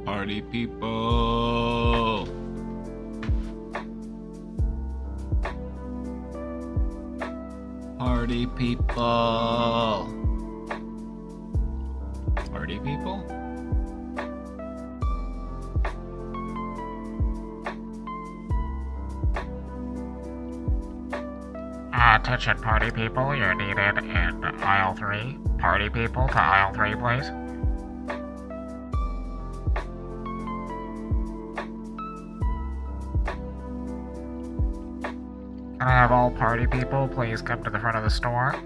Party people! Party people! Party people? Attention party people, you're needed in aisle 3. Party people to aisle 3, please. Can I have all party people please come to the front of the store?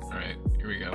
Alright, here we go.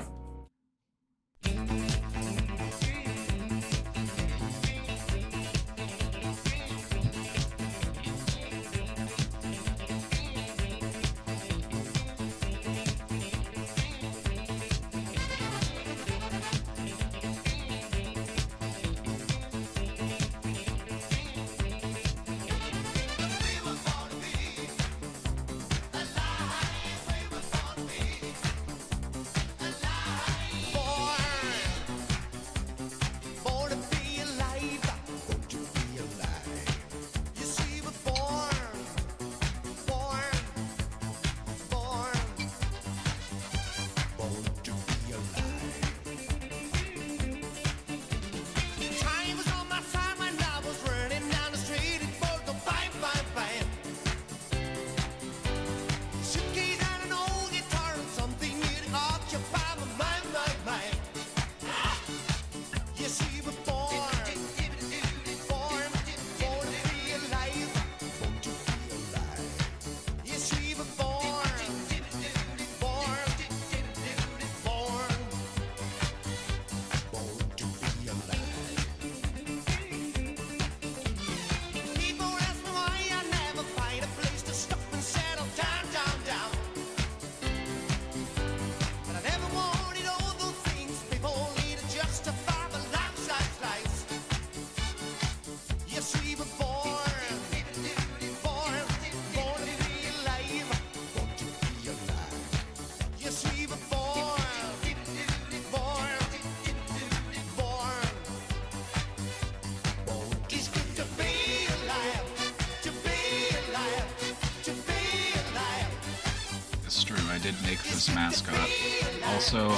It's true, I did make this mascot. Also,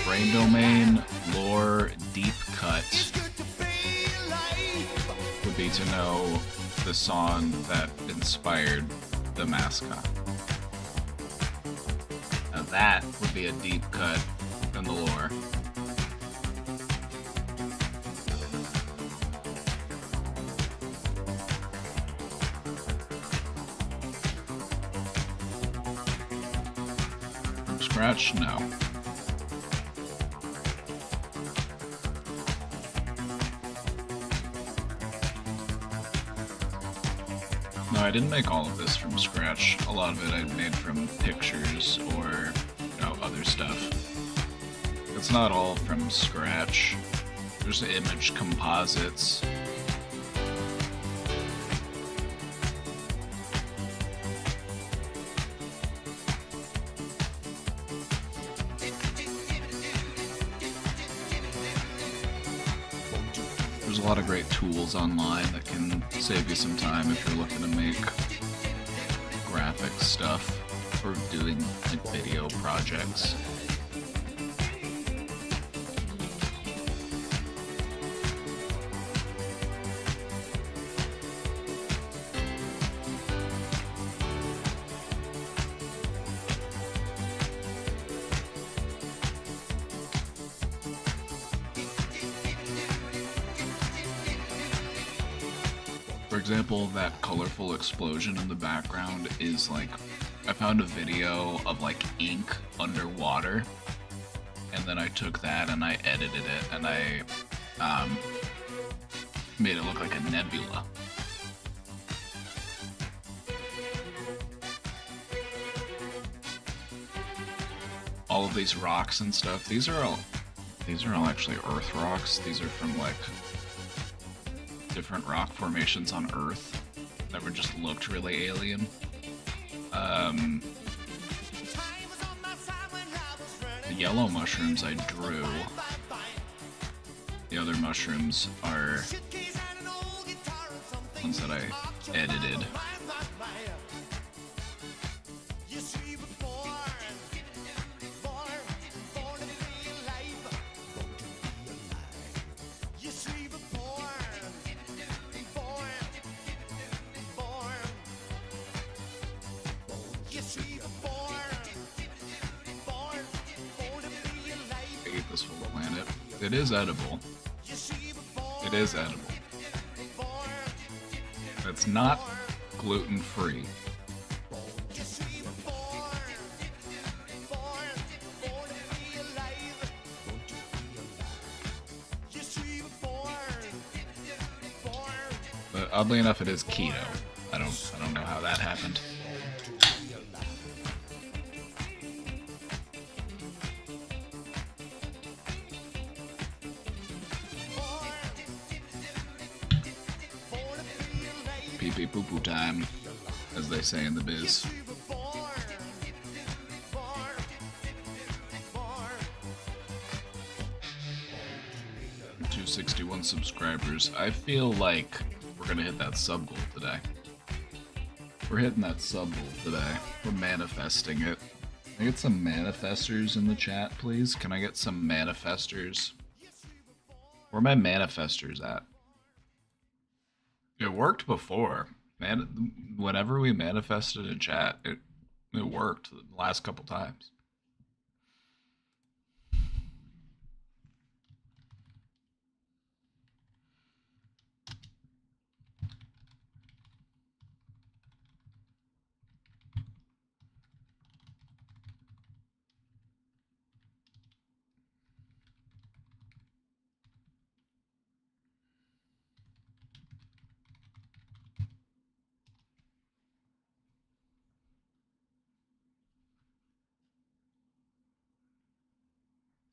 BrainDomain lore deep cut would be to know the song that inspired the mascot. Now that would be a deep cut in the lore. From scratch? No. No, I didn't make all of this from scratch. A lot of it I made from pictures or, other stuff. It's not all from scratch. There's image composites. There's a lot of great tools online that can save you some time if you're looking to make graphic stuff or doing like video projects. example, that colorful explosion in the background is like, I found a video of like ink underwater, and then I took that and I edited it and I made it look like a nebula. All of these rocks and stuff, these are all actually Earth rocks. These are from like different rock formations on Earth that were just looked really alien. The yellow mushrooms I drew. The other mushrooms are ones that I edited. I ate this whole planet. It is edible. It is edible. It's not gluten-free. But oddly enough, it is keto. I don't know how that happened. Pee-pee poo-poo time, as they say in the biz. 261 subscribers. I feel like we're gonna hit that sub goal today. We're hitting that sub goal today. We're manifesting it. Can I get some manifestors in the chat, please? Can I get some manifestors? Where are my manifestors at? It worked before. Man, whenever we manifested in chat, it worked the last couple times.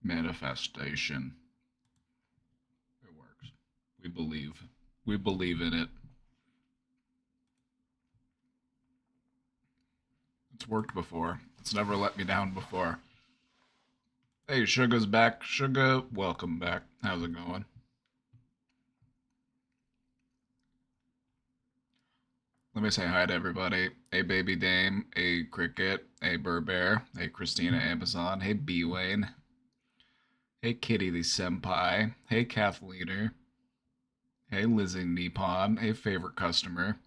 Manifestation. It works. We believe. We believe in it. It's worked before. It's never let me down before. Hey, Suga's back. Suga, welcome back. How's it going? Let me say hi to everybody. Hey, Baby Dame. Hey, Cricket. Hey, Burbear. Hey, Christina Amazon. Hey, B Wayne. Hey, Kitty the Senpai. Hey, Kathleen. Hey, Lizzie Nippon. Hey, favorite customer.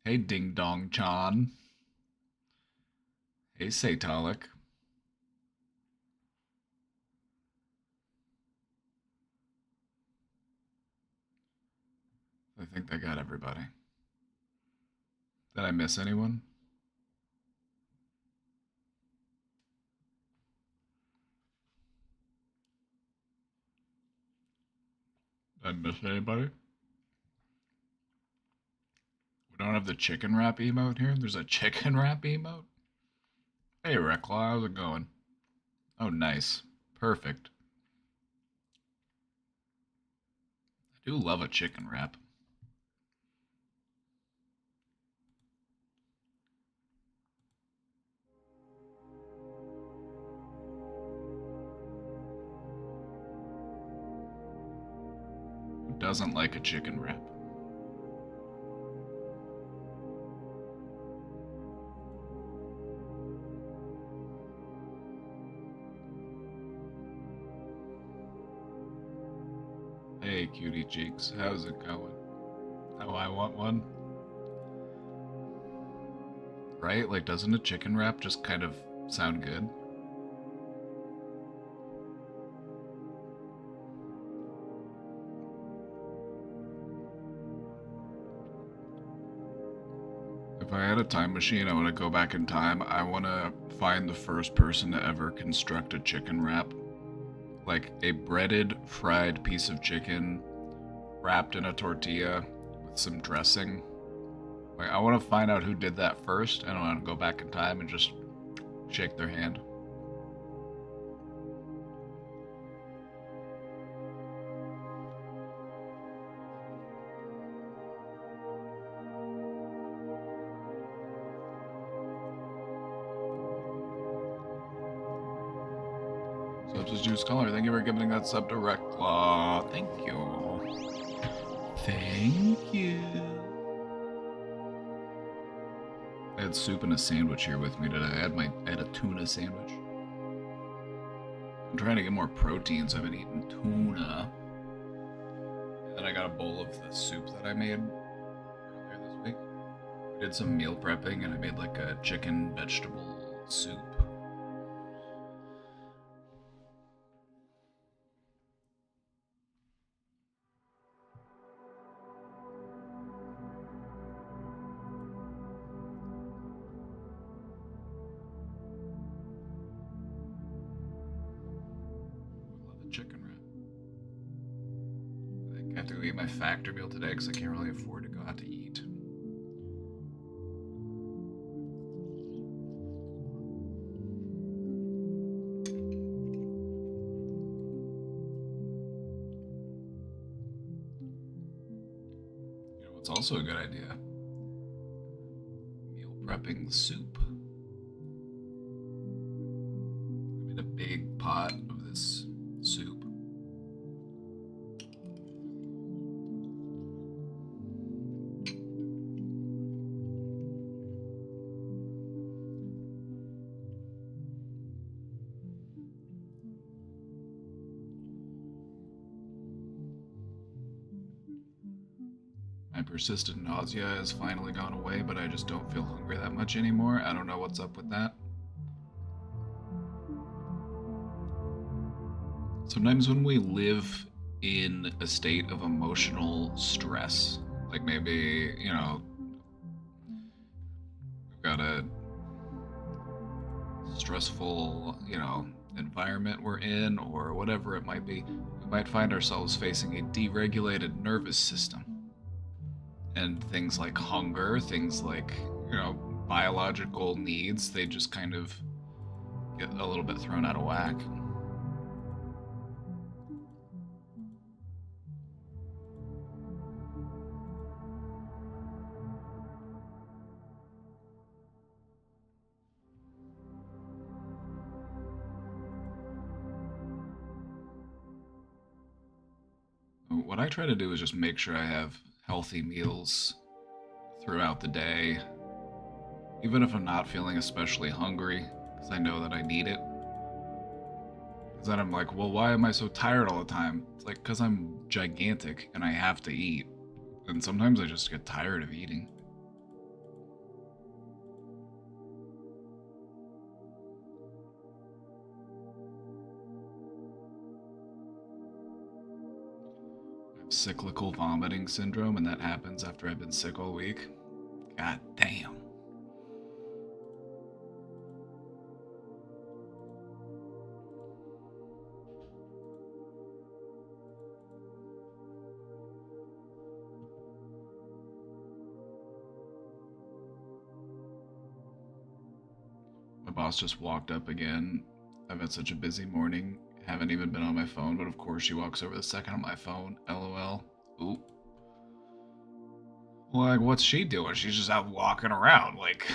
Hey, Ding Dong Chan. Hey, Satalic. I think they got everybody. Did I miss anyone? Did I miss anybody? We don't have the chicken wrap emote here? There's a chicken wrap emote? Hey, Reclaw, how's it going? Oh, nice. Perfect. I do love a chicken wrap. Who doesn't like a chicken wrap? Hey, cutie cheeks, how's it going? Oh, I want one. Right? Like, doesn't a chicken wrap just kind of sound good? If I had a time machine, I want to go back in time. I want to find the first person to ever construct a chicken wrap. Like a breaded, fried piece of chicken wrapped in a tortilla with some dressing. Like, I want to find out who did that first, and I want to go back in time and just shake their hand. Subs Juice Color, thank you for giving that sub to Reclaw. Thank you. Thank you. I had soup and a sandwich here with me today. I had a tuna sandwich. I'm trying to get more protein, so I've been eating tuna. And then I got a bowl of the soup that I made earlier this week. I did some meal prepping and I made like a chicken vegetable soup. Chicken wrap. I think I have to go eat my factor meal today because I can't really afford to go out to eat. You know what's also a good idea? Meal prepping soup. I made a big pot of this soup. My persistent nausea has finally gone away, but I just don't feel hungry that much anymore. I don't know what's up with that. Sometimes when we live in a state of emotional stress, like maybe, you know, we've got a stressful, you know, environment we're in, or whatever it might be, we might find ourselves facing a deregulated nervous system. And things like hunger, things like, you know, biological needs, they just kind of get a little bit thrown out of whack. What I try to do is just make sure I have healthy meals throughout the day, even if I'm not feeling especially hungry, because I know that I need it. Because then I'm like, well, why am I so tired all the time? It's like, because I'm gigantic and I have to eat. And sometimes I just get tired of eating. Cyclical vomiting syndrome, and that happens after I've been sick all week. God damn. My boss just walked up again. I've had such a busy morning. Haven't even been on my phone, but of course she walks over the second on my phone. LOL. Ooh. Like, what's she doing? She's just out walking around. Like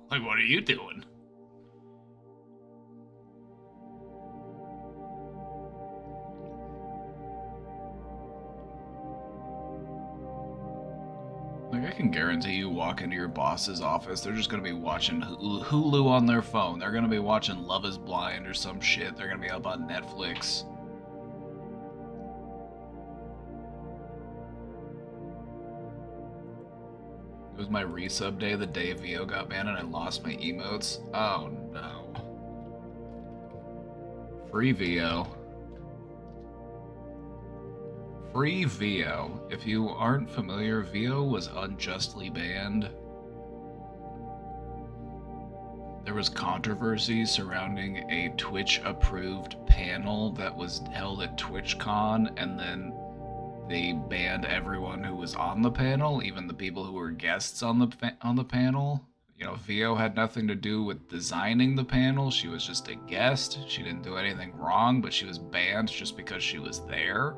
what are you doing? Like, I can guarantee you walk into your boss's office, they're just gonna be watching Hulu on their phone. They're gonna be watching Love is Blind or some shit. They're gonna be up on Netflix. It was my resub day, the day VO got banned, and I lost my emotes. Oh no. Free VO. Free VO. If you aren't familiar, VO was unjustly banned there was controversy surrounding a Twitch-approved panel that was held at TwitchCon, and then they banned everyone who was on the panel, even the people who were guests on the panel. You know, Vio had nothing to do with designing the panel. She was just a guest. She didn't do anything wrong, but she was banned just because she was there.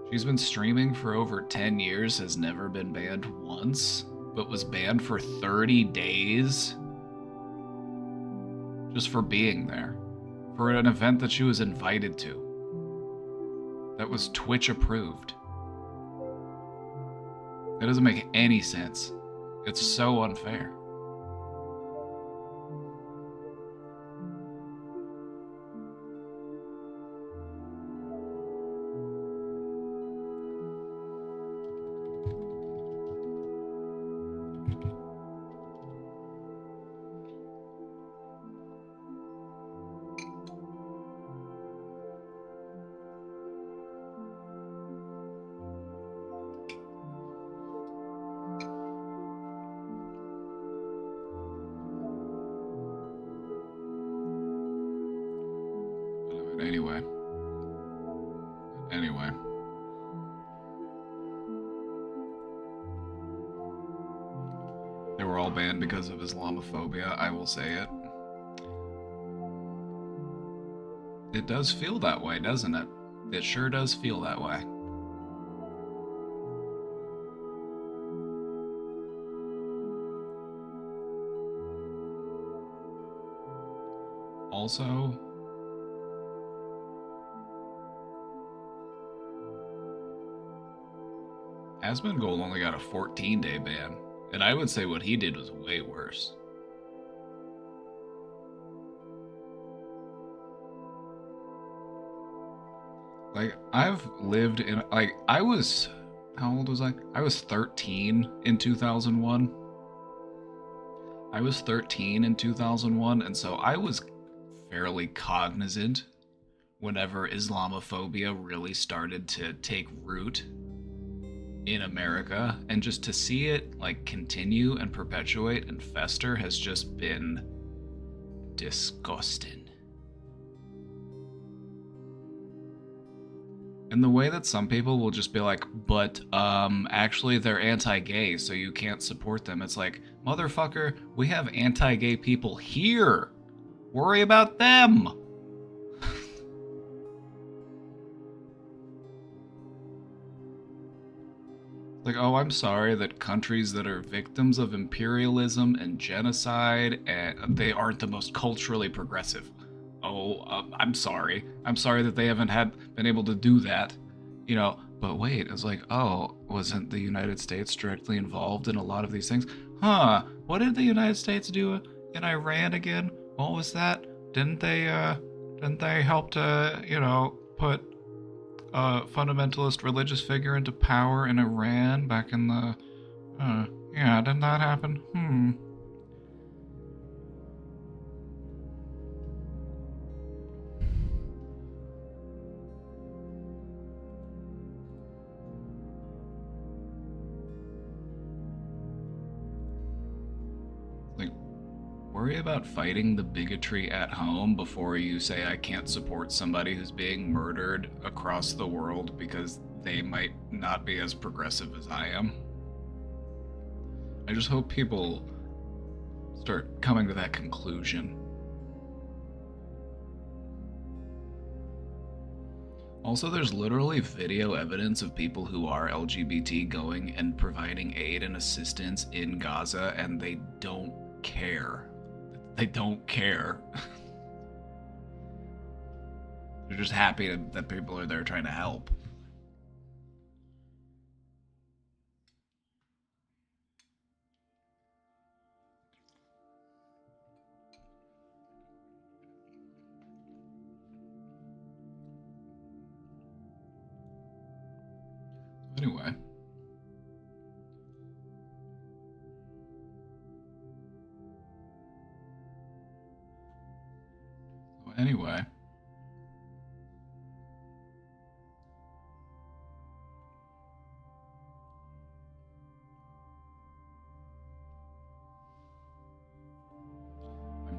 She's been streaming for over 10 years, has never been banned once, but was banned for 30 days just for being there, for an event that she was invited to. That was Twitch approved. That doesn't make any sense. It's so unfair. Anyway. They were all banned because of Islamophobia, I will say it. It does feel that way, doesn't it? It sure does feel that way. Also, Asmongold only got a 14-day ban, and I would say what he did was way worse. Like, I've lived in, like, how old was I? I was 13 in 2001. I was 13 in 2001, and so I was fairly cognizant whenever Islamophobia really started to take root in America, and just to see it like continue and perpetuate and fester has just been disgusting. And the way that some people will just be like, but actually they're anti-gay, so you can't support them. It's like, motherfucker, we have anti-gay people here. Worry about them. Like, oh, I'm sorry that countries that are victims of imperialism and genocide, and they aren't the most culturally progressive. Oh, I'm sorry. I'm sorry that they haven't been able to do that. You know, but wait, it's like, oh, wasn't the United States directly involved in a lot of these things? Huh, what did the United States do in Iran again? What was that? Didn't they help to, you know, put a fundamentalist religious figure into power in Iran back in the, yeah, didn't that happen? Like, worry about fighting the bigotry at home before you say I can't support somebody who's being murdered across the world because they might not be as progressive as I am. I just hope people start coming to that conclusion. Also, there's literally video evidence of people who are LGBT going and providing aid and assistance in Gaza, and they don't care. They don't care. They're just happy that people are there trying to help. Anyway. Anyway.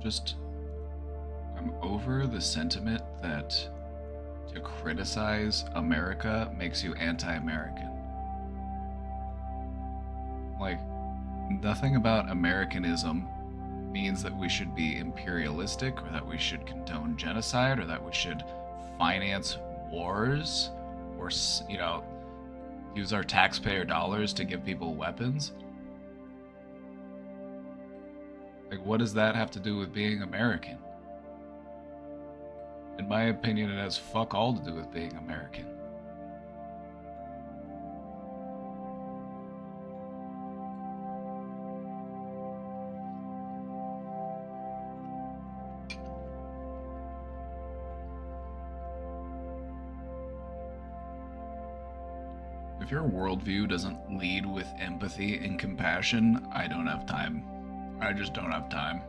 I'm over the sentiment that to criticize America makes you anti-American. Like, nothing about Americanism means that we should be imperialistic or that we should condone genocide or that we should finance wars or, use our taxpayer dollars to give people weapons. Like, what does that have to do with being American? In my opinion, it has fuck all to do with being American. If your worldview doesn't lead with empathy and compassion, I don't have time. I just don't have time.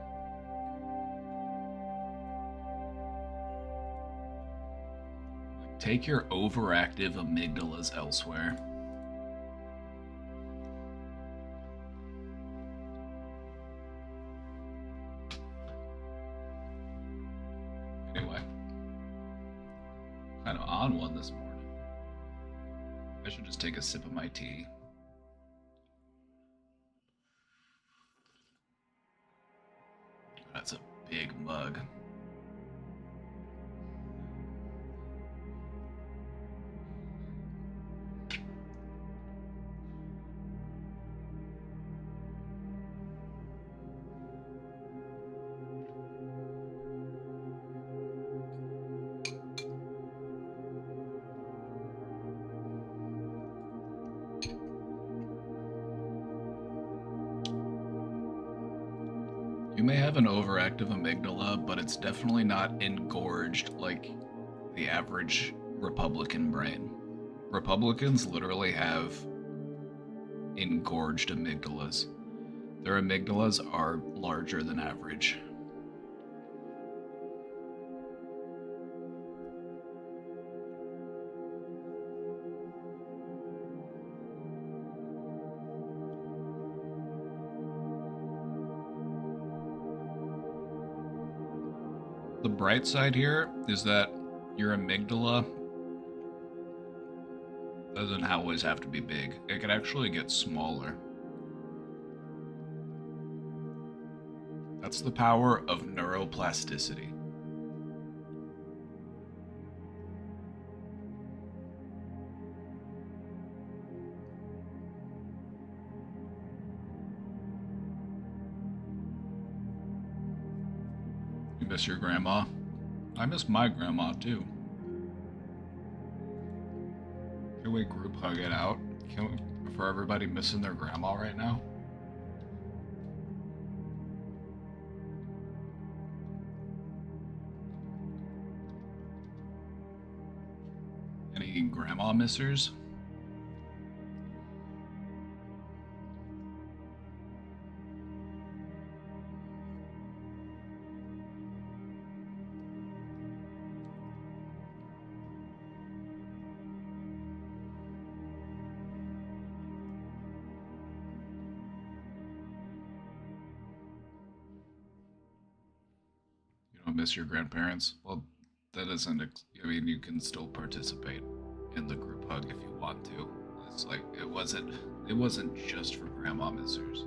Take your overactive amygdalas elsewhere. Anyway, kind of on one this morning. I should just take a sip of my tea. That's a big mug. You may have an overactive amygdala, but it's definitely not engorged like the average Republican brain. Republicans literally have engorged amygdalas. Their amygdalas are larger than average. The bright side here is that your amygdala doesn't always have to be big. It can actually get smaller. That's the power of neuroplasticity. You miss your grandma? I miss my grandma too. Can we group hug it out? For everybody missing their grandma right now? Any grandma missers? Miss your grandparents? Well, that isn't. I mean, you can still participate in the group hug if you want to. It's like it wasn't just for grandma missers.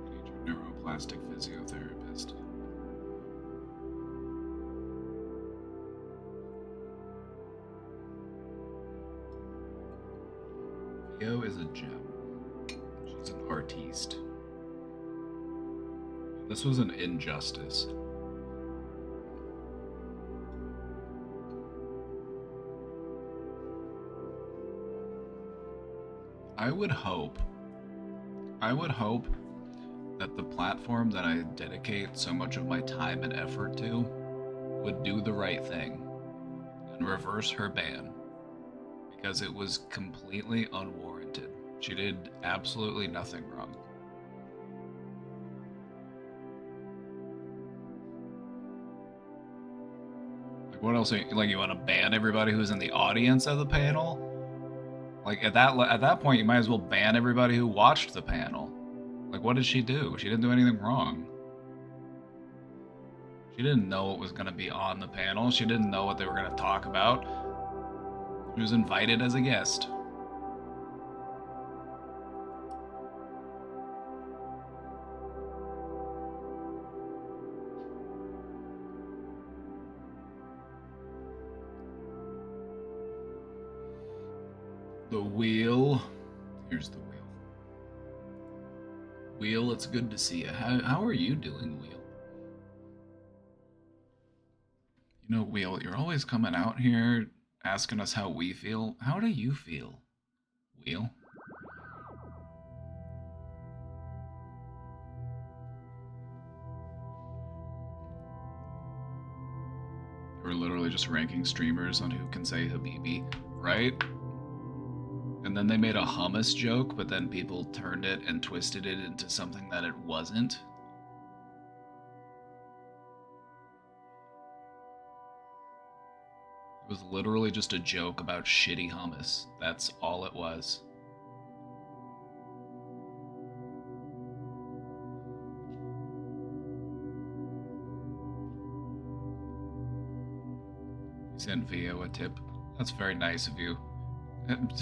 You need your neuroplastic physiotherapist. Theo is a gem. She's an artiste. This was an injustice. I would hope that the platform that I dedicate so much of my time and effort to would do the right thing and reverse her ban. Because it was completely unwarranted. She did absolutely nothing wrong. What else? Like, you want to ban everybody who's in the audience of the panel? Like, at that point, you might as well ban everybody who watched the panel. Like, what did she do? She didn't do anything wrong. She didn't know what was going to be on the panel. She didn't know what they were going to talk about. She was invited as a guest. The wheel. Here's the wheel. Wheel, it's good to see you. How are you doing, Wheel? You know, Wheel, you're always coming out here asking us how we feel. How do you feel, Wheel? We're literally just ranking streamers on who can say Habibi, right? And then they made a hummus joke, but then people turned it and twisted it into something that it wasn't. It was literally just a joke about shitty hummus. That's all it was. You sent Vio a tip. That's very nice of you.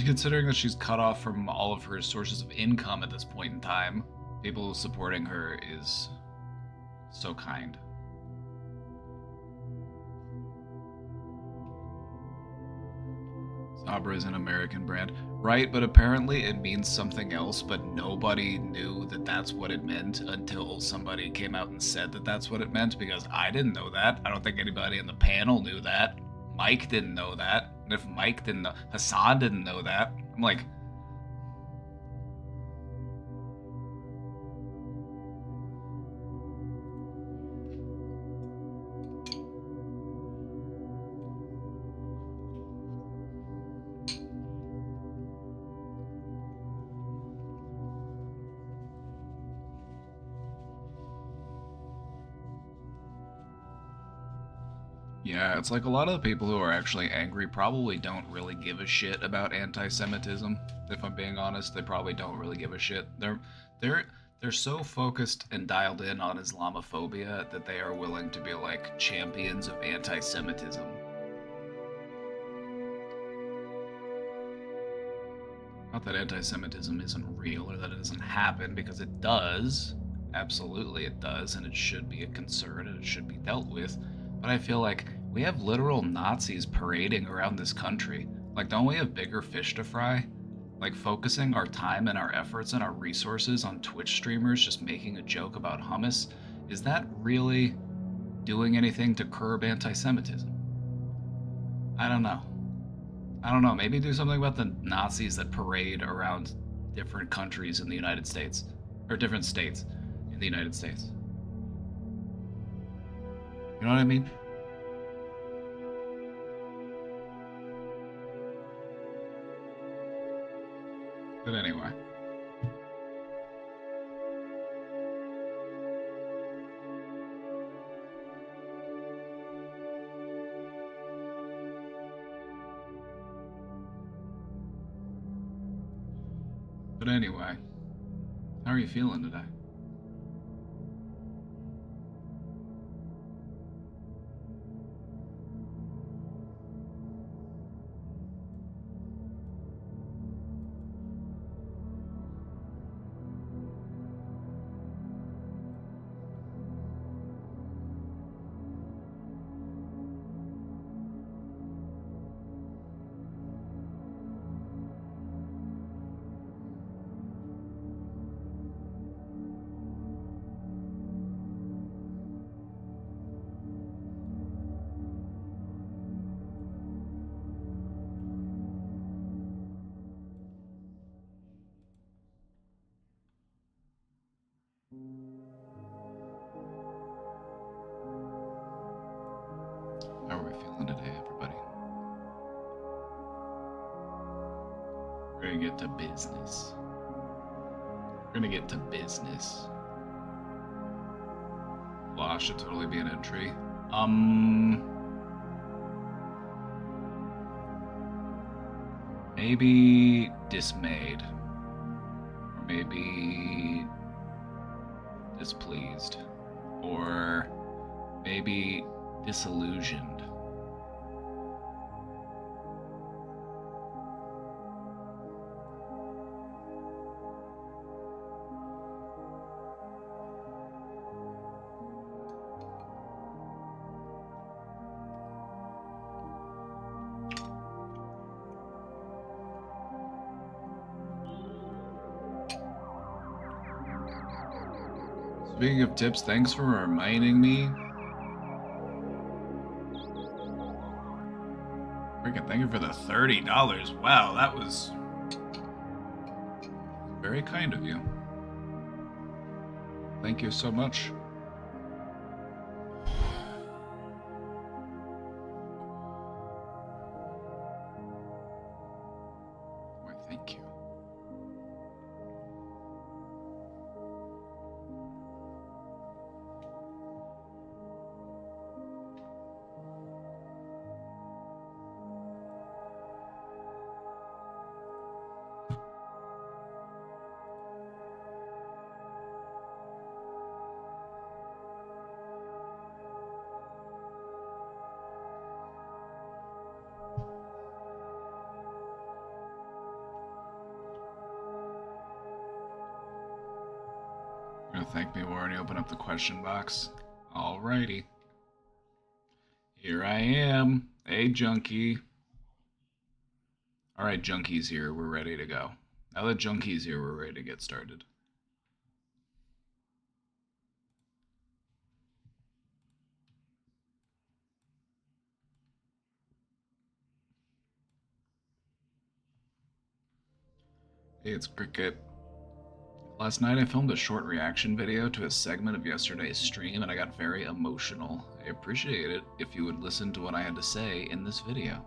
Considering that she's cut off from all of her sources of income at this point in time, people supporting her is so kind. Sabra is an American brand. Right, but apparently it means something else, but nobody knew that that's what it meant until somebody came out and said that that's what it meant, because I didn't know that. I don't think anybody in the panel knew that. Mike didn't know that. And if Mike didn't know, Hassan didn't know that. I'm like, yeah, it's like a lot of the people who are actually angry probably don't really give a shit about anti-Semitism. If I'm being honest, they probably don't really give a shit. They're so focused and dialed in on Islamophobia that they are willing to be like champions of anti-Semitism. Not that anti-Semitism isn't real or that it doesn't happen, because it does. Absolutely it does, and it should be a concern and it should be dealt with. But I feel like we have literal Nazis parading around this country. Like, don't we have bigger fish to fry? Like, focusing our time and our efforts and our resources on Twitch streamers just making a joke about hummus, is that really doing anything to curb anti-Semitism? I don't know. Maybe do something about the Nazis that parade around different countries in the United States. Or different states in the United States. You know what I mean? But anyway. How are you feeling today? How are we feeling today, everybody? We're gonna get to business. Law should totally be an entry. maybe dismayed, or maybe displeased, or maybe disillusioned. Speaking of tips, thanks for reminding me. Freaking thank you for the $30. Wow, that was very kind of you. Thank you so much. Why, thank you. You're gonna thank me when you open up the question box. Alrighty. Here I am. Hey, Junkie. Alright, Junkie's here. We're ready to go. Now that Junkie's here, we're ready to get started. Hey, it's Cricket. Last night I filmed a short reaction video to a segment of yesterday's stream and I got very emotional. I appreciate it if you would listen to what I had to say in this video.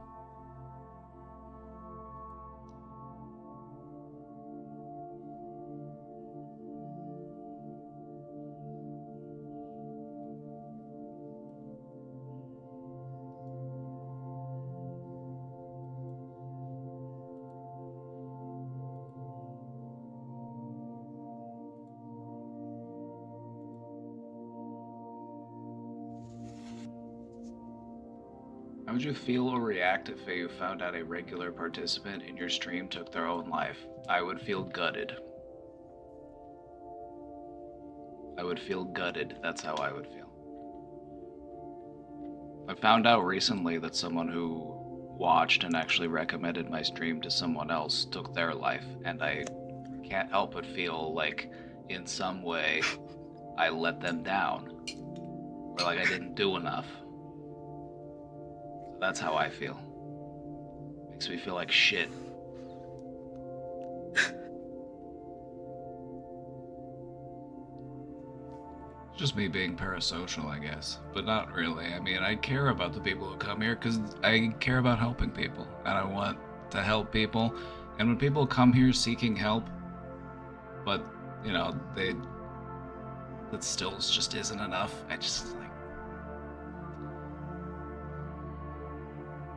How would you feel or react if you found out a regular participant in your stream took their own life? I would feel gutted. I would feel gutted. That's how I would feel. I found out recently that someone who watched and actually recommended my stream to someone else took their life, and I can't help but feel like in some way I let them down, or like I didn't do enough. That's how I feel. Makes me feel like shit. It's just me being parasocial, I guess. But not really. I mean, I care about the people who come here because I care about helping people. And I want to help people. And when people come here seeking help, but, you know, that still just isn't enough, I just, like,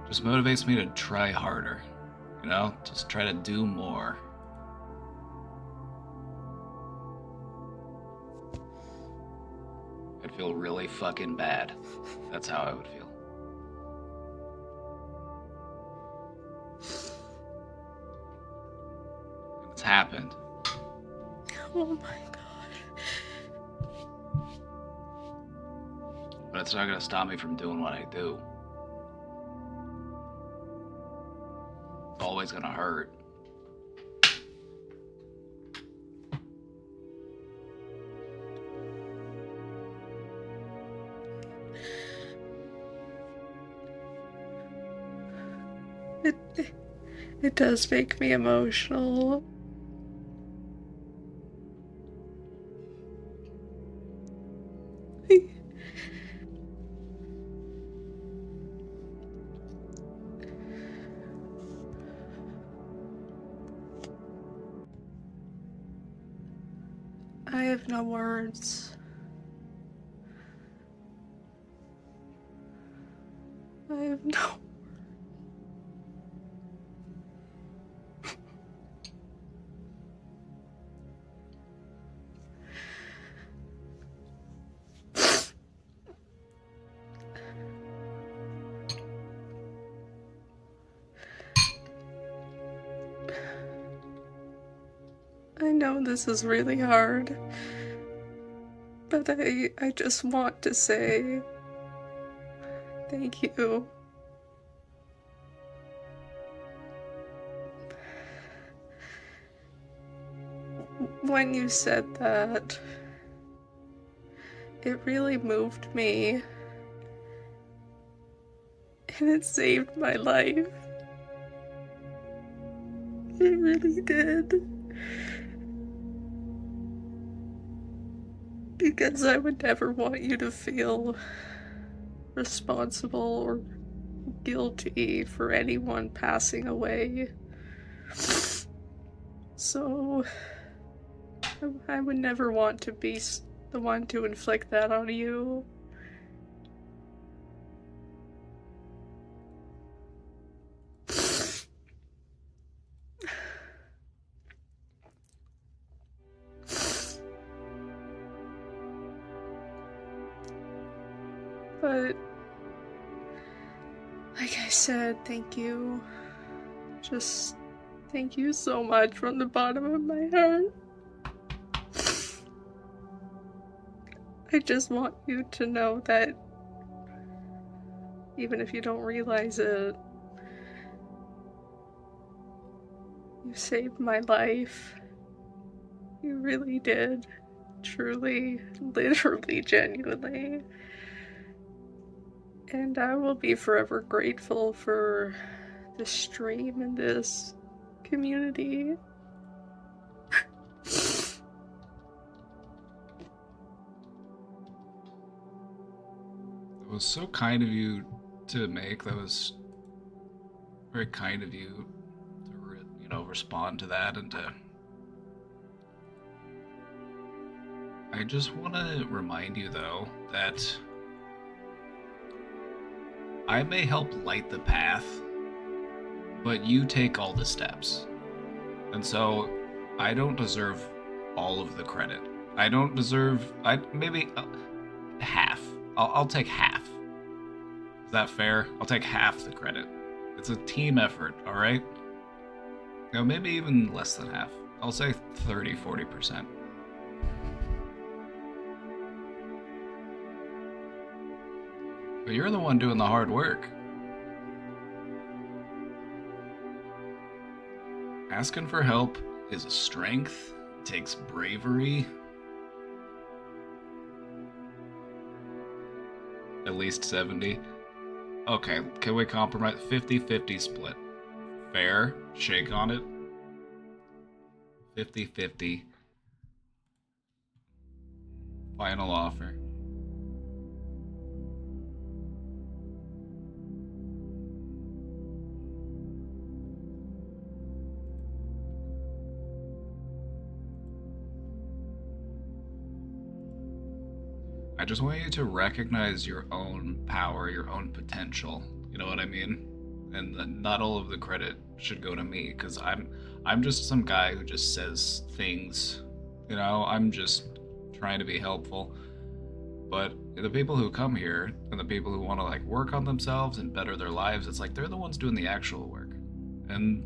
just motivates me to try harder, you know? Just try to do more. I'd feel really fucking bad. That's how I would feel. And it's happened. Oh my god. But it's not gonna stop me from doing what I do. It's always gonna hurt. It does make me emotional. I have no words. I have no. know this is really hard, but I just want to say thank you. When you said that, it really moved me, and it saved my life. It really did. Because I would never want you to feel responsible or guilty for anyone passing away. So, I would never want to be the one to inflict that on you. But, like I said, thank you. Just thank you so much from the bottom of my heart. I just want you to know that even if you don't realize it, you saved my life. You really did. Truly, literally, genuinely. And I will be forever grateful for this stream and this community. It was so kind of you to make. That was very kind of you to, respond to that and to... I just want to remind you, though, that I may help light the path, but you take all the steps. And so, I don't deserve all of the credit. I don't deserve... maybe half. I'll take half. Is that fair? I'll take half the credit. It's a team effort, alright? Maybe even less than half. I'll say 30-40%. But you're the one doing the hard work. Asking for help is a strength. It takes bravery. At least 70. Okay, can we compromise? 50-50 split. Fair? Shake on it? 50-50. Final offer. I just want you to recognize your own power, your own potential. You know what I mean? And not all of the credit should go to me, because I'm just some guy who just says things. I'm just trying to be helpful. But the people who come here and the people who want to work on themselves and better their lives, it's like they're the ones doing the actual work. And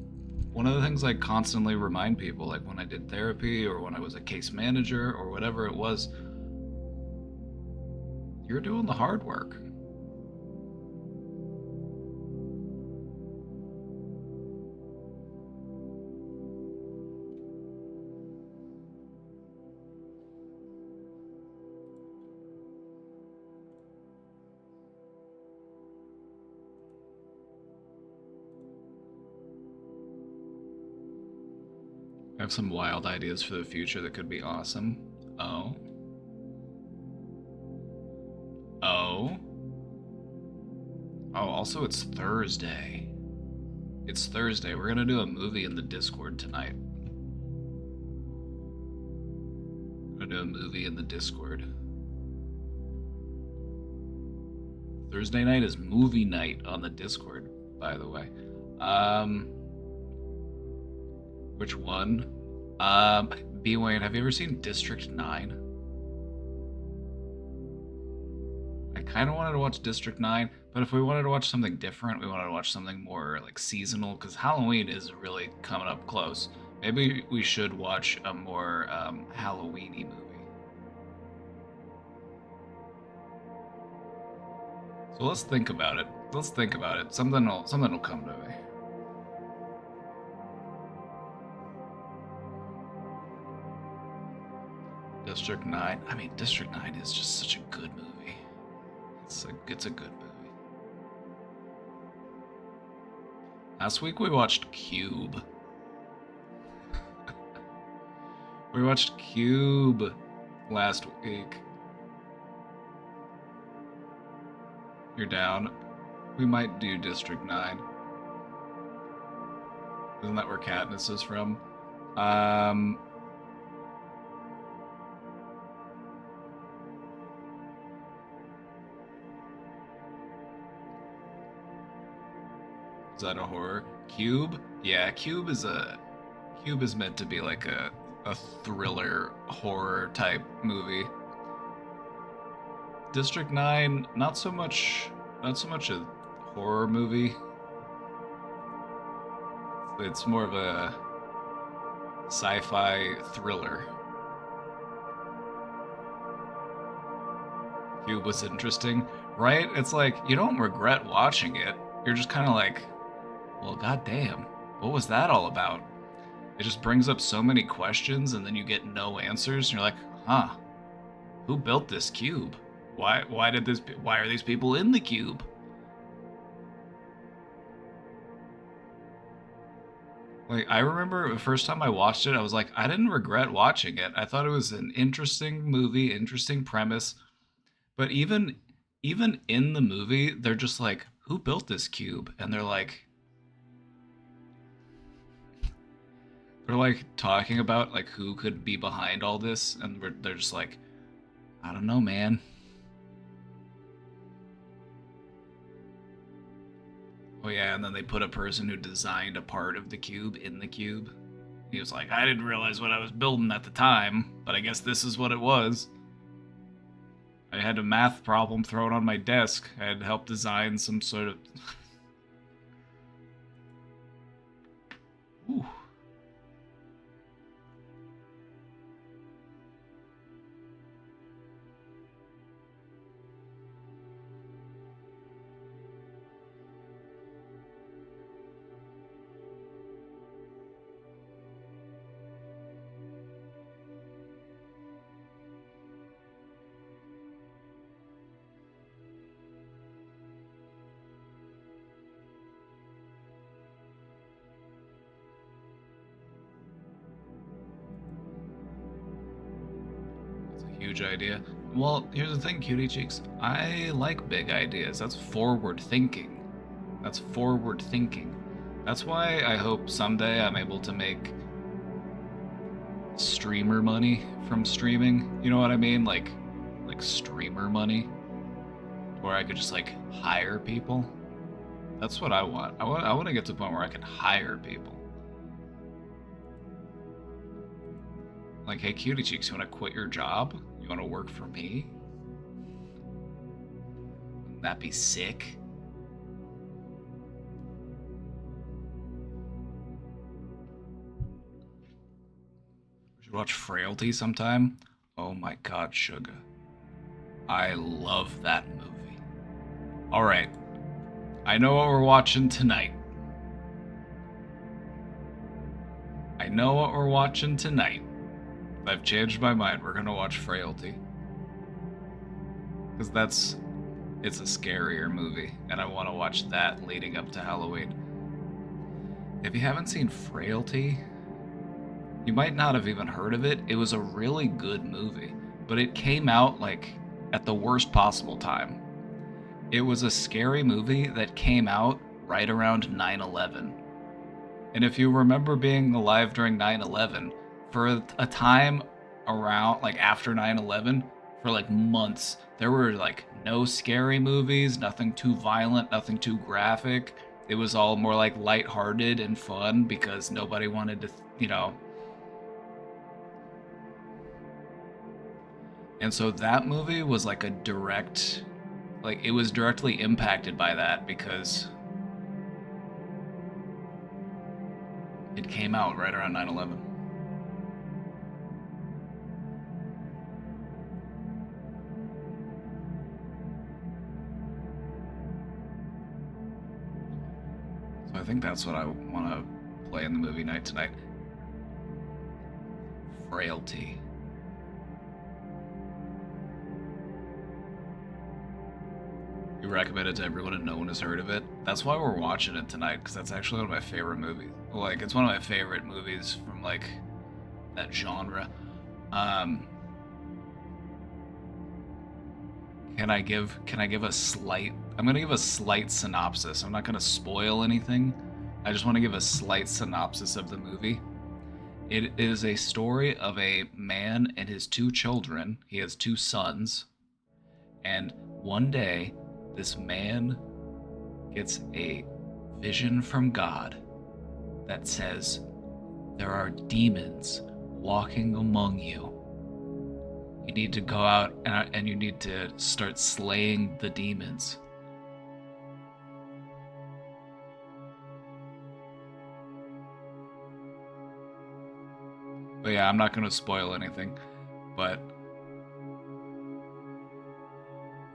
one of the things I constantly remind people, like when I did therapy or when I was a case manager or whatever it was, you're doing the hard work. I have some wild ideas for the future that could be awesome. Oh. Also, it's Thursday. It's Thursday. We're gonna do a movie in the Discord tonight. We're gonna do a movie in the Discord. Thursday night is movie night on the Discord, by the way. Which one? B. Wayne, have you ever seen District 9? I kind of wanted to watch District 9, but if we wanted to watch something different, we wanted to watch something more like seasonal, because Halloween is really coming up close. Maybe we should watch a more Halloween-y movie. So let's think about it. Let's think about it. Something will come to me. District 9. I mean, District 9 is just such a good movie. It's a good movie. Last week we watched Cube. We watched Cube last week. You're down. We might do District 9. Isn't that where Katniss is from? Is that a horror? Cube? Yeah, Cube is meant to be like a thriller horror type movie. District 9, not so much a horror movie. It's more of a sci-fi thriller. Cube was interesting, right? It's like you don't regret watching it. You're just kind of like, well, goddamn, what was that all about? It just brings up so many questions, and then you get no answers. And you're like, huh? Who built this cube? Why are these people in the cube? Like, I remember the first time I watched it, I was like, I didn't regret watching it. I thought it was an interesting movie, interesting premise. But even in the movie, they're just like, who built this cube? And they're like talking about like who could be behind all this, and they're just like, I don't know, man. Oh yeah, and then they put a person who designed a part of the cube in the cube. He was like, I didn't realize what I was building at the time, but I guess this is what it was. I had a math problem thrown on my desk. I had helped design some sort of... Ooh. Huge idea. Well, here's the thing, cutie cheeks. I like big ideas. That's forward thinking. That's forward thinking. That's why I hope someday I'm able to make streamer money from streaming. You know what I mean? Like streamer money, where I could just like hire people. That's what I want. I want to get to the point where I can hire people. Like, hey, cutie cheeks, you want to quit your job? You want to work for me? Wouldn't that be sick? We should watch Frailty sometime. Oh my god, sugar. I love that movie. Alright. I know what we're watching tonight. I know what we're watching tonight. I've changed my mind. We're gonna watch Frailty. Because it's a scarier movie, and I want to watch that leading up to Halloween. If you haven't seen Frailty, you might not have even heard of it. It was a really good movie, but it came out like at the worst possible time. It was a scary movie that came out right around 9/11. And if you remember being alive during 9/11, for a time around, like after 9/11, for like months, there were like no scary movies, nothing too violent, nothing too graphic. It was all more like lighthearted and fun because nobody wanted to, you know. And so that movie was like a direct like, it was directly impacted by that because it came out right around 9/11. So I think that's what I want to play in the movie night tonight. Frailty. You recommend it to everyone and no one has heard of it. That's why we're watching it tonight, because that's actually one of my favorite movies. Like, it's one of my favorite movies from, like, that genre. Can I give a slight... I'm going to give a slight synopsis. I'm not going to spoil anything. I just want to give a slight synopsis of the movie. It is a story of a man and his two children. He has two sons. And one day, this man gets a vision from God that says, there are demons walking among you. You need to go out and you need to start slaying the demons. But yeah, I'm not going to spoil anything, but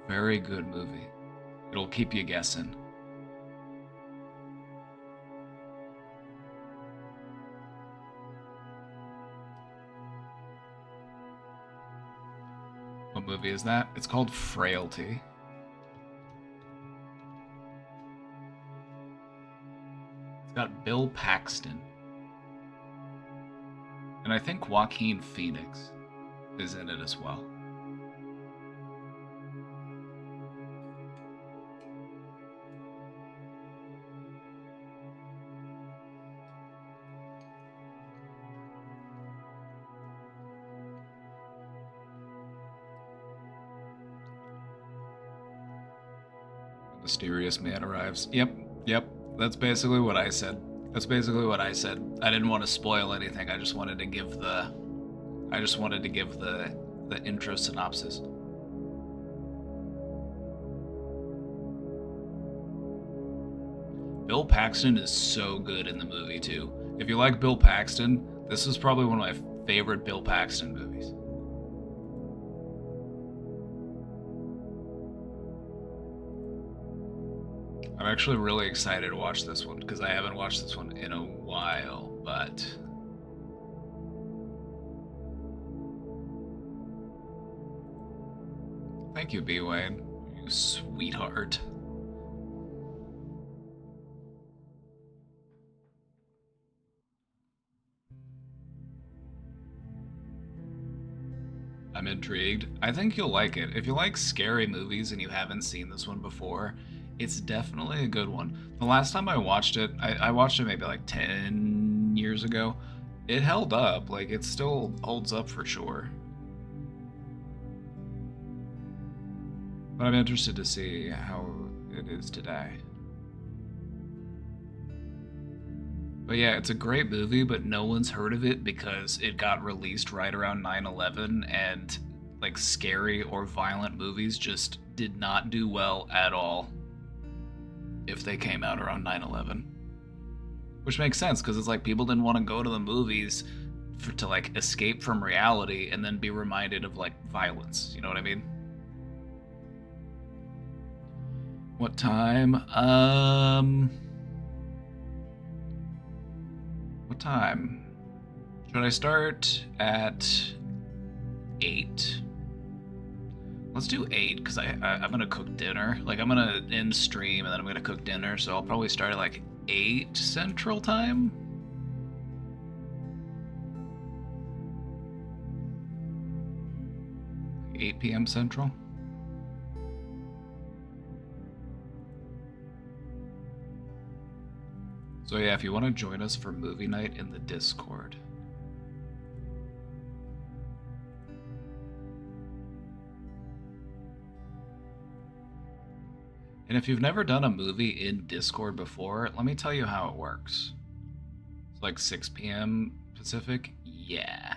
very good movie. It'll keep you guessing. What movie is that? It's called Frailty. It's got Bill Paxton. And I think Joaquin Phoenix is in it as well. Mysterious man arrives. Yep. That's basically what I said. I didn't want to spoil anything. I just wanted to give the intro synopsis. Bill Paxton is so good in the movie too. If you like Bill Paxton, this is probably one of my favorite Bill Paxton movies. I'm actually really excited to watch this one because I haven't watched this one in a while, but thank you, B. Wayne, you sweetheart. I'm intrigued. I think you'll like it. If you like scary movies and you haven't seen this one before, it's definitely a good one. The last time I watched it, I watched it maybe like 10 years ago. It held up. Like, it still holds up for sure. But I'm interested to see how it is today. But yeah, it's a great movie, but no one's heard of it because it got released right around 9/11, and like scary or violent movies just did not do well at all if they came out around 9/11. Which makes sense because it's like people didn't want to go to the movies to like escape from reality and then be reminded of like violence. You know what I mean? What time? What time? Should I start at 8? Let's do 8 because I'm gonna cook dinner. Like, I'm gonna end stream and then I'm gonna cook dinner, so I'll probably start at like 8 Central Time. Like 8 p.m. Central. So yeah, if you want to join us for movie night in the Discord. And if you've never done a movie in Discord before, let me tell you how it works. It's like 6 p.m. Pacific. Yeah.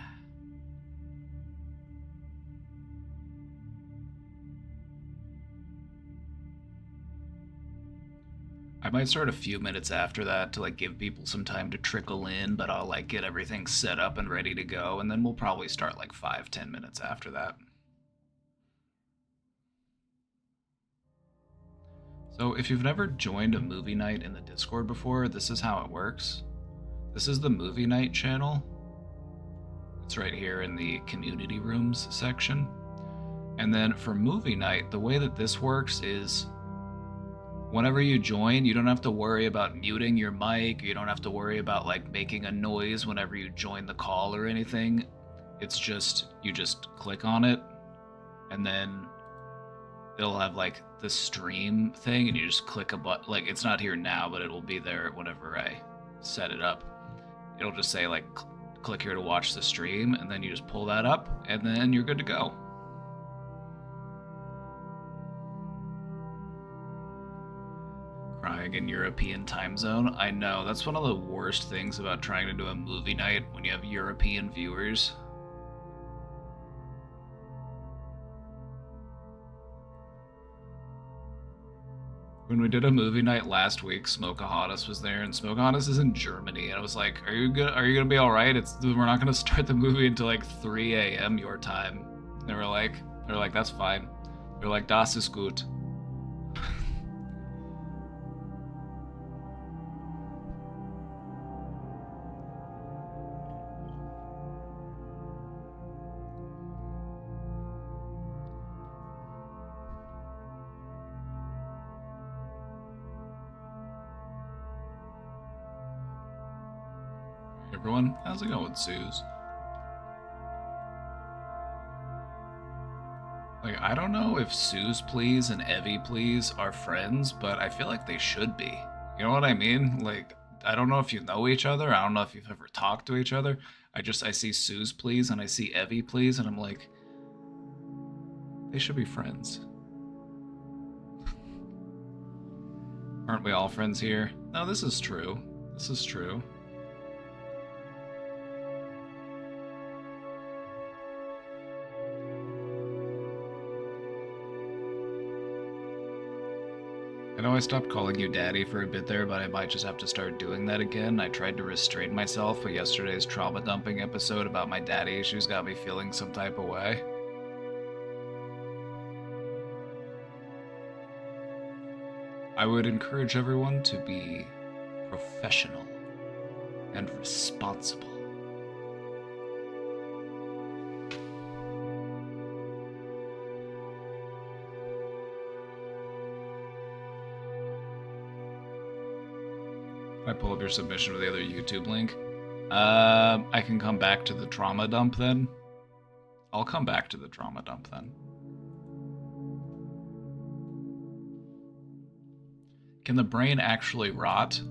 might start a few minutes after that to like give people some time to trickle in, but I'll like get everything set up and ready to go, and then we'll probably start like 5-10 minutes after that. So if you've never joined a movie night in the Discord before, this is how it works. This is the movie night channel. It's right here in the community rooms section. And then for movie night, the way that this works is whenever you join, you don't have to worry about muting your mic. You don't have to worry about like making a noise whenever you join the call or anything. It's just, you just click on it and then it'll have like the stream thing and you just click a button. Like it's not here now, but it will be there whenever I set it up. It'll just say like, click here to watch the stream, and then you just pull that up and then you're good to go. Crying in European time zone. I know, that's one of the worst things about trying to do a movie night when you have European viewers. When we did a movie night last week, Smokahottis was there, and Smokahottis is in Germany, and I was like, "Are you gonna be all right? We're not gonna start the movie until like 3 a.m. your time." And they were like, "That's fine." They're like, "Das ist gut." Everyone, how's it going, Suze? Like, I don't know if Suze Please and Evie Please are friends, but I feel like they should be. You know what I mean? Like, I don't know if you know each other. I don't know if you've ever talked to each other. I see Suze Please and I see Evie Please, and I'm like, they should be friends. Aren't we all friends here? No, this is true. This is true. I know I stopped calling you daddy for a bit there, but I might just have to start doing that again. I tried to restrain myself, but yesterday's trauma dumping episode about my daddy issues got me feeling some type of way. I would encourage everyone to be professional and responsible. I pull up your submission with the other YouTube link. I can come back to the trauma dump then. I'll come back to the trauma dump then. Can the brain actually rot?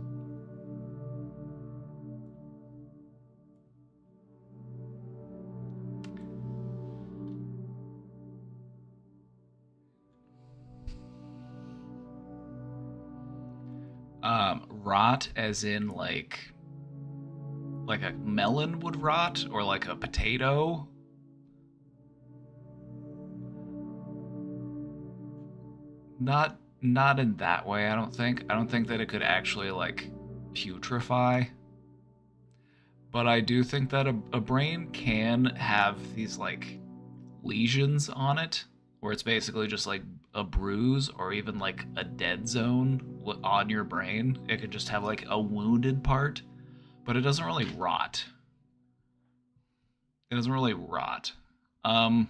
Rot as in like a melon would rot, or like a potato? Not in that way, I don't think. I don't think that it could actually like putrefy. But I do think that a brain can have these like lesions on it, where it's basically just like a bruise or even like a dead zone on your brain. It could just have like a wounded part, but it doesn't really rot. It doesn't really rot. Can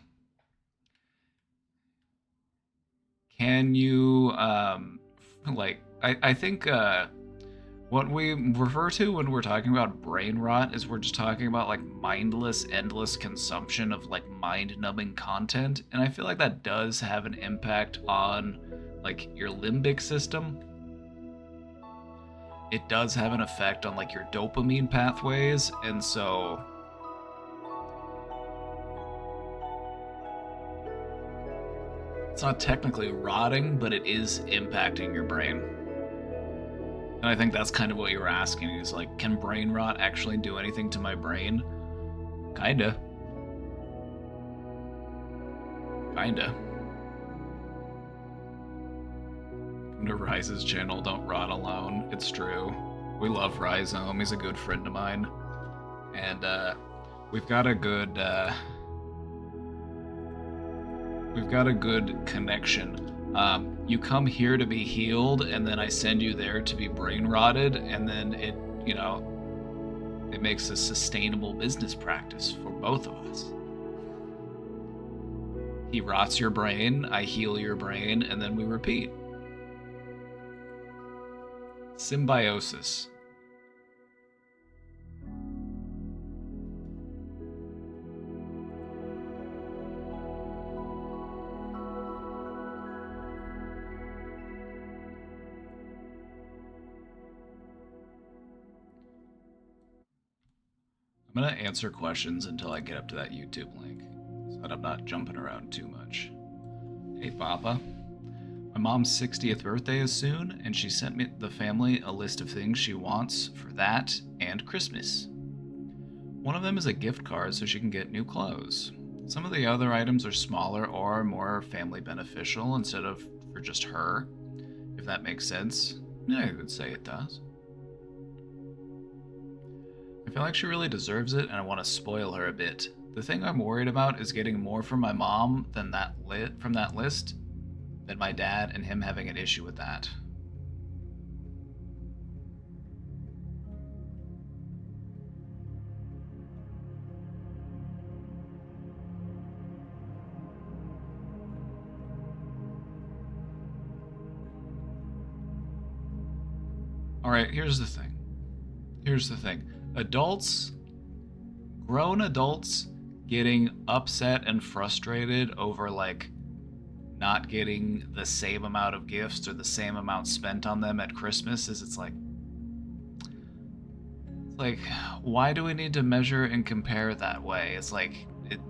you like I think what we refer to when we're talking about brain rot is we're just talking about like mindless, endless consumption of like mind-numbing content. And I feel like that does have an impact on like your limbic system. It does have an effect on like your dopamine pathways. And so it's not technically rotting, but it is impacting your brain. And I think that's kind of what you were asking, is like, can brain rot actually do anything to my brain? Kinda. Kinda. to Rise's channel, don't rot alone. It's true. We love Rhizome. He's a good friend of mine. And we've got a good connection. You come here to be healed, and then I send you there to be brain rotted, and then it, you know, it makes a sustainable business practice for both of us. He rots your brain, I heal your brain, and then we repeat. Symbiosis. I'm gonna answer questions until I get up to that YouTube link, so that I'm not jumping around too much. Hey, Papa. My mom's 60th birthday is soon, and she sent me the family a list of things she wants for that and Christmas. One of them is a gift card so she can get new clothes. Some of the other items are smaller or more family beneficial instead of for just her, if that makes sense. Yeah, I would say it does. I feel like she really deserves it, and I want to spoil her a bit. The thing I'm worried about is getting more from my mom than from that list than my dad and him having an issue with that. Alright, here's the thing. Grown adults getting upset and frustrated over, like, not getting the same amount of gifts or the same amount spent on them at Christmas it's like, why do we need to measure and compare that way? It's like,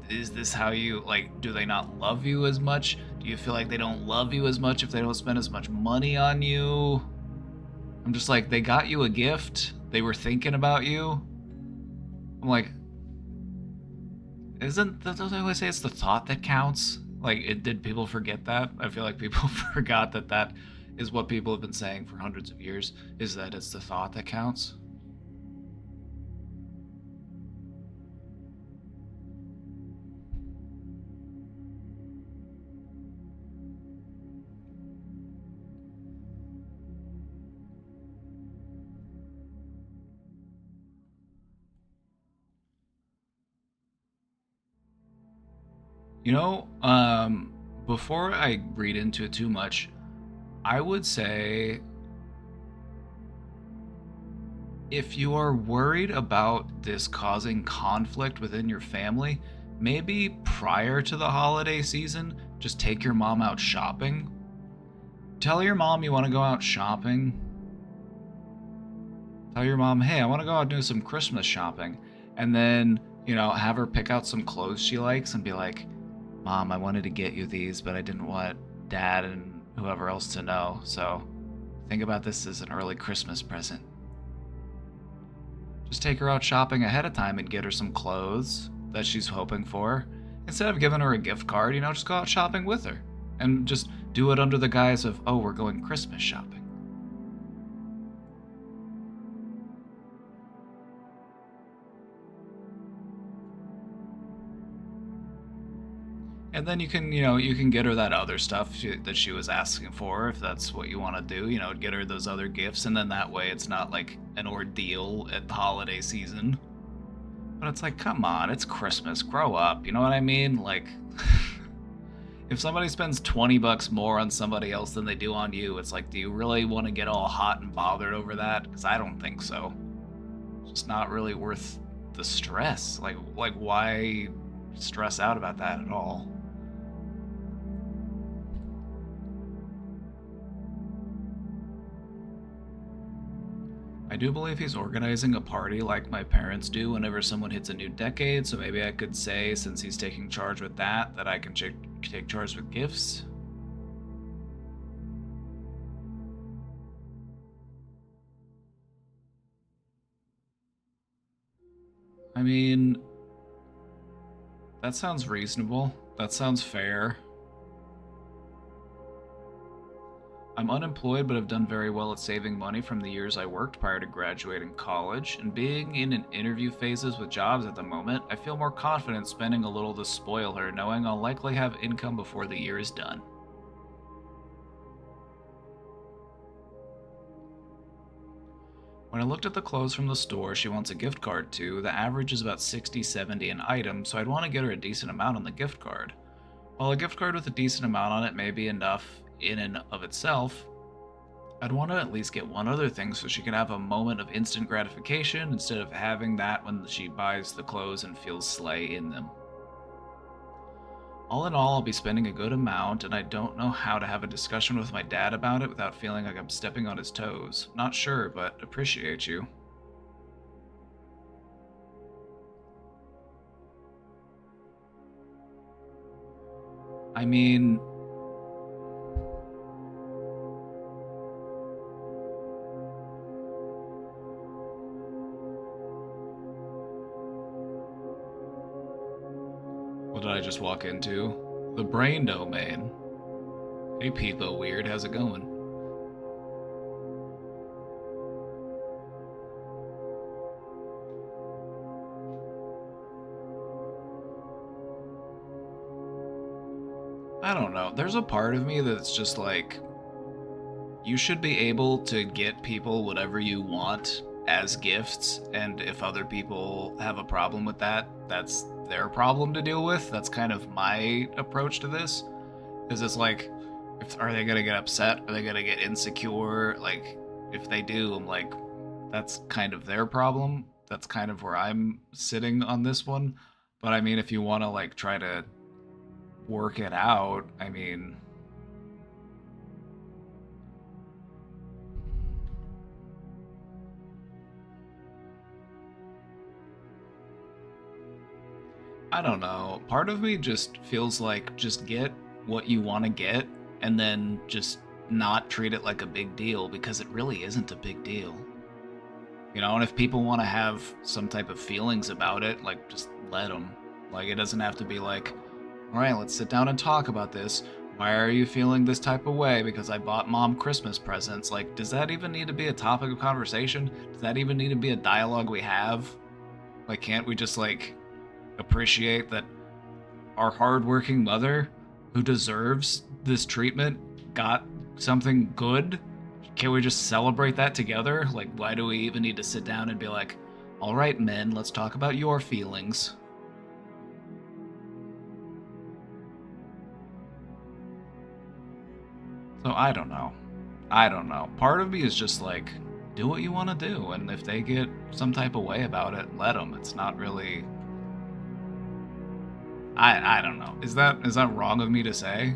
is this how you, like, do they not love you as much? Do you feel like they don't love you as much if they don't spend as much money on you? I'm just like, they got you a gift. They were thinking about you. I'm like, don't they always say it's the thought that counts? Like, did people forget that? I feel like people forgot that is what people have been saying for hundreds of years, is that it's the thought that counts. You know, before I read into it too much, I would say if you are worried about this causing conflict within your family, maybe prior to the holiday season, just take your mom out shopping. Tell your mom you want to go out shopping. Tell your mom, hey, I want to go out and do some Christmas shopping. And then, you know, have her pick out some clothes she likes and be like, Mom, I wanted to get you these, but I didn't want Dad and whoever else to know, so think about this as an early Christmas present. Just take her out shopping ahead of time and get her some clothes that she's hoping for. Instead of giving her a gift card, you know, just go out shopping with her. And just do it under the guise of, oh, we're going Christmas shopping. And then you can get her that other stuff that she was asking for, if that's what you want to do, you know, get her those other gifts, and then that way it's not like an ordeal at the holiday season. But it's like, come on, it's Christmas, grow up, you know what I mean? Like, if somebody spends $20 more on somebody else than they do on you, it's like, do you really want to get all hot and bothered over that? Because I don't think so. It's just not really worth the stress. Like why stress out about that at all? I do believe he's organizing a party like my parents do whenever someone hits a new decade, so maybe I could say, since he's taking charge with that I can take charge with gifts. I mean, that sounds reasonable. That sounds fair. I'm unemployed, but have done very well at saving money from the years I worked prior to graduating college, and being in an interview phases with jobs at the moment, I feel more confident spending a little to spoil her, knowing I'll likely have income before the year is done. When I looked at the clothes from the store she wants a gift card to, the average is about $60-70 an item, so I'd want to get her a decent amount on the gift card. While a gift card with a decent amount on it may be enough in and of itself, I'd want to at least get one other thing so she can have a moment of instant gratification instead of having that when she buys the clothes and feels slay in them. All in all, I'll be spending a good amount, and I don't know how to have a discussion with my dad about it without feeling like I'm stepping on his toes. Not sure, but appreciate you. I mean, what did I just walk into? The Brain Domain. Hey Peepo Weird, how's it going? I don't know. There's a part of me that's just like, you should be able to get people whatever you want as gifts, and if other people have a problem with that, that's their problem to deal with. That's kind of my approach to this. Is it's like, are they gonna get upset? Are they gonna get insecure? Like, if they do, I'm like, that's kind of their problem. That's kind of where I'm sitting on this one. But I mean, if you want to like try to work it out, I mean, I don't know. Part of me just feels like just get what you want to get and then just not treat it like a big deal, because it really isn't a big deal. You know, and if people want to have some type of feelings about it, like, just let them. Like, it doesn't have to be like, all right, let's sit down and talk about this. Why are you feeling this type of way? Because I bought mom Christmas presents. Like, does that even need to be a topic of conversation? Does that even need to be a dialogue we have? Like, can't we just, like, appreciate that our hardworking mother, who deserves this treatment, got something good? Can we just celebrate that together? Like, why do we even need to sit down and be like, all right, men, let's talk about your feelings? So I don't know. Part of me is just like, do what you want to do, and if they get some type of way about it, let them. It's not really. I don't know. Is that wrong of me to say?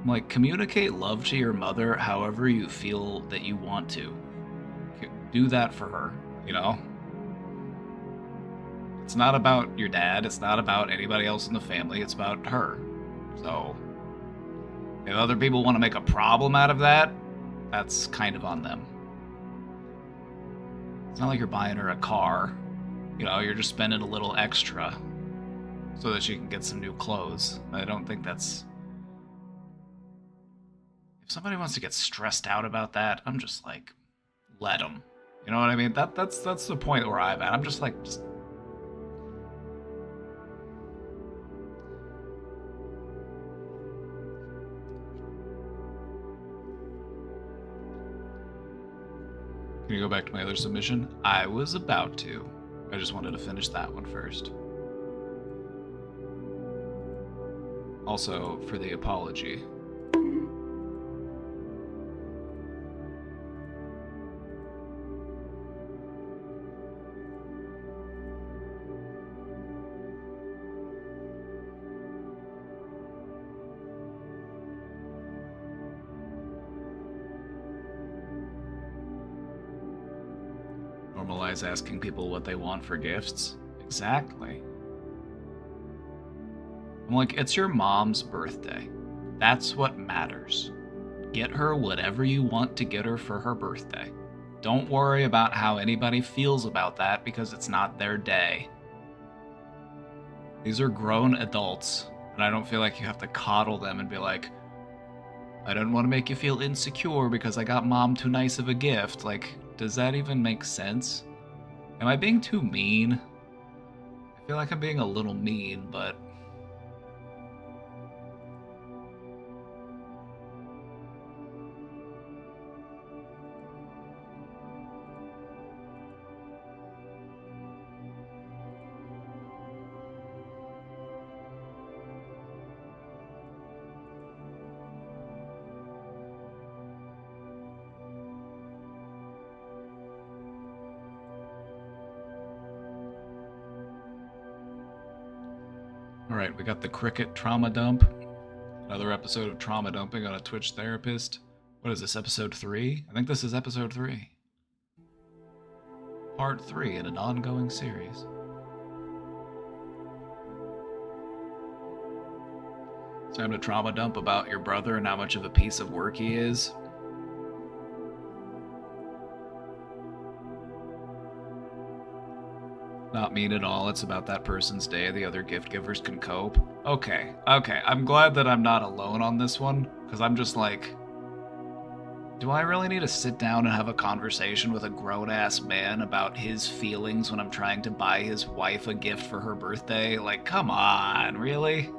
Like, communicate love to your mother however you feel that you want to. Do that for her, you know? It's not about your dad, it's not about anybody else in the family, it's about her. So, if other people want to make a problem out of that, that's kind of on them. It's not like you're buying her a car. You know, you're just spending a little extra so that she can get some new clothes. I don't think that's... If somebody wants to get stressed out about that, I'm just like, let them. You know what I mean? That's the point where I'm at. I'm just like, just... Can you go back to my other submission? I was about to. I just wanted to finish that one first. Also, for the apology. Normalize asking people what they want for gifts. Exactly. I'm like, it's your mom's birthday. That's what matters. Get her whatever you want to get her for her birthday. Don't worry about how anybody feels about that, because it's not their day. These are grown adults, and I don't feel like you have to coddle them and be like, I don't want to make you feel insecure because I got mom too nice of a gift. Like, does that even make sense? Am I being too mean? I feel like I'm being a little mean, but... Alright, we got the Cricket Trauma Dump. Another episode of Trauma Dumping on a Twitch Therapist. What is this, episode 3? I think this is episode 3. Part 3 in an ongoing series. It's time to trauma dump about your brother and how much of a piece of work he is. Not mean at all, it's about that person's day, the other gift givers can cope. Okay, I'm glad that I'm not alone on this one, because I'm just like, do I really need to sit down and have a conversation with a grown-ass man about his feelings when I'm trying to buy his wife a gift for her birthday? Like, come on, really?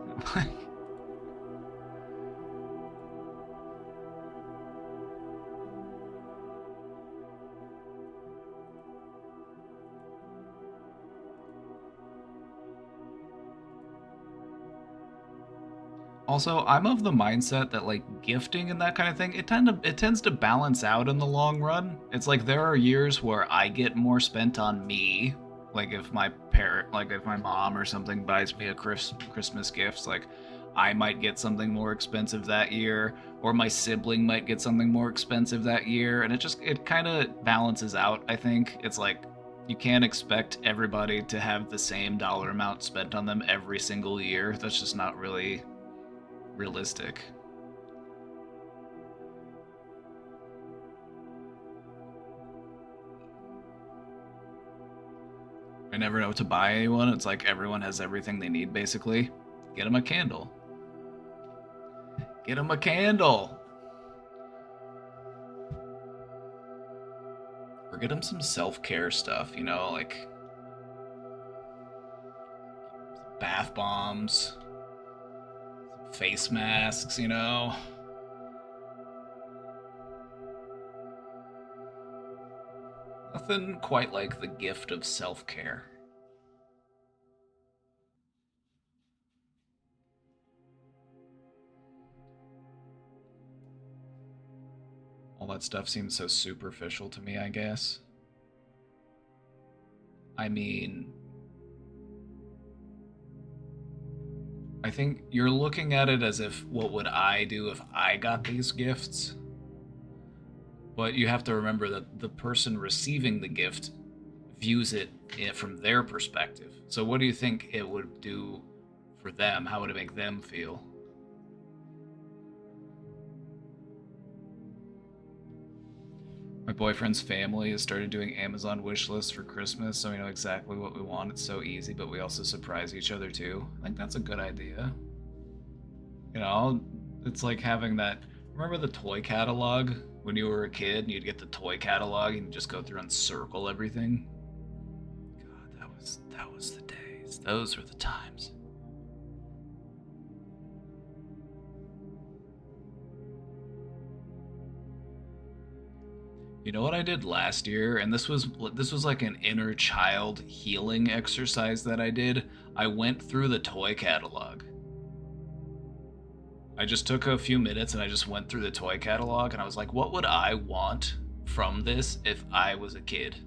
Also, I'm of the mindset that, like, gifting and that kind of thing, it tends to balance out in the long run. It's like there are years where I get more spent on me, like if my mom or something buys me a Christmas gift, like I might get something more expensive that year, or my sibling might get something more expensive that year, and it kind of balances out, I think. It's like you can't expect everybody to have the same dollar amount spent on them every single year. That's just not really realistic. I never know what to buy anyone. It's like everyone has everything they need, basically. Get them a candle. Get them a candle! Or get them some self-care stuff, you know, like bath bombs, face masks, you know. Nothing quite like the gift of self-care. All that stuff seems so superficial to me, I guess. I mean, I think you're looking at it as if, what would I do if I got these gifts? But you have to remember that the person receiving the gift views it from their perspective. So what do you think it would do for them? How would it make them feel? My boyfriend's family has started doing Amazon wish lists for Christmas, so we know exactly what we want. It's so easy, but we also surprise each other too. I think that's a good idea. You know, it's like having that... Remember the toy catalog? When you were a kid and you'd get the toy catalog and you'd just go through and circle everything? God, that was the days. Those were the times. You know what I did last year? And this was like an inner child healing exercise that I did. I went through the toy catalog. I just took a few minutes and I just went through the toy catalog and I was like, what would I want from this if I was a kid?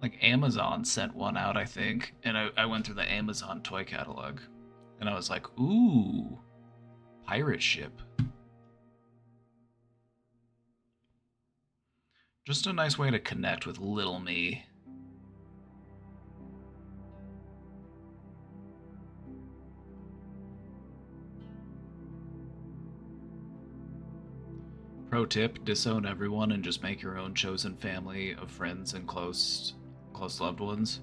Like Amazon sent one out, I think, and I went through the Amazon toy catalog, and I was like, ooh, pirate ship. Just a nice way to connect with little me. Pro tip, disown everyone and just make your own chosen family of friends and close loved ones.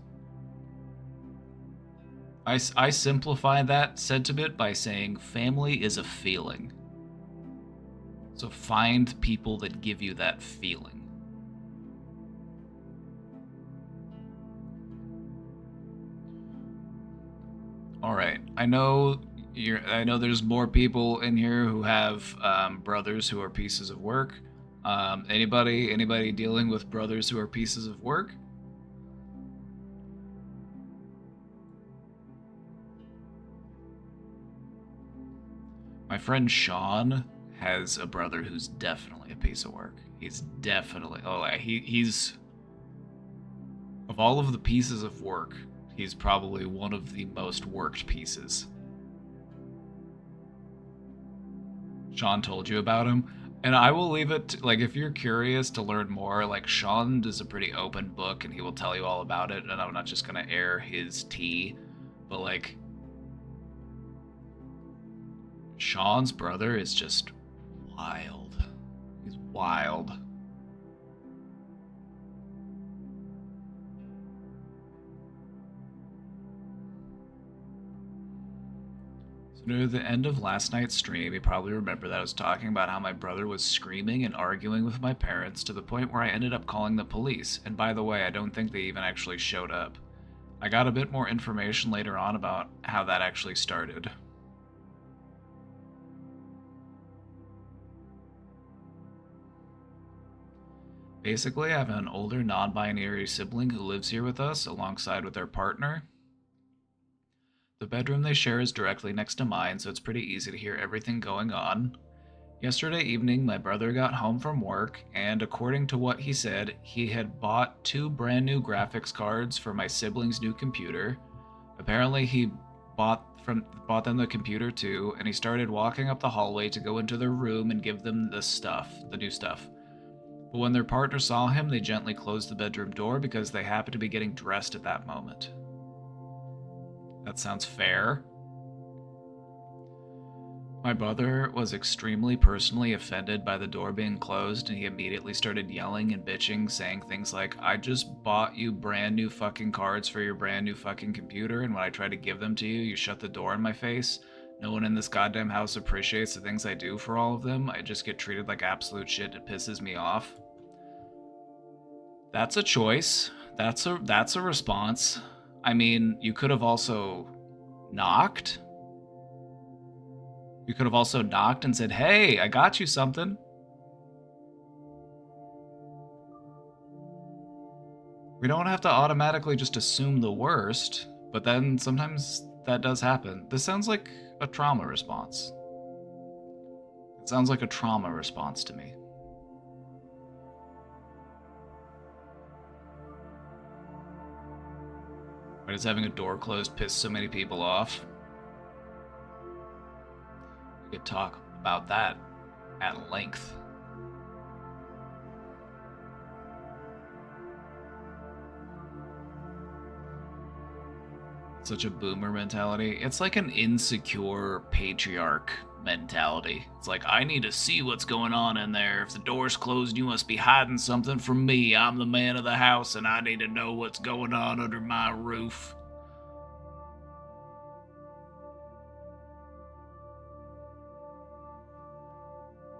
I simplify that sentiment by saying family is a feeling. So find people that give you that feeling. All right, I know there's more people in here who have brothers who are pieces of work. Anybody dealing with brothers who are pieces of work? My friend Sean has a brother who's definitely a piece of work. He's definitely he's of all of the pieces of work, he's probably one of the most worked pieces. Sean told you about him, and I will leave it like if you're curious to learn more, like Sean is a pretty open book and he will tell you all about it, and I'm not just gonna air his tea, but like Sean's brother is just wild. He's wild. So near the end of last night's stream, you probably remember that I was talking about how my brother was screaming and arguing with my parents to the point where I ended up calling the police. And by the way, I don't think they even actually showed up. I got a bit more information later on about how that actually started. Basically, I have an older non-binary sibling who lives here with us alongside with their partner. The bedroom they share is directly next to mine, so it's pretty easy to hear everything going on. Yesterday evening, my brother got home from work, and according to what he said, he had bought 2 brand new graphics cards for my sibling's new computer. Apparently, he bought them the computer too, and he started walking up the hallway to go into their room and give them the new stuff. But when their partner saw him, they gently closed the bedroom door because they happened to be getting dressed at that moment. That sounds fair. My brother was extremely personally offended by the door being closed, and he immediately started yelling and bitching, saying things like, I just bought you brand new fucking cards for your brand new fucking computer, and when I try to give them to you, you shut the door in my face. No one in this goddamn house appreciates the things I do for all of them. I just get treated like absolute shit. It pisses me off. That's a choice. That's a response. I mean, you could have also knocked. You could have also knocked and said, hey, I got you something. We don't have to automatically just assume the worst, but then sometimes that does happen. This sounds like a trauma response. It sounds like a trauma response to me. Why does having a door closed piss so many people off? We could talk about that at length. Such a boomer mentality. It's like an insecure patriarch mentality. It's like, I need to see what's going on in there. If the door's closed, you must be hiding something from me. I'm the man of the house, and I need to know what's going on under my roof.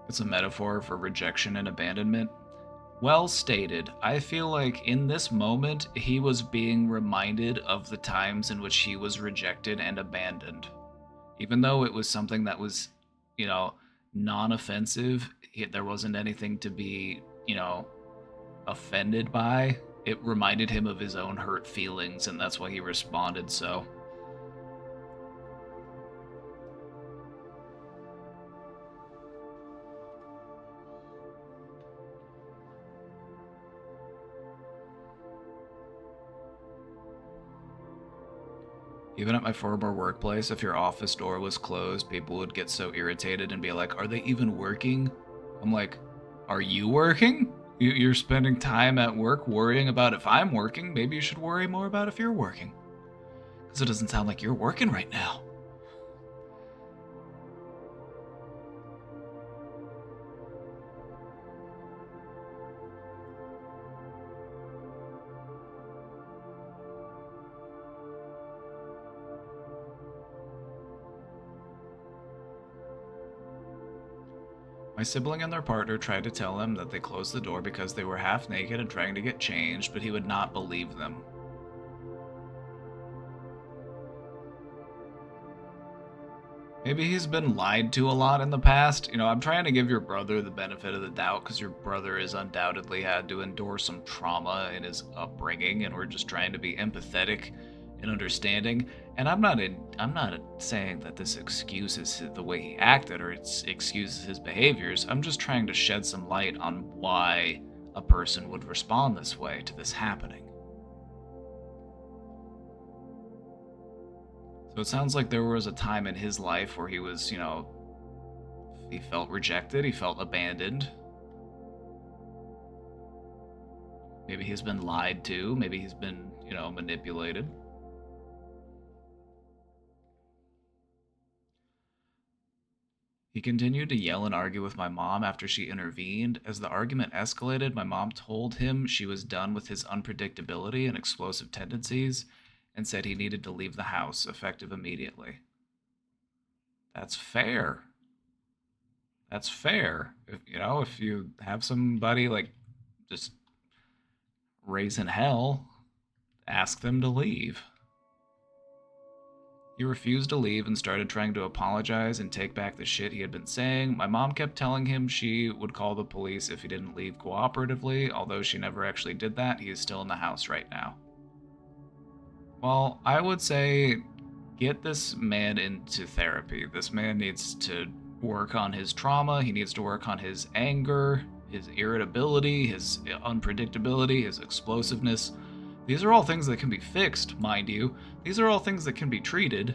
It's a metaphor for rejection and abandonment. Well stated. I feel like in this moment, he was being reminded of the times in which he was rejected and abandoned. Even though it was something that was, non-offensive, there wasn't anything to be, offended by. It reminded him of his own hurt feelings, and that's why he responded so. Even at my former workplace, if your office door was closed, people would get so irritated and be like, are they even working? I'm like, are you working? You're spending time at work worrying about if I'm working. Maybe you should worry more about if you're working. Because it doesn't sound like you're working right now. My sibling and their partner tried to tell him that they closed the door because they were half naked and trying to get changed, but he would not believe them. Maybe he's been lied to a lot in the past. You know, I'm trying to give your brother the benefit of the doubt because your brother has undoubtedly had to endure some trauma in his upbringing, and we're just trying to be empathetic and understanding. And I'm not saying that this excuses the way he acted or it excuses his behaviors. I'm just trying to shed some light on why a person would respond this way to this happening. So it sounds like there was a time in his life where he was, you know, he felt rejected, he felt abandoned. Maybe he's been lied to, maybe he's been, you know, manipulated. He continued to yell and argue with my mom after she intervened. As the argument escalated, my mom told him she was done with his unpredictability and explosive tendencies and said he needed to leave the house, effective immediately. That's fair. That's fair. If you have somebody like just raising hell, ask them to leave. He refused to leave and started trying to apologize and take back the shit he had been saying. My mom kept telling him she would call the police if he didn't leave cooperatively. Although she never actually did that, he is still in the house right now. Well, I would say get this man into therapy. This man needs to work on his trauma. He needs to work on his anger, his irritability, his unpredictability, his explosiveness. These are all things that can be fixed, mind you. These are all things that can be treated.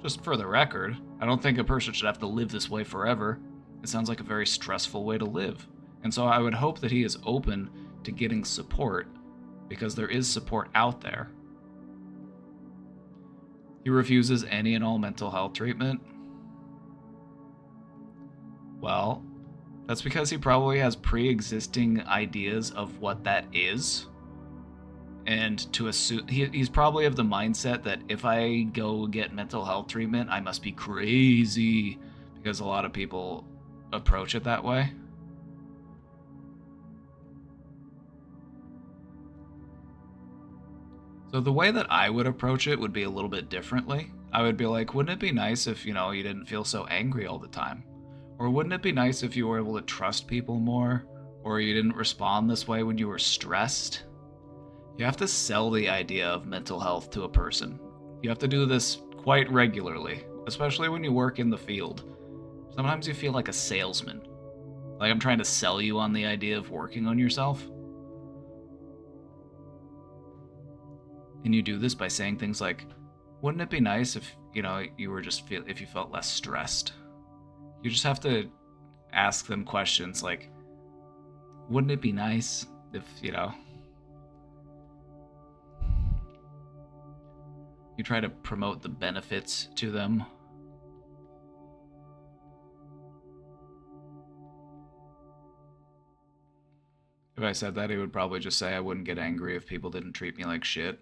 Just for the record, I don't think a person should have to live this way forever. It sounds like a very stressful way to live. And so I would hope that he is open to getting support, because there is support out there. He refuses any and all mental health treatment. Well, that's because he probably has pre-existing ideas of what that is. And to assume he's probably of the mindset that if I go get mental health treatment, I must be crazy, because a lot of people approach it that way. So the way that I would approach it would be a little bit differently. I would be like, wouldn't it be nice if, you didn't feel so angry all the time? Or wouldn't it be nice if you were able to trust people more? Or you didn't respond this way when you were stressed? You have to sell the idea of mental health to a person. You have to do this quite regularly, especially when you work in the field. Sometimes you feel like a salesman. Like I'm trying to sell you on the idea of working on yourself. And you do this by saying things like, wouldn't it be nice if, if you felt less stressed? You just have to ask them questions like, wouldn't it be nice if, you try to promote the benefits to them. If I said that, he would probably just say I wouldn't get angry if people didn't treat me like shit.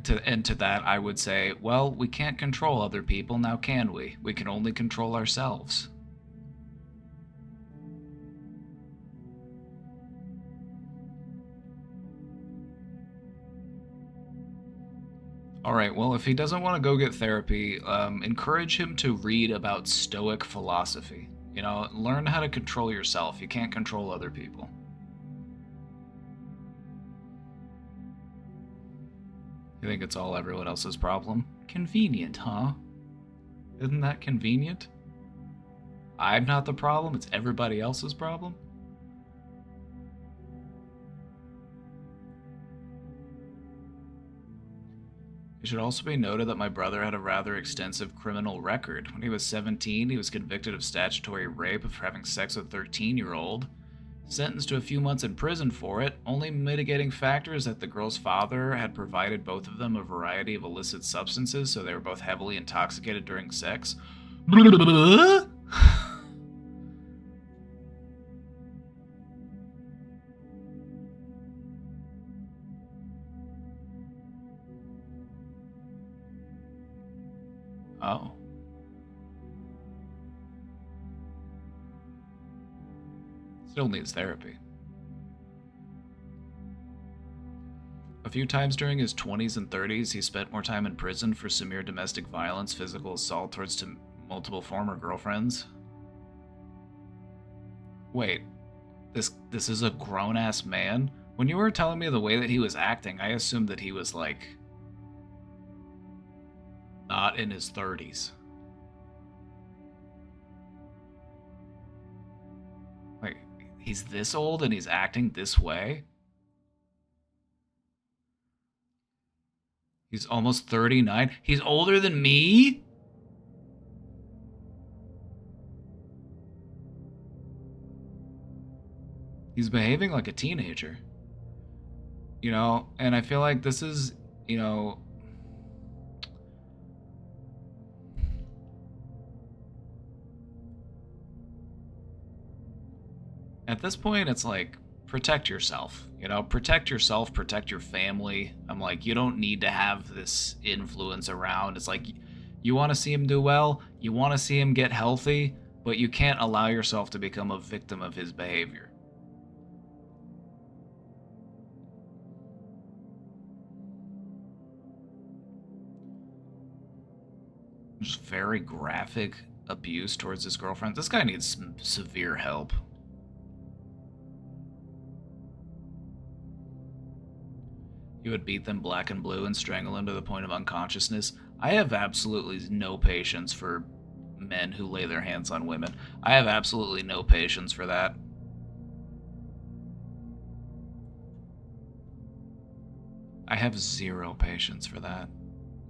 To that, I would say, well, we can't control other people, now can we? We can only control ourselves. Alright, well, if he doesn't want to go get therapy, encourage him to read about Stoic philosophy. Learn how to control yourself. You can't control other people. You think it's all everyone else's problem? Convenient, huh? Isn't that convenient? I'm not the problem, it's everybody else's problem? It should also be noted that my brother had a rather extensive criminal record. When he was 17, he was convicted of statutory rape of having sex with a 13-year-old. Sentenced to a few months in prison for it. Only mitigating factor is that the girl's father had provided both of them a variety of illicit substances, so they were both heavily intoxicated during sex. Oh. Still needs therapy. A few times during his 20s and 30s, he spent more time in prison for severe domestic violence, physical assault towards multiple former girlfriends. Wait, this is a grown-ass man? When you were telling me the way that he was acting, I assumed that he was, like, not in his 30s. Like, he's this old and he's acting this way? He's almost 39. He's older than me? He's behaving like a teenager. You know, and I feel like this is, you know, at this point, it's like, protect yourself. You know, protect yourself, protect your family. I'm like, you don't need to have this influence around. It's like, you want to see him do well, you want to see him get healthy, but you can't allow yourself to become a victim of his behavior. Just very graphic abuse towards his girlfriend. This guy needs some severe help. You would beat them black and blue and strangle them to the point of unconsciousness. I have absolutely no patience for men who lay their hands on women. I have absolutely no patience for that. I have zero patience for that.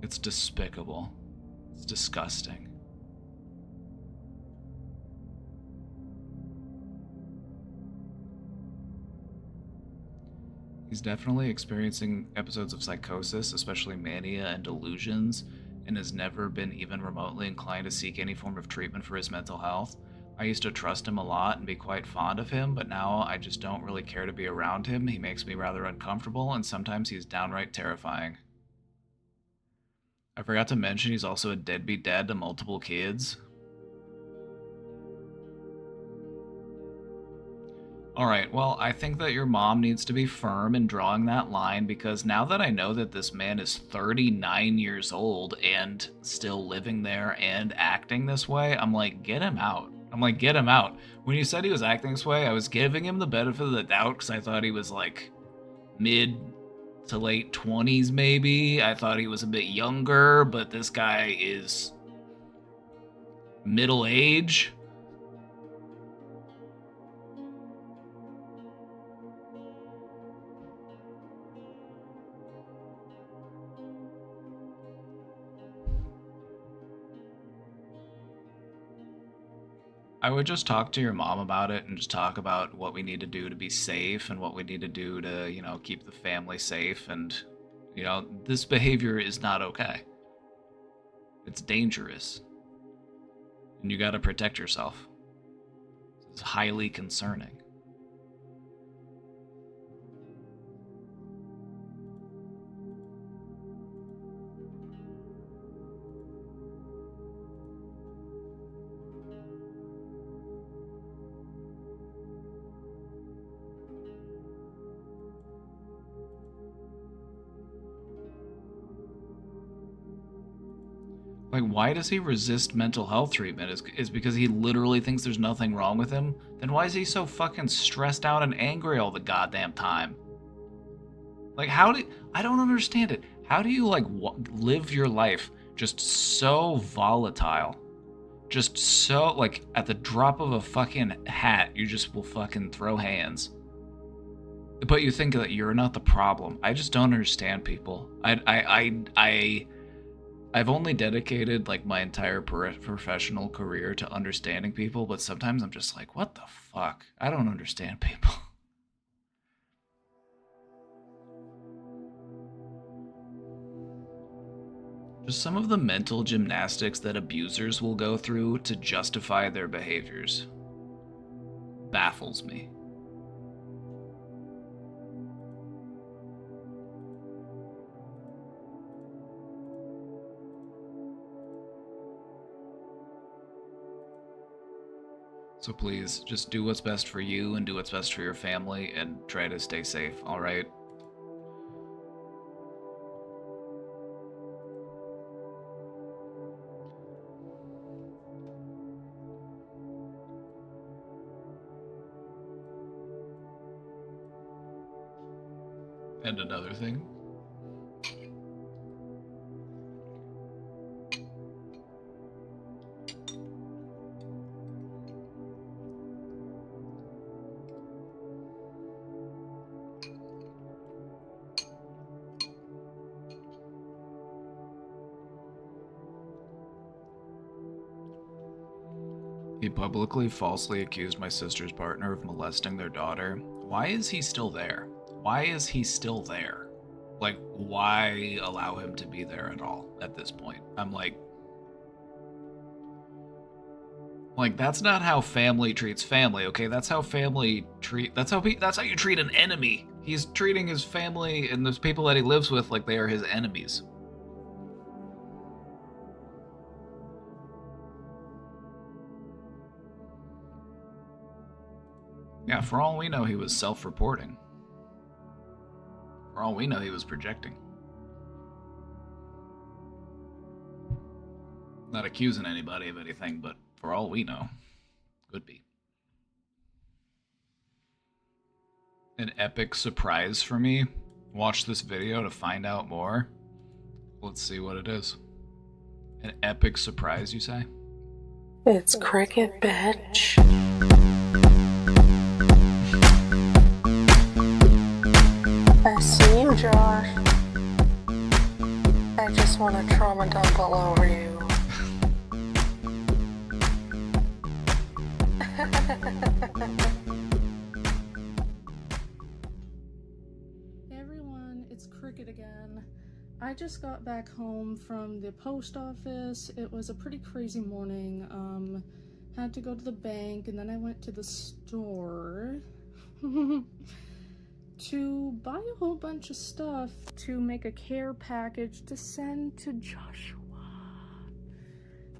It's despicable. It's disgusting. He's definitely experiencing episodes of psychosis, especially mania and delusions, and has never been even remotely inclined to seek any form of treatment for his mental health. I used to trust him a lot and be quite fond of him, but now I just don't really care to be around him. He makes me rather uncomfortable, and sometimes he's downright terrifying. I forgot to mention he's also a deadbeat dad to multiple kids. Alright, well, I think that your mom needs to be firm in drawing that line, because now that I know that this man is 39 years old and still living there and acting this way, I'm like, get him out. I'm like, get him out. When you said he was acting this way, I was giving him the benefit of the doubt because I thought he was like mid to late 20s maybe. I thought he was a bit younger, but this guy is middle age. I would just talk to your mom about it and just talk about what we need to do to be safe and what we need to do to, you know, keep the family safe. And, you know, this behavior is not okay. It's dangerous. And you got to protect yourself. It's highly concerning. Like, why does he resist mental health treatment? Is because he literally thinks there's nothing wrong with him? Then why is he so fucking stressed out and angry all the goddamn time? Like, I don't understand it. How do you, like, live your life just so volatile? Just so, like, at the drop of a fucking hat, you just will fucking throw hands. But you think that you're not the problem. I just don't understand people. I've only dedicated like my entire professional career to understanding people, but sometimes I'm just like, what the fuck? I don't understand people. Just some of the mental gymnastics that abusers will go through to justify their behaviors baffles me. So please, just do what's best for you and do what's best for your family and try to stay safe, alright? And another thing. He publicly falsely accused my sister's partner of molesting their daughter. Why is he still there? Why is he still there? Like, why allow him to be there at all at this point? I'm like, that's not how family treats family, okay? That's how family treat. That's how you treat an enemy. He's treating his family and those people that he lives with like they are his enemies. Yeah, for all we know, he was self-reporting. For all we know, he was projecting. Not accusing anybody of anything, but for all we know, could be. An epic surprise for me. Watch this video to find out more. Let's see what it is. An epic surprise, you say? It's cricket, bitch. I see you, Josh. I just want to trauma dump all over you. Hey everyone, it's Cricket again. I just got back home from the post office. It was a pretty crazy morning. Had to go to the bank and then I went to the store to buy a whole bunch of stuff to make a care package to send to Joshua.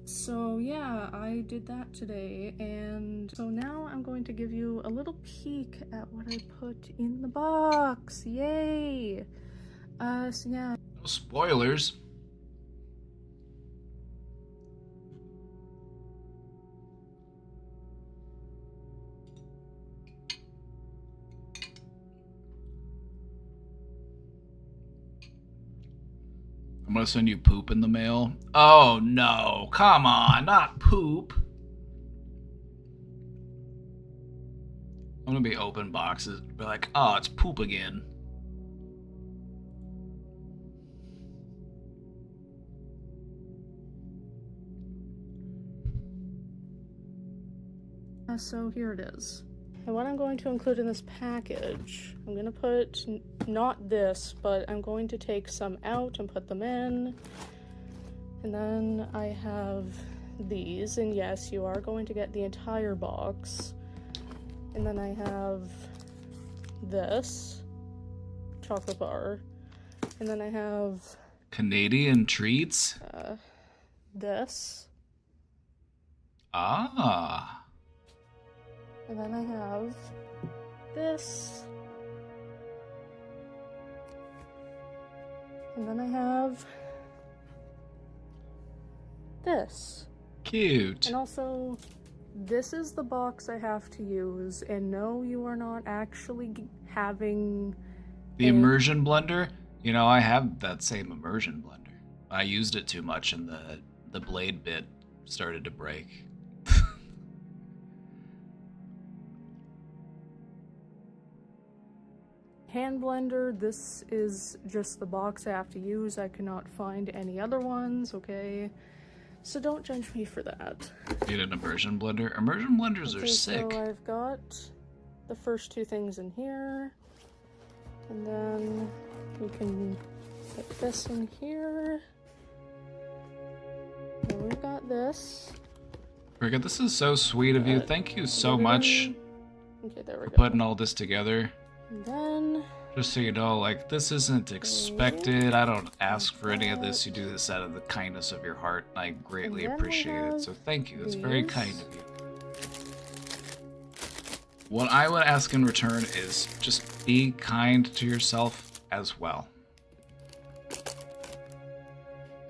So yeah, I did that today, and so now I'm going to give you a little peek at what I put in the box. Yay! So yeah. No spoilers. I'm gonna send you poop in the mail. Oh no, come on, not poop. I'm gonna be open boxes, be like, oh, it's poop again. So here it is. And what I'm going to include in this package, I'm going to put, not this, but I'm going to take some out and put them in. And then I have these, and yes, you are going to get the entire box. And then I have this chocolate bar. And then I have Canadian treats? this. Ah. And then I have this. And then I have this. Cute. And also, this is the box I have to use. And no, you are not actually having The immersion blender? You know, I have that same immersion blender. I used it too much and the blade bit started to break. hand blender. This is just the box I have to use. I cannot find any other ones, okay? So don't judge me for that. Need an immersion blender? Immersion blenders are Okay, sick. so I've got the first two things in here. And then we can put this in here. And we've got this. Cricket, this is so sweet of you. Thank you so much Okay, there we for go. putting all this together. And then Just so you know, like, this isn't expected. I don't ask for any of this. You do this out of the kindness of your heart, and I greatly And then we appreciate it. have So thank you. That's very these. kind of you. What I would ask in return is just be kind to yourself as well.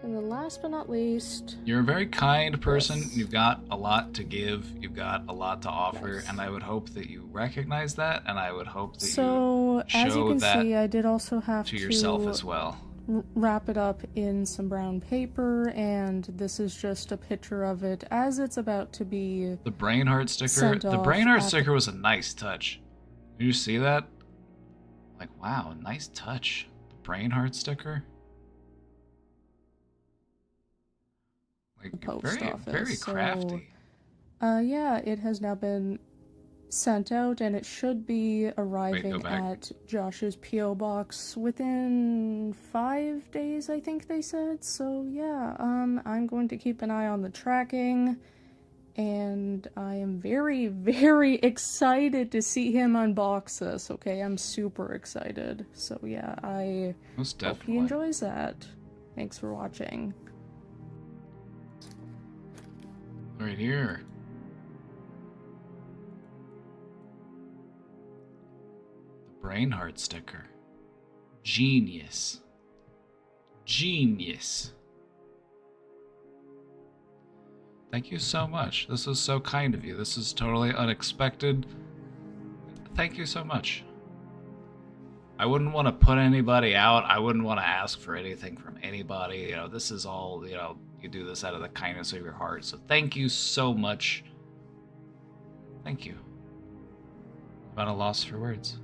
And then last but not least, You're a very kind person. Yes. You've got a lot to give. You've got a lot to offer, Yes. and I would hope that you recognize that, and I would hope that so you as you show can that see, I did also have to yourself as well. wrap it up in some brown paper, and this is just a picture of it as it's about to be. The brain heart sticker. Sent The off brain heart at- sticker was a nice touch. Did you see that? Like, wow, nice touch. The brain heart sticker. Like, Post very, office, very so- crafty. Yeah, it has now been sent out, and it should be arriving back. at Josh's P.O. box within 5 days, I think they said. So yeah, I'm going to keep an eye on the tracking, and I am very, very excited to see him unbox this. Okay, I'm super excited. So yeah, I Most hope he definitely. enjoys that. Thanks for watching. Right here. The brain heart sticker. Genius. Genius. Thank you so much. This is so kind of you. This is totally unexpected. Thank you so much. I wouldn't want to put anybody out. I wouldn't want to ask for anything from anybody. You know, this is all, you know, you do this out of the kindness of your heart. So thank you so much. Thank you. I'm at a loss for words.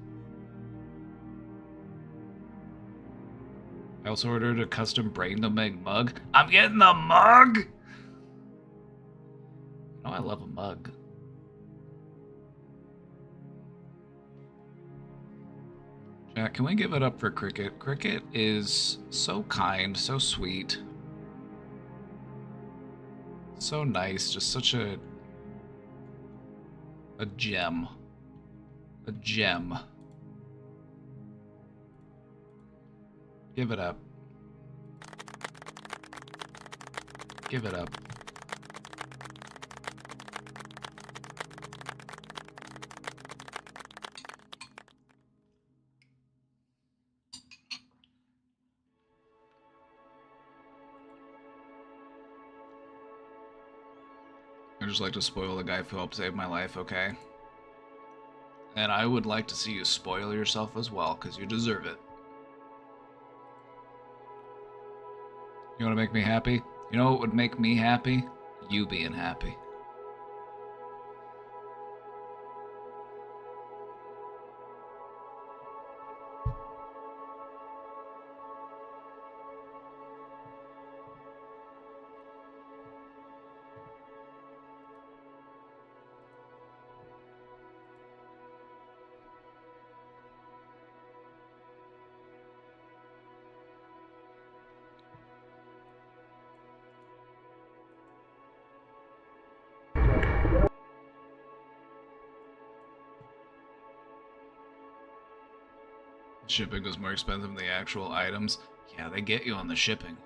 I also ordered a custom BrainDomain mug. I'm getting the mug! Oh, I love a mug. Jack, can we give it up for Cricket? Cricket is so kind, so sweet. So nice, just such a gem. A gem. Give it up. Give it up. I just like to spoil the guy who helped save my life, okay? And I would like to see you spoil yourself as well, because you deserve it. You want to make me happy? You know what would make me happy? You being happy. Shipping was more expensive than the actual items. Yeah, they get you on the shipping.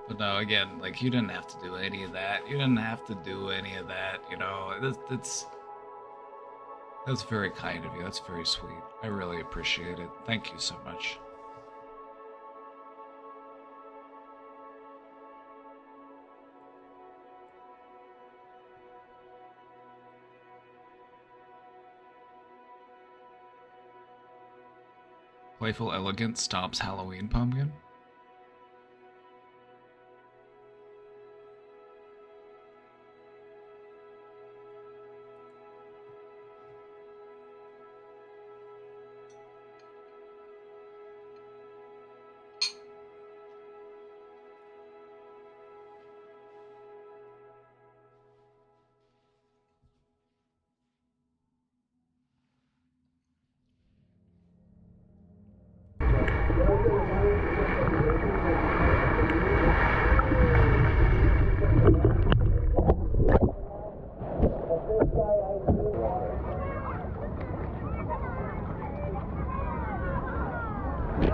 But no, again, like, you didn't have to do any of that. You didn't have to do any of that, you know. That's very kind of you. That's very sweet. I really appreciate it. Thank you so much. Playful Elegant stops Halloween pumpkin. God,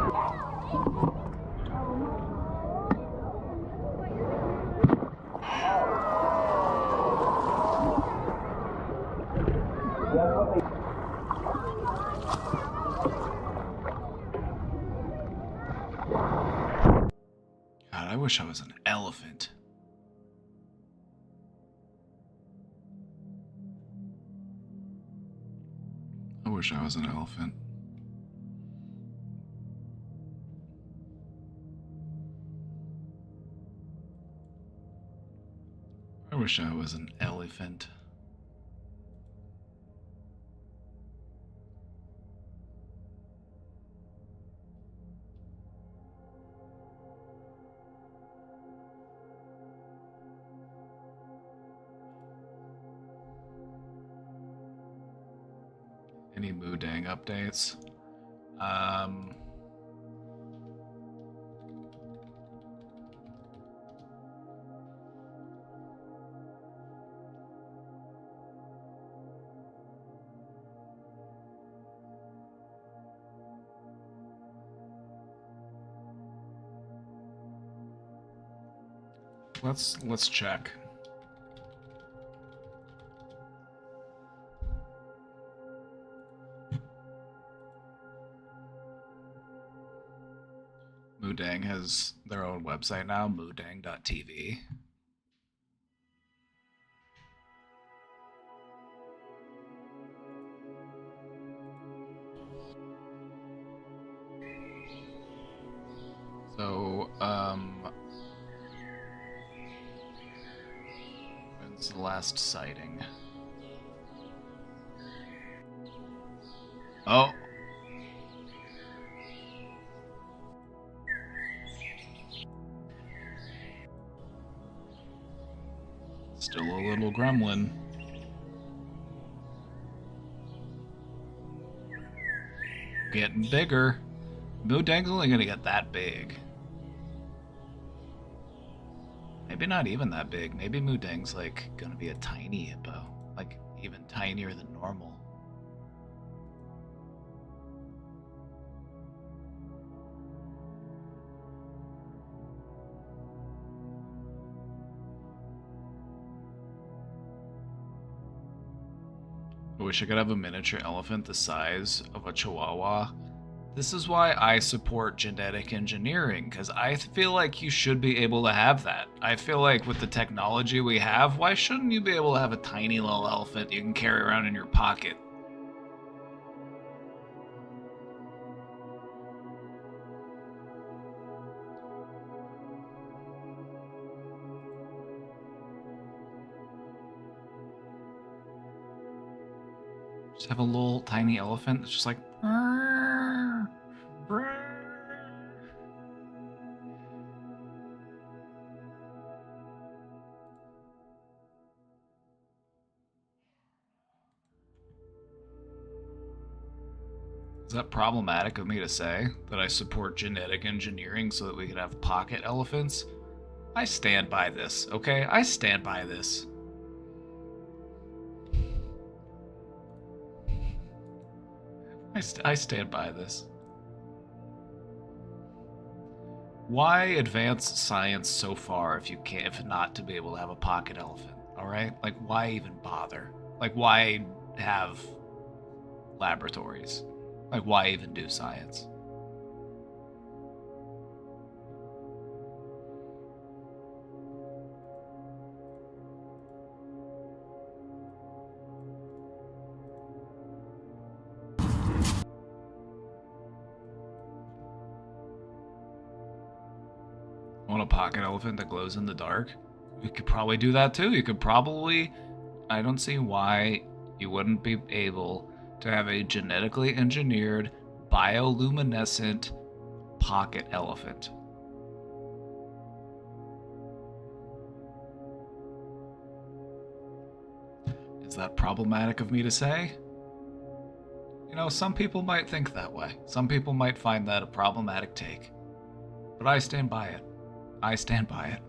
I wish I was an elephant. I wish I was an elephant. I wish I was an elephant. Any Moodang updates? Let's check. Moodang has their own website now, moodang.tv. So, when's the last sighting? Oh! Still a little gremlin. Getting bigger. Moodang's only gonna get that big. Maybe not even that big. Maybe Moodang's like gonna be a tiny hippo. Like even tinier than normal. I wish I could have a miniature elephant the size of a chihuahua. This is why I support genetic engineering, because I feel like you should be able to have that. I feel like with the technology we have, why shouldn't you be able to have a tiny little elephant you can carry around in your pocket? Just have a little tiny elephant that's just like... Is that problematic of me to say, that I support genetic engineering so that we could have pocket elephants? I stand by this, okay? I stand by this. I stand by this. Why advance science so far if you can't, if not to be able to have a pocket elephant? All right, like why even bother? Like why have laboratories? Like why even do science? Want a pocket elephant that glows in the dark? You could probably do that too. You could probably... I don't see why you wouldn't be able to have a genetically engineered bioluminescent pocket elephant. Is that problematic of me to say? You know, some people might think that way. Some people might find that a problematic take. But I stand by it. I stand by it.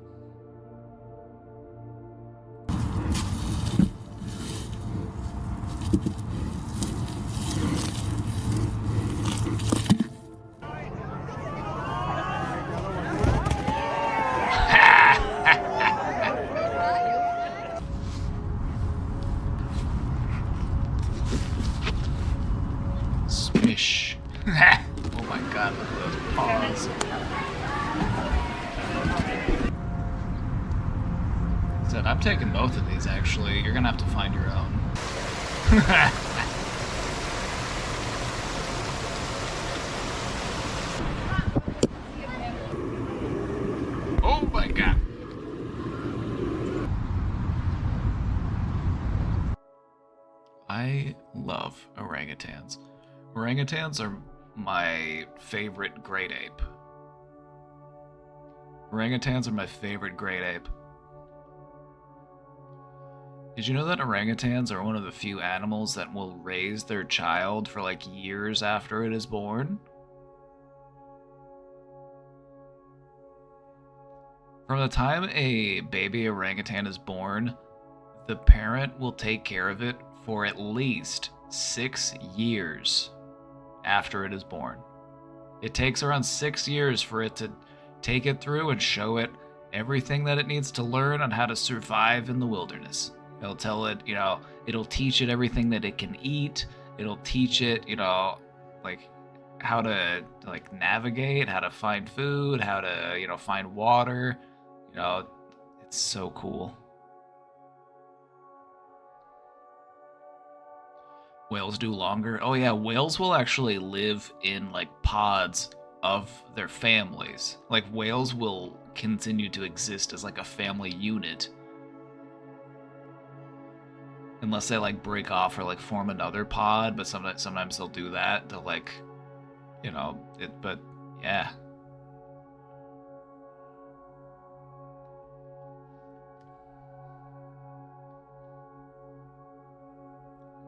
Pause. Said, I'm taking both of these, actually. You're gonna have to find your own. Oh my god. I love orangutans. Orangutans are my favorite great ape. Orangutans are my favorite great ape. Did you know that orangutans are one of the few animals that will raise their child for like years after it is born? From the time a baby orangutan is born, the parent will take care of it for at least 6 years after it is born. It takes around 6 years for it to take it through and show it everything that it needs to learn on how to survive in the wilderness. It'll tell it, it'll teach it everything that it can eat. It'll teach it, like how to like navigate, how to find food, how to, find water. It's so cool. Whales do longer. Oh yeah, whales will actually live in like pods of their families. Like whales will continue to exist as like a family unit. Unless they like break off or like form another pod, but sometimes they'll do that to like, but yeah.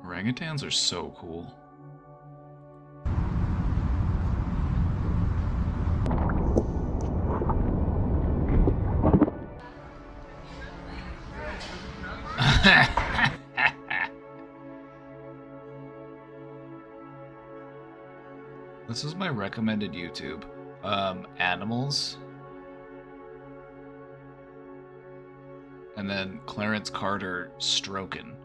Orangutans are so cool. This is my recommended YouTube. Animals. And then Clarence Carter stroking.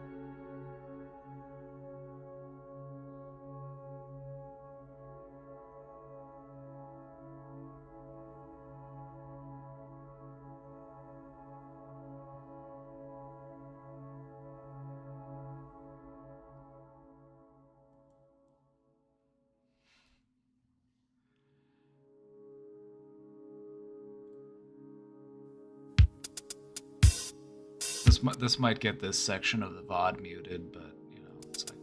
This might get this section of the VOD muted, but it's like.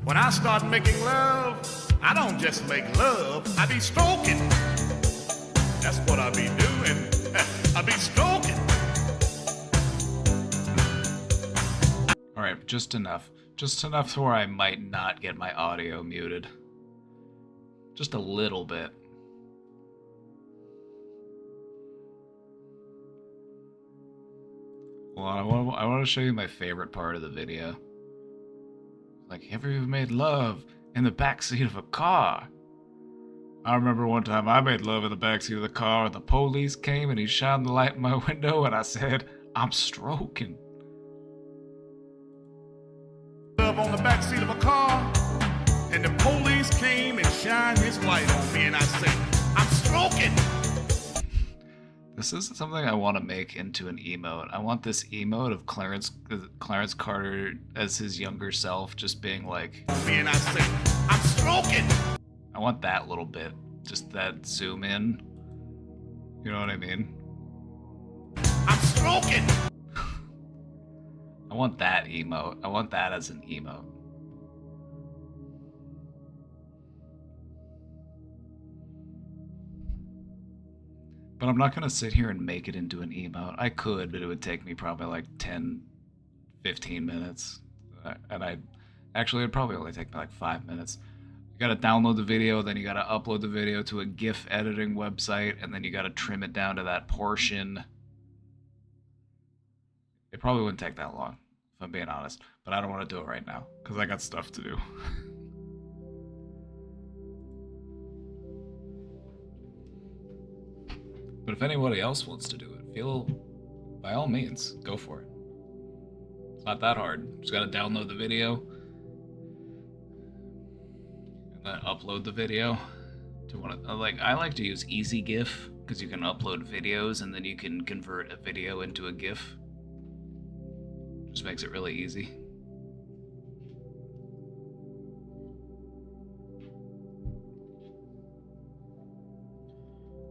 When I start making love, I don't just make love, I be stroking. That's what I be doing. I be stroking. Alright, just enough. Just enough to where I might not get my audio muted. Just a little bit. Well, I want to show you my favorite part of the video. Like, have you ever made love in the backseat of a car? I remember one time I made love in the backseat of the car and the police came and he shined the light in my window and I said, I'm stroking. Love on the backseat of a car and the police came and shined his light on me and I said, I'm stroking. This is something I want to make into an emote. I want this emote of Clarence Carter as his younger self just being like... Me and I say, I'm stroking! I want that little bit. Just that zoom in. You know what I mean? I'm stroking! I want that emote. I want that as an emote. But I'm not going to sit here and make it into an emote. I could, but it would take me probably like 10, 15 minutes. And it'd probably only take me like 5 minutes. You got to download the video, then you got to upload the video to a GIF editing website, and then you got to trim it down to that portion. It probably wouldn't take that long, if I'm being honest. But I don't want to do it right now, because I got stuff to do. But if anybody else wants to do it, by all means, go for it. It's not that hard. Just gotta download the video and then upload the video. to one of like I like to use EasyGIF because you can upload videos and then you can convert a video into a GIF. Just makes it really easy.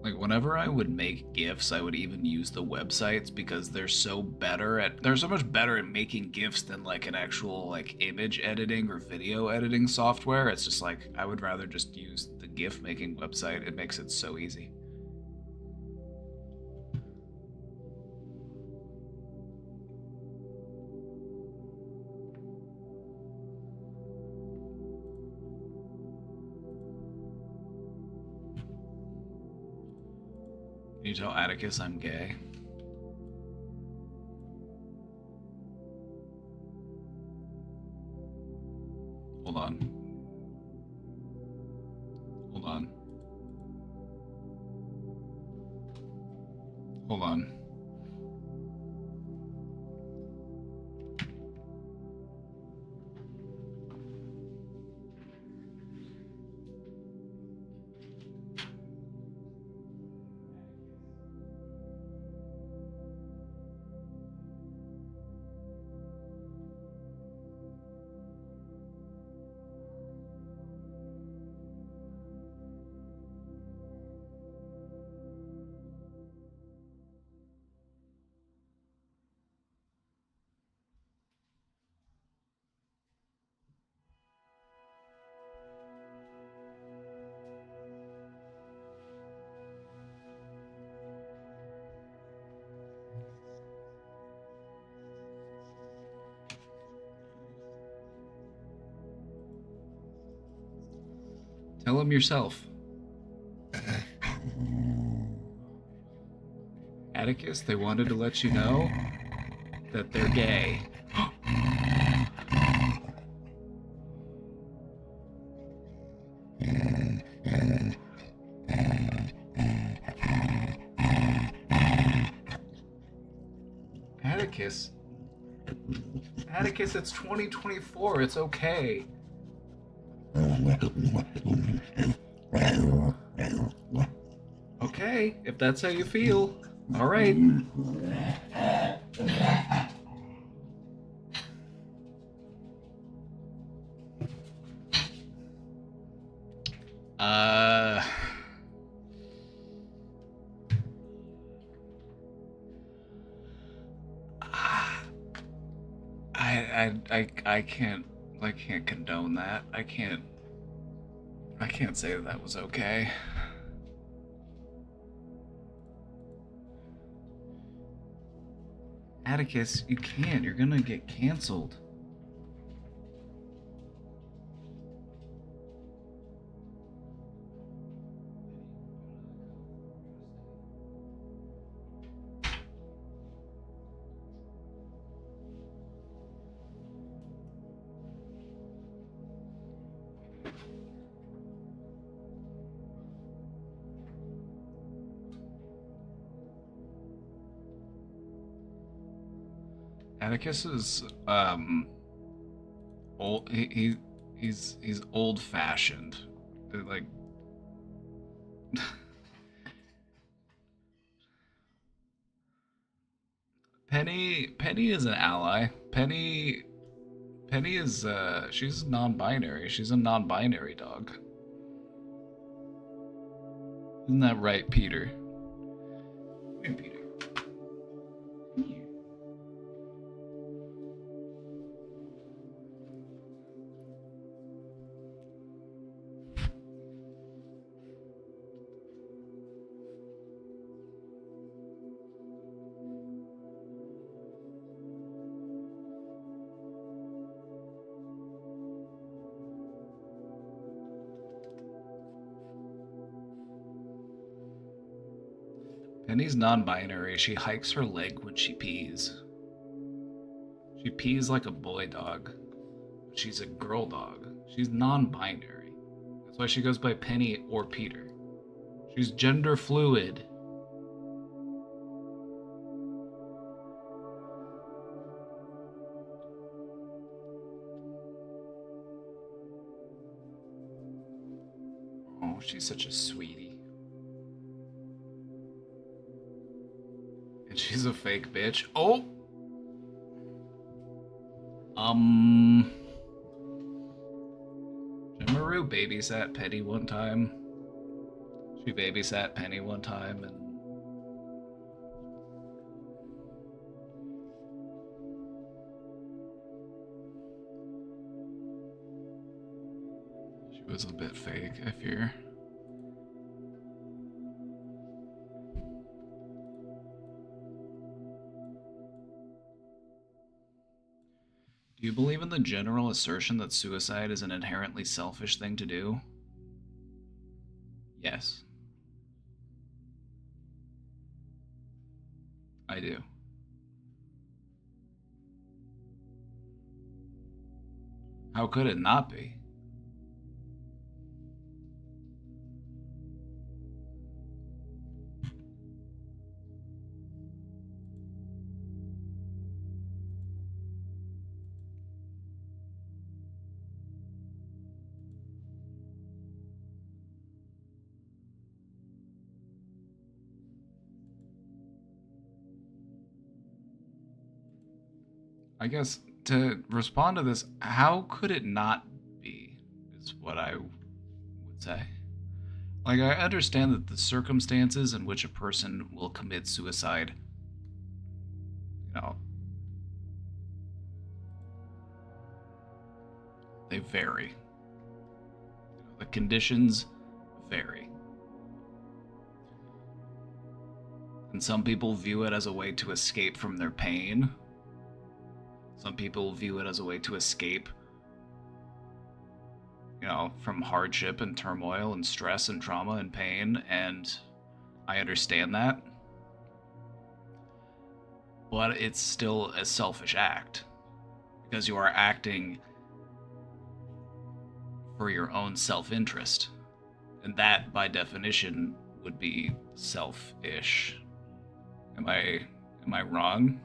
Like whenever I would make GIFs, I would even use the websites because they're so much better at making GIFs than like an actual like image editing or video editing software. It's just like I would rather just use the GIF making website. It makes it so easy. Can you tell Atticus I'm gay? Hold on. Hold on. Hold on. Tell him yourself. Atticus, they wanted to let you know that they're gay. Atticus? Atticus, it's 2024. It's okay. Okay, if that's how you feel. All right. I can't condone that. I can't say that was okay. Atticus, you can't. You're gonna get canceled. Atticus is old. He's old fashioned. Like Penny is an ally. Penny is she's non-binary. She's a non-binary dog. Isn't that right, Peter? Come here, Peter. Come here. Penny's non-binary. She hikes her leg when she pees. She pees like a boy dog. She's a girl dog. She's non-binary. That's why she goes by Penny or Peter. She's gender fluid. Oh. Oh, she's such a sweetie. And she's a fake bitch. Oh! Maru babysat Penny one time. She babysat Penny one time and she was a bit fake, I fear. Do you believe in the general assertion that suicide is an inherently selfish thing to do? Yes. I do. How could it not be? I guess to respond to this, how could it not be, is what I would say. Like, I understand that the circumstances in which a person will commit suicide, you know, they vary. The conditions vary. And some people view it as a way to escape from their pain. Some people view it as a way to escape, you know, from hardship and turmoil and stress and trauma and pain, and I understand that. But it's still a selfish act, because you are acting for your own self-interest, and that, by definition, would be selfish. Am I wrong?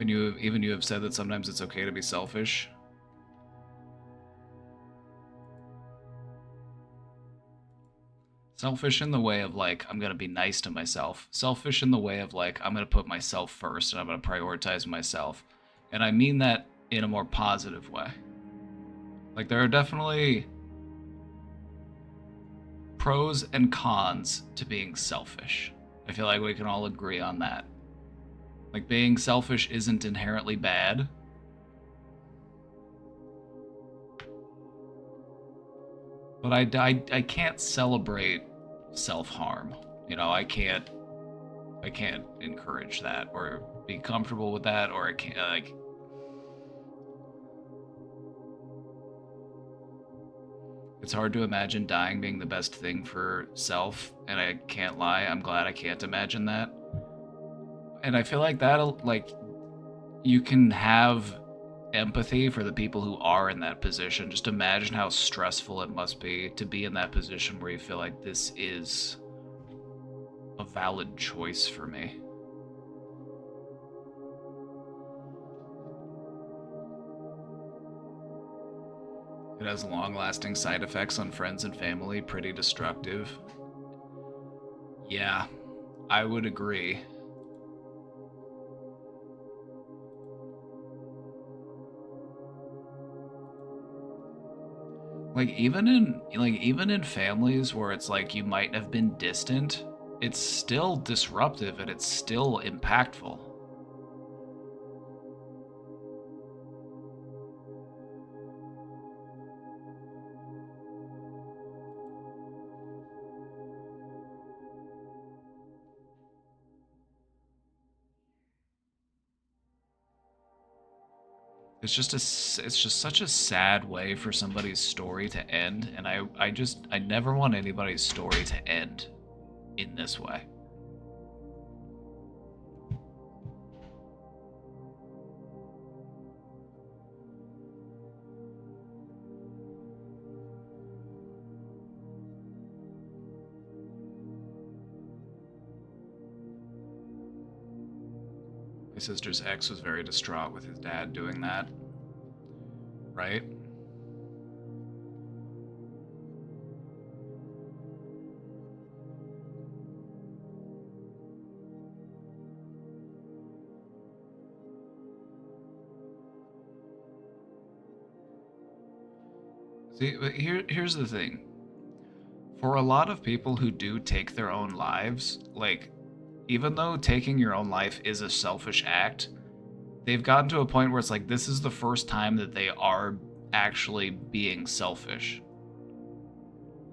Even you have said that sometimes it's okay to be selfish. Selfish in the way of, like, I'm gonna be nice to myself. Selfish in the way of, like, I'm gonna put myself first and I'm gonna prioritize myself. And I mean that in a more positive way. Like, there are definitely pros and cons to being selfish. I feel like we can all agree on that. Like, being selfish isn't inherently bad. But I can't celebrate self-harm. You know, I can't encourage that or be comfortable with that, or I can't, like... It's hard to imagine dying being the best thing for self, and I can't lie, I'm glad I can't imagine that. And I feel like that'll, like, you can have empathy for the people who are in that position. Just imagine how stressful it must be to be in that position where you feel like this is a valid choice for me. It has long-lasting side effects on friends and family, pretty destructive. Yeah, I would agree. Like, even in families where it's like you might have been distant, it's still disruptive and it's still impactful. It's just such a sad way for somebody's story to end, and I never want anybody's story to end in this way. I sister's ex was very distraught with his dad doing that, right? See, but here's the thing. For a lot of people who do take their own lives, like, even though taking your own life is a selfish act, they've gotten to a point where it's like, this is the first time that they are actually being selfish.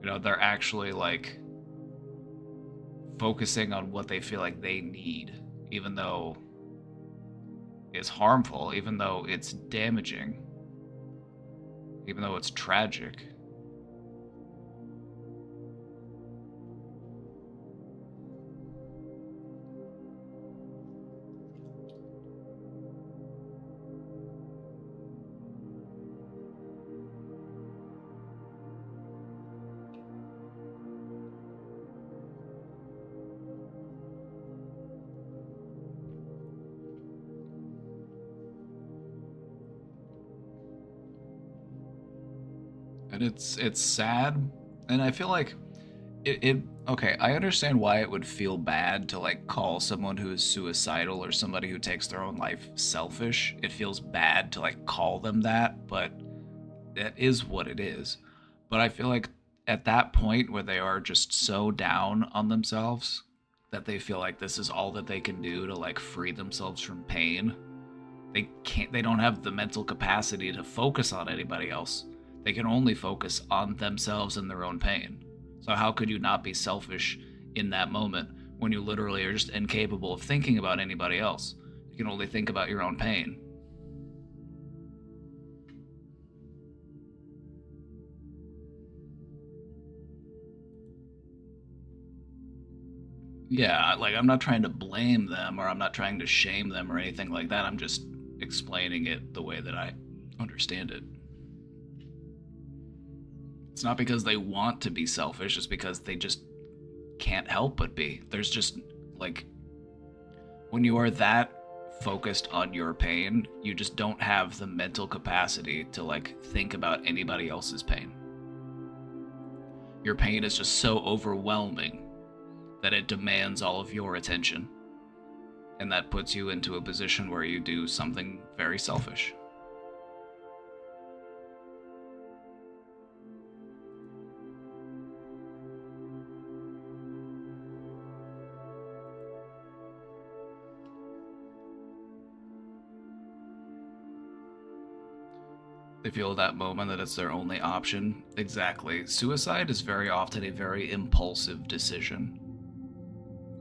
You know, they're actually, like, focusing on what they feel like they need, even though it's harmful, even though it's damaging, even though it's tragic. And it's sad, and I feel like it okay, I understand why it would feel bad to like call someone who is suicidal or somebody who takes their own life selfish. It feels bad to like call them that, but that is what it is. But I feel like at that point where they are just so down on themselves that they feel like this is all that they can do to like free themselves from pain, they don't have the mental capacity to focus on anybody else. They can only focus on themselves and their own pain. So how could you not be selfish in that moment when you literally are just incapable of thinking about anybody else? You can only think about your own pain. Yeah, like, I'm not trying to blame them, or I'm not trying to shame them or anything like that. I'm just explaining it the way that I understand it. It's not because they want to be selfish, it's because they just can't help but be. There's just, like, when you are that focused on your pain, you just don't have the mental capacity to, like, think about anybody else's pain. Your pain is just so overwhelming that it demands all of your attention. And that puts you into a position where you do something very selfish. They feel at that moment that it's their only option. Exactly. Suicide is very often a very impulsive decision.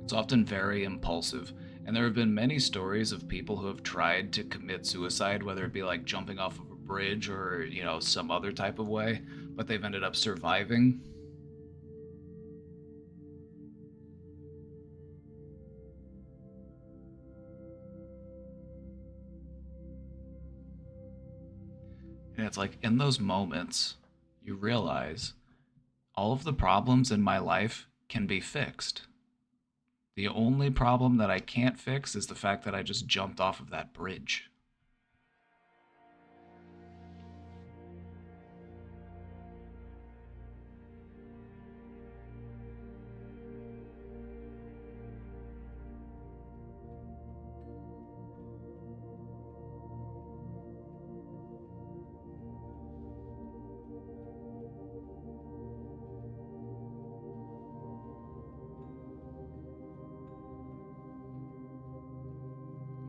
It's often very impulsive, and there have been many stories of people who have tried to commit suicide, whether it be like jumping off of a bridge or, you know, some other type of way, but they've ended up surviving. And it's like, in those moments, you realize all of the problems in my life can be fixed. The only problem that I can't fix is the fact that I just jumped off of that bridge.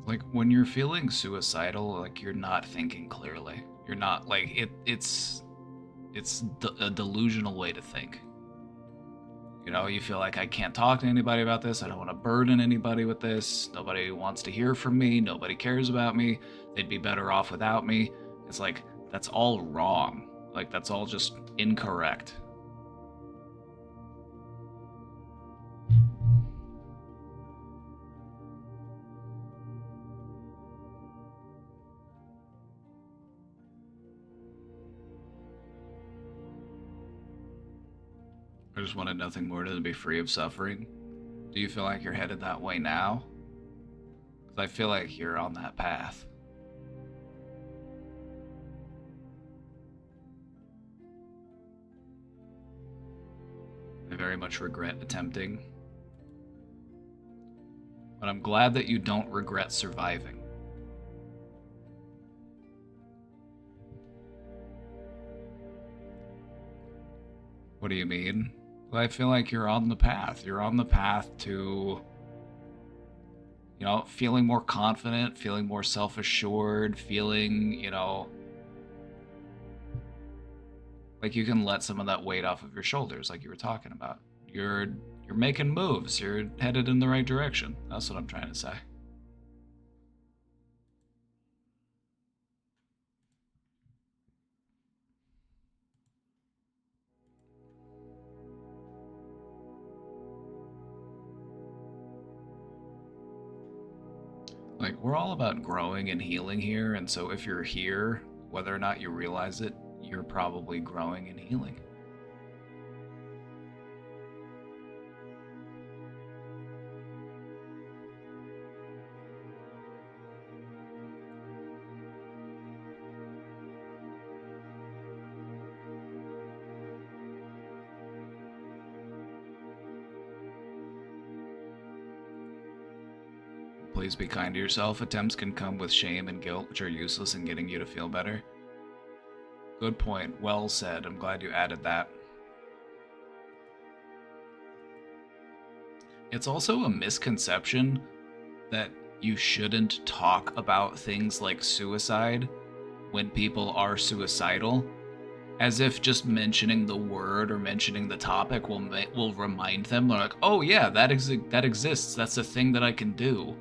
Like, when you're feeling suicidal, like, you're not thinking clearly. You're not, like, it's a delusional way to think. You know, you feel like, I can't talk to anybody about this. I don't want to burden anybody with this. Nobody wants to hear from me. Nobody cares about me. They'd be better off without me. It's like, that's all wrong. Like, that's all just incorrect. I just wanted nothing more than to be free of suffering. Do you feel like you're headed that way now? Because I feel like you're on that path. I very much regret attempting. But I'm glad that you don't regret surviving. What do you mean? I feel like you're on the path. You're on the path to, you know, feeling more confident, feeling more self-assured, feeling, you know, like you can let some of that weight off of your shoulders, like you were talking about. You're making moves. You're headed in the right direction. That's what I'm trying to say. Like, we're all about growing and healing here, and so if you're here, whether or not you realize it, you're probably growing and healing. Please be kind to yourself. Attempts can come with shame and guilt, which are useless in getting you to feel better. Good point. Well said. I'm glad you added that. It's also a misconception that you shouldn't talk about things like suicide when people are suicidal, as if just mentioning the word or mentioning the topic will remind them, like, oh yeah, that exists. That's a thing that I can do.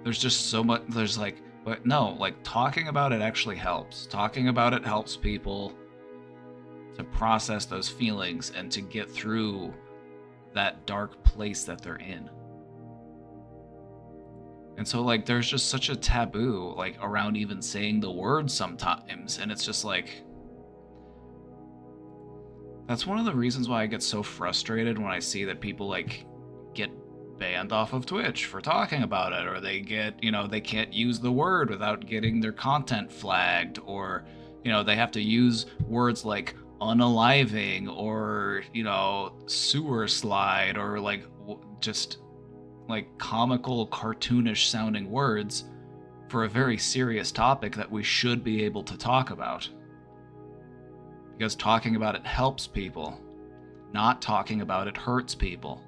There's just so much. There's like, but no, like talking about it actually helps. Talking about it helps people to process those feelings and to get through that dark place that they're in. And so like there's just such a taboo like around even saying the word sometimes, and it's just like, that's one of the reasons why I get so frustrated when I see that people like get banned off of Twitch for talking about it, or they get, you know, they can't use the word without getting their content flagged, or, you know, they have to use words like unaliving or, you know, sewer slide, or like just like comical, cartoonish sounding words for a very serious topic that we should be able to talk about. Because talking about it helps people. Not talking about it hurts people.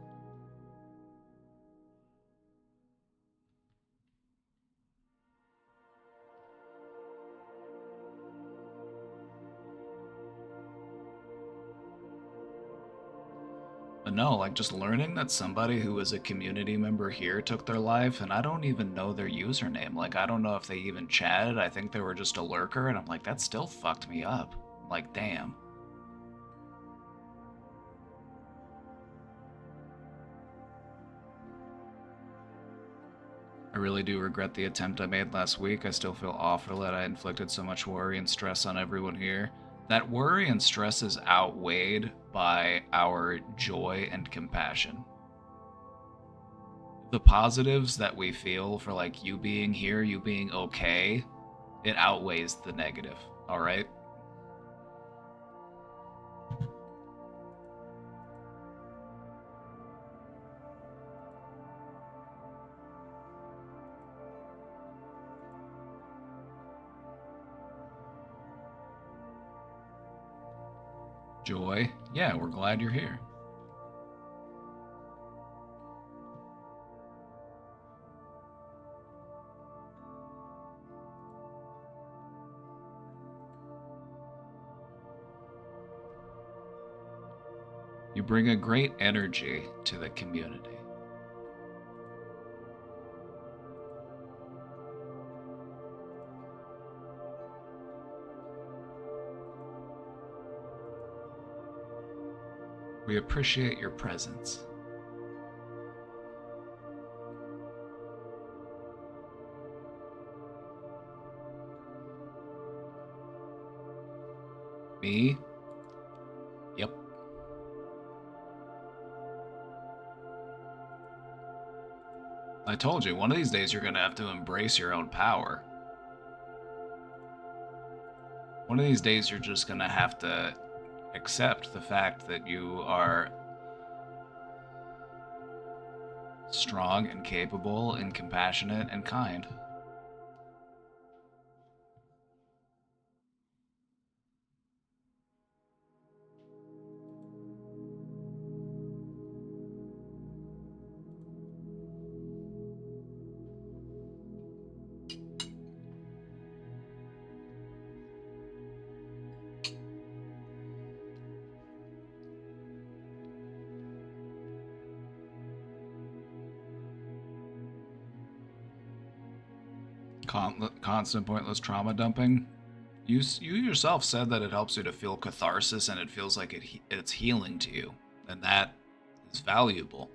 But no, like just learning that somebody who was a community member here took their life, and I don't even know their username. Like, I don't know if they even chatted. I think they were just a lurker, and I'm like, that still fucked me up. Like, damn. I really do regret the attempt I made last week. I still feel awful that I inflicted so much worry and stress on everyone here. That worry and stress is outweighed by our joy and compassion. The positives that we feel for like you being here, you being okay, it outweighs the negative, all right? Joy, yeah, we're glad you're here. You bring a great energy to the community. We appreciate your presence. Me? Yep. I told you, one of these days you're gonna have to embrace your own power. One of these days you're just gonna have to accept the fact that you are strong and capable and compassionate and kind. Constant pointless trauma dumping. You yourself said that it helps you to feel catharsis and it feels like it's healing to you, and that is valuable.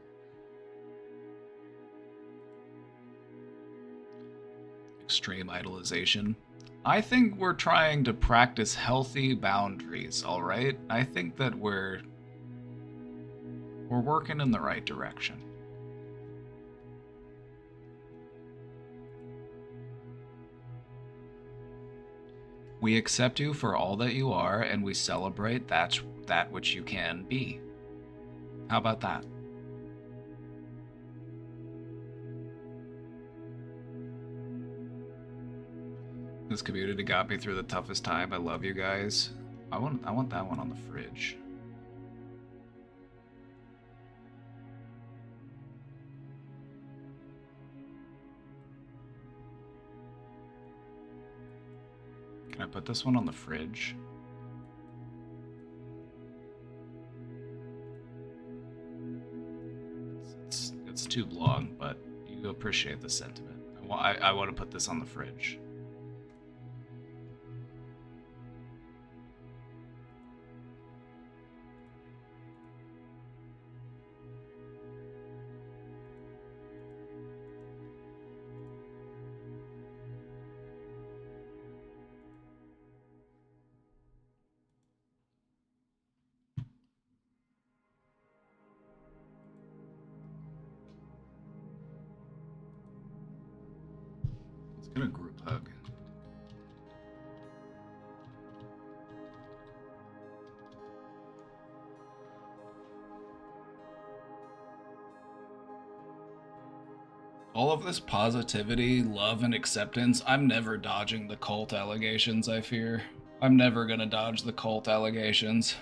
Extreme idolization. I think we're trying to practice healthy boundaries, all right? I think that we're working in the right direction. We accept you for all that you are, and we celebrate that which you can be. How about that? This community got me through the toughest time. I love you guys. I want that one on the fridge. Can I put this one on the fridge? It's too long, but you appreciate the sentiment. I want to put this on the fridge. Get a group hug. All of this positivity, love, and acceptance, I'm never dodging the cult allegations, I fear. I'm never gonna dodge the cult allegations.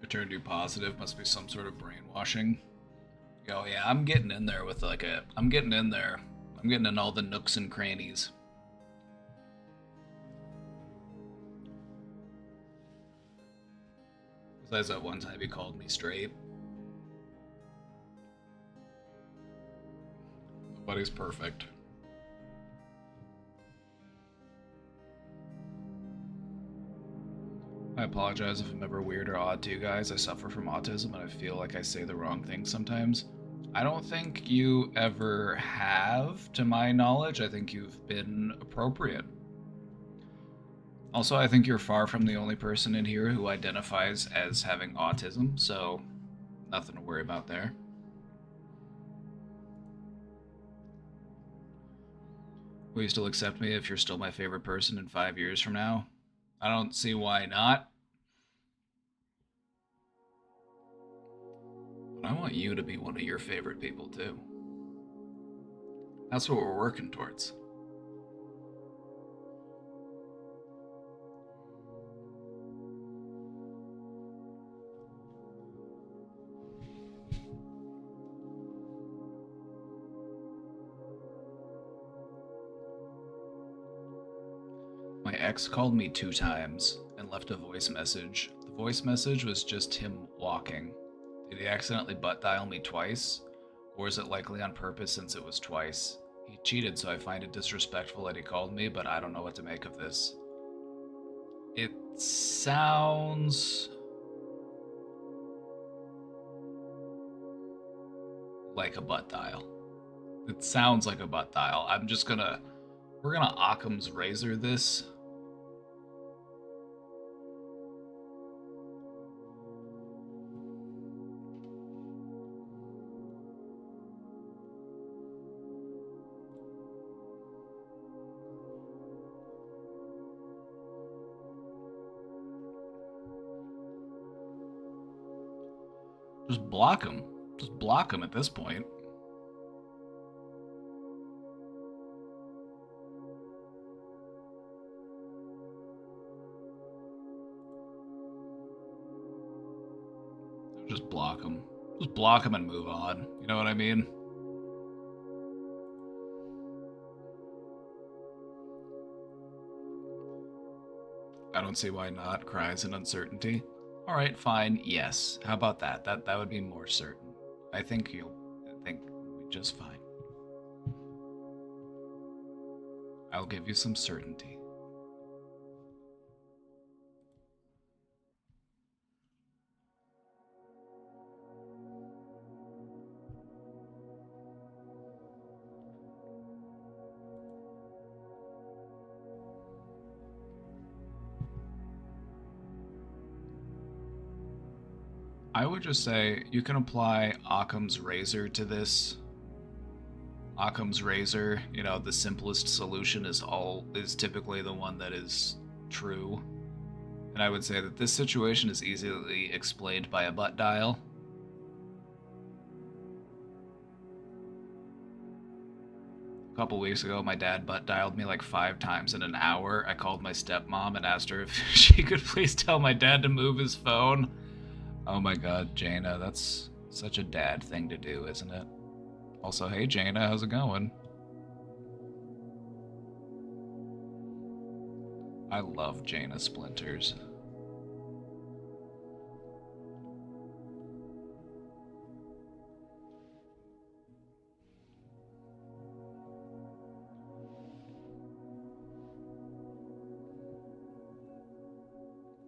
Turned you positive must be some sort of brainwashing. Oh yeah, I'm getting in there with I'm getting in there. I'm getting in all the nooks and crannies. Besides that one time he called me straight. Nobody's perfect. I apologize if I'm ever weird or odd to you guys. I suffer from autism and I feel like I say the wrong thing sometimes. I don't think you ever have, to my knowledge. I think you've been appropriate. Also, I think you're far from the only person in here who identifies as having autism, so nothing to worry about there. Will you still accept me if you're still my favorite person in 5 years from now? I don't see why not. But I want you to be one of your favorite people too. That's what we're working towards. My ex called me 2 times and left a voice message. The voice message was just him walking. Did he accidentally butt dial me twice? Or is it likely on purpose since it was twice? He cheated, so I find it disrespectful that he called me, but I don't know what to make of this. It sounds like a butt dial. It sounds like a butt dial. We're gonna Occam's razor this. Just block him. Just block him at this point. Just block him. Just block him and move on. You know what I mean? I don't see why not. Cries in uncertainty. Alright, fine. Yes. How about that? That would be more certain. I think we'll be just fine. I'll give you some certainty. I would just say you can apply Occam's razor to this. Occam's razor, you know, the simplest solution is typically the one that is true. And I would say that this situation is easily explained by a butt dial. A couple weeks ago, my dad butt dialed me like 5 times in an hour. I called my stepmom and asked her if she could please tell my dad to move his phone. Oh my god, Jaina, that's such a dad thing to do, isn't it? Also, hey Jaina, how's it going? I love Jaina splinters.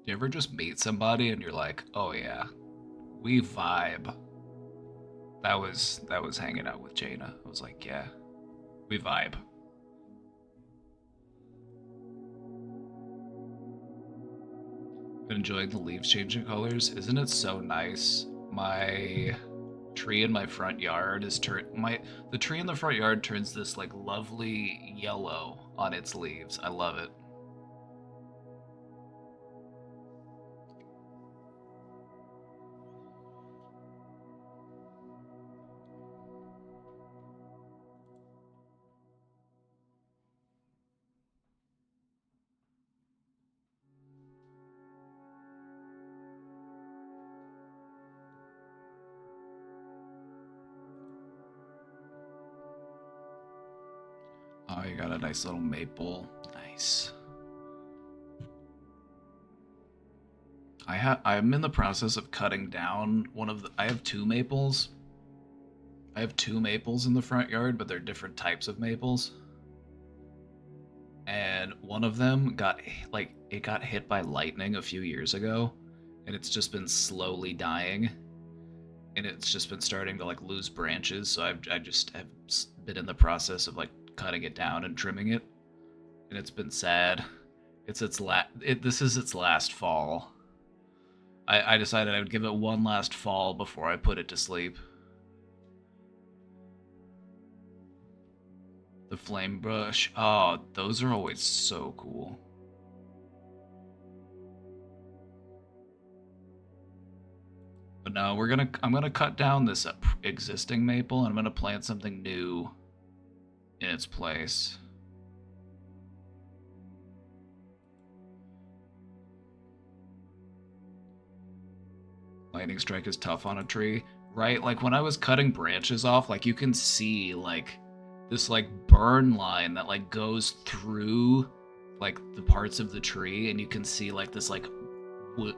You ever just meet somebody and you're like, oh yeah, we vibe. That was hanging out with Jaina. I was like, yeah, we vibe. Been enjoying the leaves changing colors. Isn't it so nice? My tree in my front yard is the tree in the front yard turns this like lovely yellow on its leaves. I love it. Oh, you got a nice little maple. Nice. I'm in the process of cutting down I have 2 maples. I have 2 maples in the front yard, but they're different types of maples. And one of them got hit by lightning a few years ago, and it's just been slowly dying. And it's just been starting to like lose branches, so I just have been in the process of like cutting it down and trimming it, and it's been sad. This is its last fall. I decided I would give it one last fall before I put it to sleep. The flame brush. Oh, those are always so cool. But no, I'm gonna cut down this existing maple and I'm gonna plant something new in its place. Lightning strike is tough on a tree, right? Like when I was cutting branches off, like you can see like this like burn line that like goes through like the parts of the tree, and you can see like this like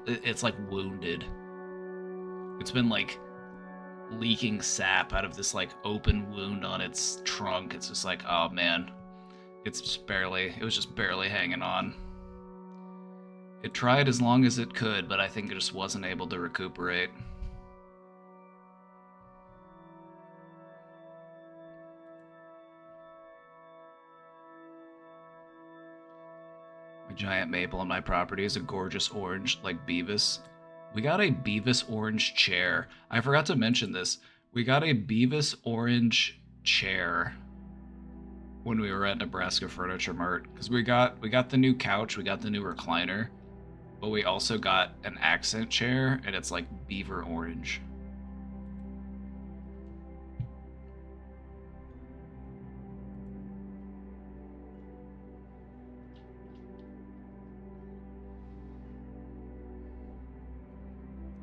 it's like wounded. It's been like leaking sap out of this like open wound on its trunk. It's just like, oh man, it was just barely hanging on. It tried as long as it could, but I think it just wasn't able to recuperate. My giant maple on my property is a gorgeous orange, like Beavis. We got a Beavis orange chair. I forgot to mention this. We got a Beavis orange chair when we were at Nebraska Furniture Mart, because we got the new couch, we got the new recliner, but we also got an accent chair, and it's like beaver orange.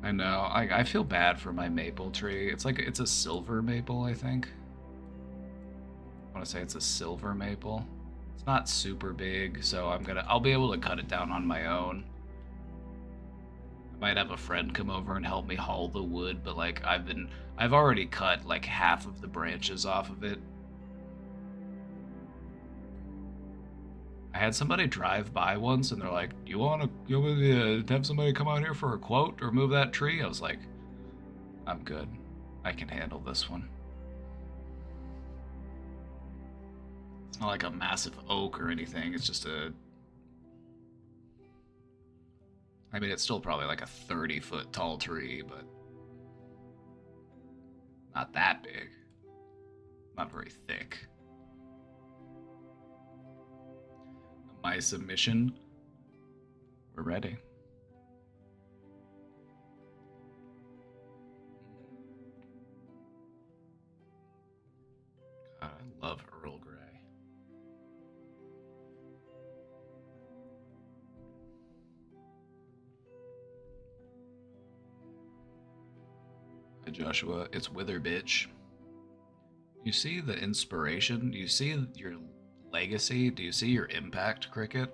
I know. I feel bad for my maple tree. It's a silver maple, I think. I want to say it's a silver maple. It's not super big, so I'll be able to cut it down on my own. I might have a friend come over and help me haul the wood, but like I've already cut like half of the branches off of it. I had somebody drive by once and they're like, you want me to have somebody come out here for a quote or move that tree? I was like, I'm good. I can handle this one. It's not like a massive oak or anything. It's just I mean, it's still probably like a 30-foot tall tree, but not that big. Not very thick. My submission. We're ready. God, I love Earl Grey. Hi Joshua, it's Wither Bitch. You see the inspiration? Do you see your legacy? Do you see your impact, Cricket?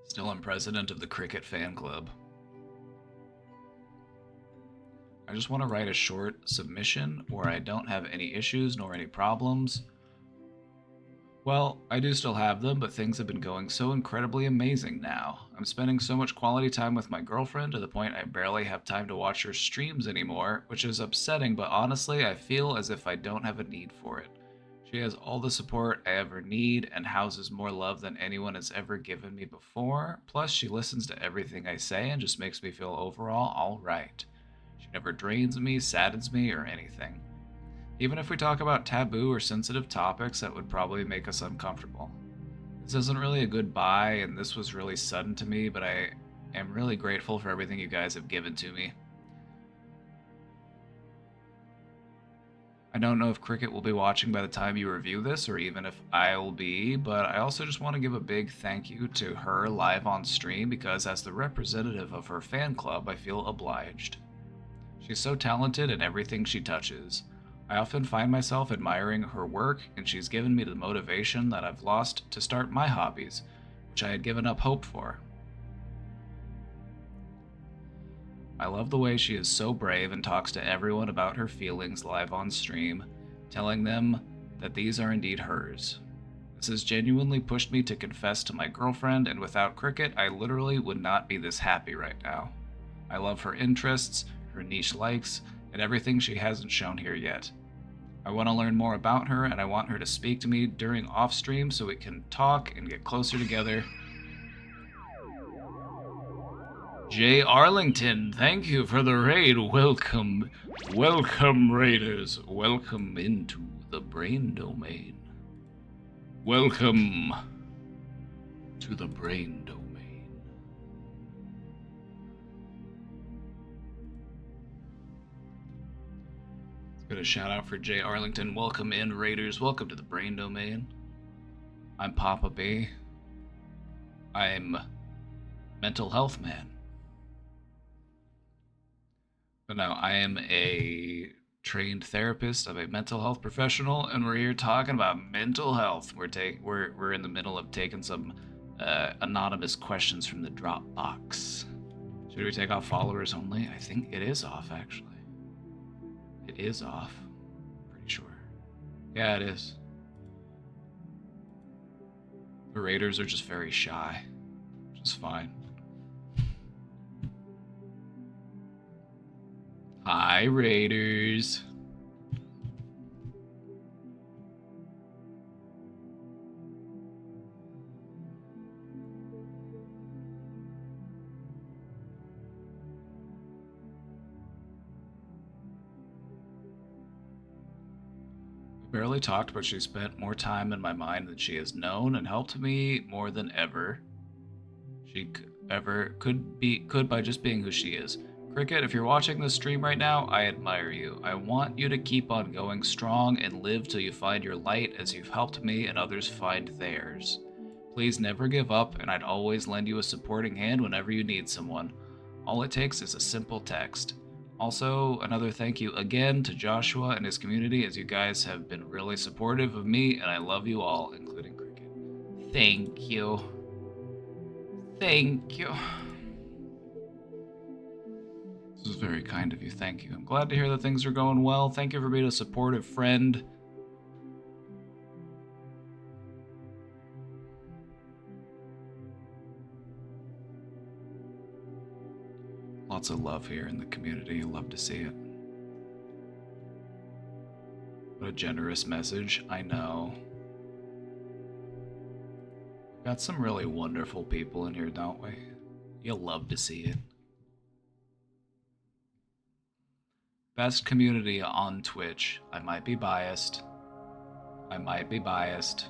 Still I'm president of the Cricket fan club. I just want to write a short submission where I don't have any issues nor any problems. Well, I do still have them, but things have been going so incredibly amazing now. I'm spending so much quality time with my girlfriend to the point I barely have time to watch her streams anymore, which is upsetting, but honestly, I feel as if I don't have a need for it. She has all the support I ever need and houses more love than anyone has ever given me before. Plus, she listens to everything I say and just makes me feel overall alright. She never drains me, saddens me, or anything. Even if we talk about taboo or sensitive topics that would probably make us uncomfortable. This isn't really a goodbye, and this was really sudden to me, but I am really grateful for everything you guys have given to me. I don't know if Cricket will be watching by the time you review this, or even if I'll be, but I also just want to give a big thank you to her live on stream, because as the representative of her fan club, I feel obliged. She's so talented in everything she touches. I often find myself admiring her work, and she's given me the motivation that I've lost to start my hobbies, which I had given up hope for. I love the way she is so brave and talks to everyone about her feelings live on stream, telling them that these are indeed hers. This has genuinely pushed me to confess to my girlfriend, and without Cricket, I literally would not be this happy right now. I love her interests, her niche likes, and everything she hasn't shown here yet. I want to learn more about her, and I want her to speak to me during off-stream so we can talk and get closer together. Jay Arlington, thank you for the raid. Welcome. Welcome, raiders. Welcome into the Brain Domain. Welcome to the Brain Domain. Got a shout out for Jay Arlington. Welcome in, raiders. Welcome to the Brain Domain. I'm Papa B. I'm mental health man. But no, I am a trained therapist. I'm a mental health professional, and we're here talking about mental health. We're in the middle of taking some anonymous questions from the Dropbox. Should we take off followers only? I think it is off, actually. It is off. Pretty sure. Yeah, it is. The raiders are just very shy, which is fine. Hi, raiders. We barely talked, but she spent more time in my mind than she has known and helped me more than ever. She could by just being who she is. Cricket, if you're watching this stream right now, I admire you. I want you to keep on going strong and live till you find your light as you've helped me and others find theirs. Please never give up, and I'd always lend you a supporting hand whenever you need someone. All it takes is a simple text. Also, another thank you again to Joshua and his community, as you guys have been really supportive of me, and I love you all, including Cricket. Thank you. Thank you. This is very kind of you, thank you. I'm glad to hear that things are going well. Thank you for being a supportive friend. Lots of love here in the community. Love to see it. What a generous message. I know. Got some really wonderful people in here, don't we? You'll love to see it. Best community on Twitch. I might be biased. I might be biased.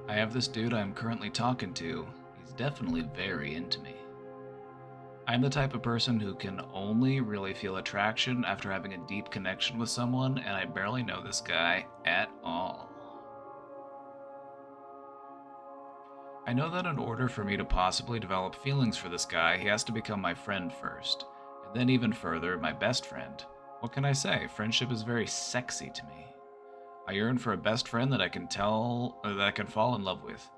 I have this dude I'm currently talking to. He's definitely very into me. I'm the type of person who can only really feel attraction after having a deep connection with someone, and I barely know this guy at all. I know that in order for me to possibly develop feelings for this guy, he has to become my friend first, and then even further, my best friend. What can I say? Friendship is very sexy to me. I yearn for a best friend that I can fall in love with.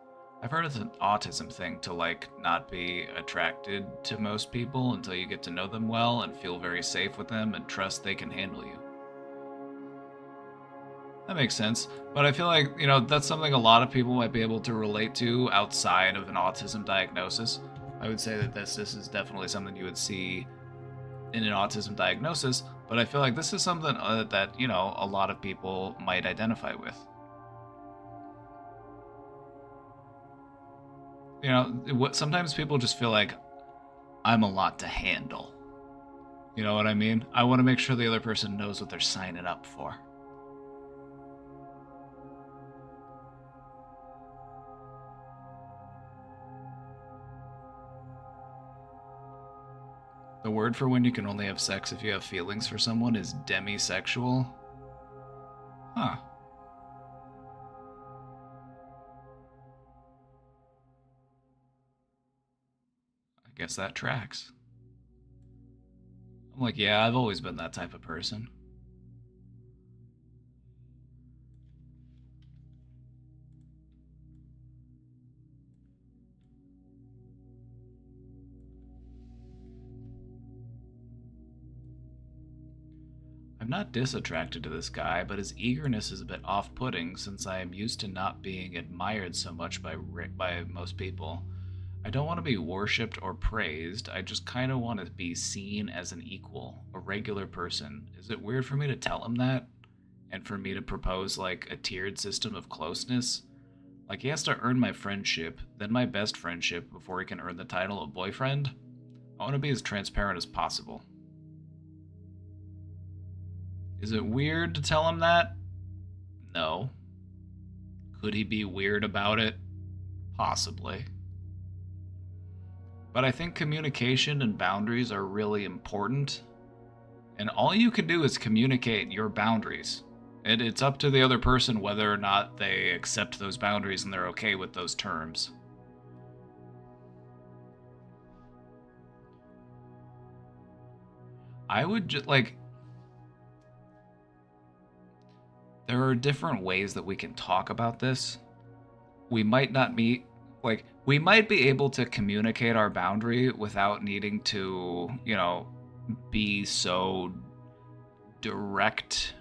I've heard it's an autism thing to not be attracted to most people until you get to know them well and feel very safe with them and trust they can handle you. That makes sense, but I feel like, that's something a lot of people might be able to relate to outside of an autism diagnosis. I would say that this is definitely something you would see in an autism diagnosis, but I feel like this is something that, a lot of people might identify with. Sometimes people just feel like I'm a lot to handle. You know what I mean? I want to make sure the other person knows what they're signing up for. The word for when you can only have sex if you have feelings for someone is demisexual. Huh. I guess that tracks. I'm like, yeah, I've always been that type of person. I'm not disattracted to this guy, but his eagerness is a bit off-putting since I am used to not being admired so much by most people. I don't want to be worshipped or praised, I just kind of want to be seen as an equal, a regular person. Is it weird for me to tell him that? And for me to propose a tiered system of closeness? He has to earn my friendship, then my best friendship before he can earn the title of boyfriend? I want to be as transparent as possible. Is it weird to tell him that? No. Could he be weird about it? Possibly. But I think communication and boundaries are really important. And all you can do is communicate your boundaries. It's up to the other person whether or not they accept those boundaries and they're okay with those terms. I would just like, there are different ways that we can talk about this. We might not be like, we might be able to communicate our boundary without needing to, be so direct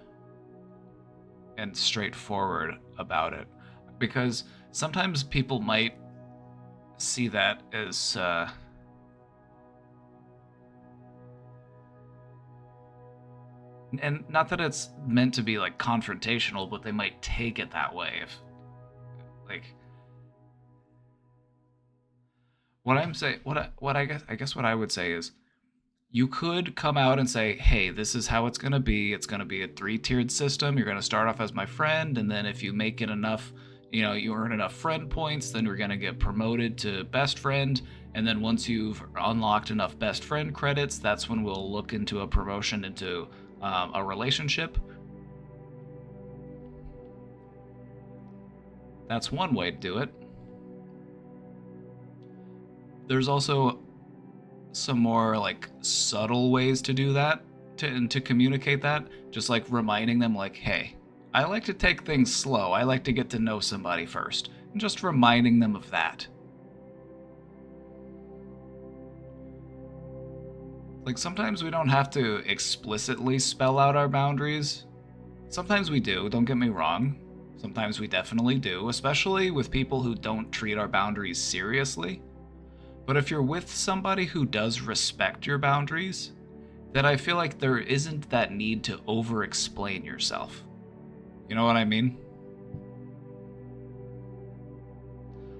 and straightforward about it, because sometimes people might see that as and not that it's meant to be like confrontational, but they might take it that way. If like what I'm saying, what I guess what I would say is, you could come out and say, hey, this is how it's going to be. It's going to be a 3-tiered system. You're going to start off as my friend, and then if you make it enough, you earn enough friend points, then we're going to get promoted to best friend. And then once you've unlocked enough best friend credits, that's when we'll look into a promotion into a relationship. That's one way to do it. There's also some more like subtle ways to do that, to communicate that, just like reminding them like, hey, I like to take things slow. I like to get to know somebody first. And just reminding them of that. Like sometimes we don't have to explicitly spell out our boundaries. Sometimes we do, don't get me wrong. Sometimes we definitely do, especially with people who don't treat our boundaries seriously. But if you're with somebody who does respect your boundaries, then I feel like there isn't that need to over-explain yourself. You know what I mean?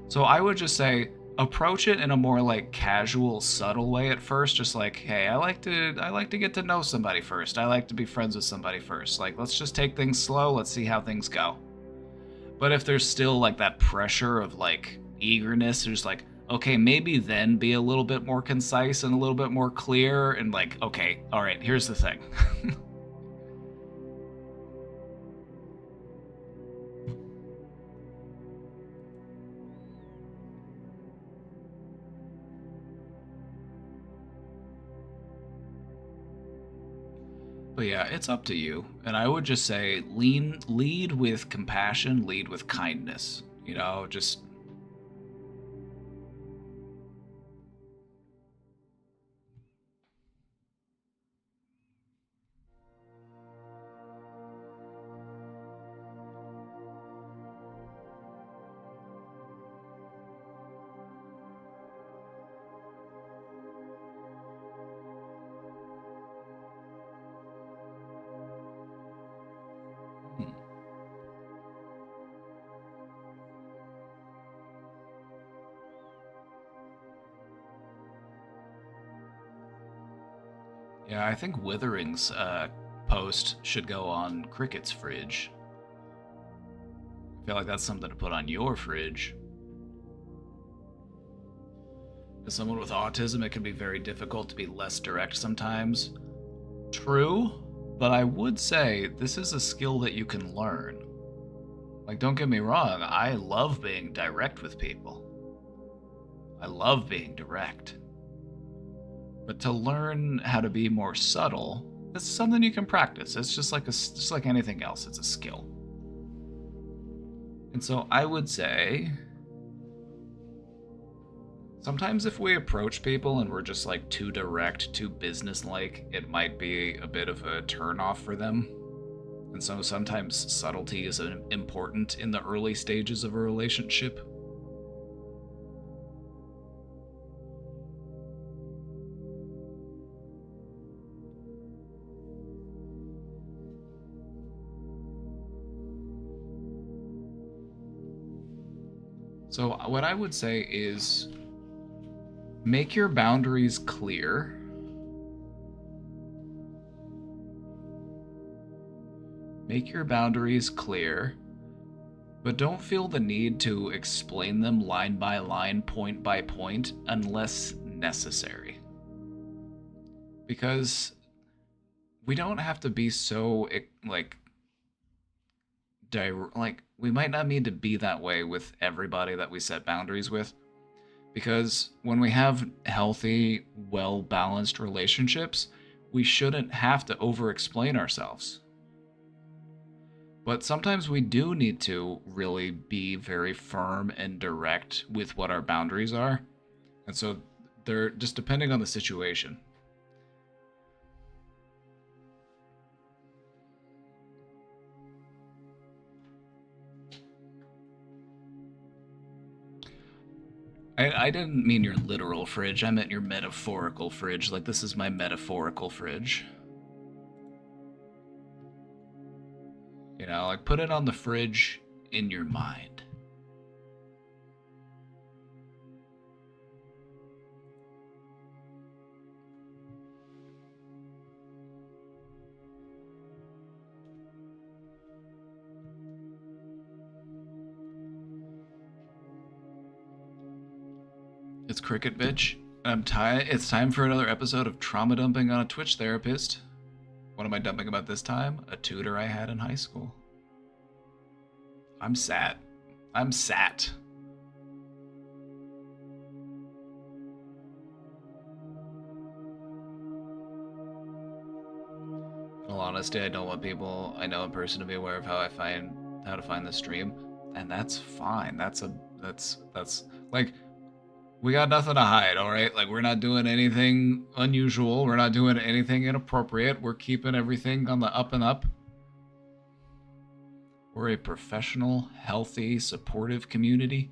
So I would just say, approach it in a more like casual, subtle way at first, just like, hey, I like to get to know somebody first. I like to be friends with somebody first. Like, let's just take things slow, let's see how things go. But if there's still like that pressure of like eagerness, there's like, okay, maybe then be a little bit more concise and a little bit more clear and like, okay, all right, here's the thing. But yeah, it's up to you. And I would just say lead with compassion, lead with kindness. Just yeah, I think Withering's post should go on Cricket's fridge. I feel like that's something to put on your fridge. As someone with autism, it can be very difficult to be less direct sometimes. True, but I would say this is a skill that you can learn. Like, don't get me wrong, I love being direct with people. I love being direct. But to learn how to be more subtle, it's something you can practice. It's just like anything else, it's a skill. And so I would say, sometimes if we approach people and we're just like too direct, too businesslike, it might be a bit of a turnoff for them. And so sometimes subtlety is important in the early stages of a relationship. So what I would say is, make your boundaries clear. Make your boundaries clear, but don't feel the need to explain them line by line, point by point, unless necessary. Because we don't have to be so, we might not need to be that way with everybody that we set boundaries with. Because when we have healthy, well-balanced relationships, we shouldn't have to over-explain ourselves. But sometimes we do need to really be very firm and direct with what our boundaries are. And so they're just depending on the situation. I didn't mean your literal fridge, I meant your metaphorical fridge. Like, this is my metaphorical fridge. You know, like, put it on the fridge in your mind. It's Cricket Bitch. It's time for another episode of Trauma Dumping on a Twitch Therapist. What am I dumping about this time? A tutor I had in high school. I'm sad. I'm sat. In all honesty, I don't want people I know in person to be aware of how to find the stream, and that's fine. That's like, we got nothing to hide, all right? Like, we're not doing anything unusual. We're not doing anything inappropriate. We're keeping everything on the up and up. We're a professional, healthy, supportive community.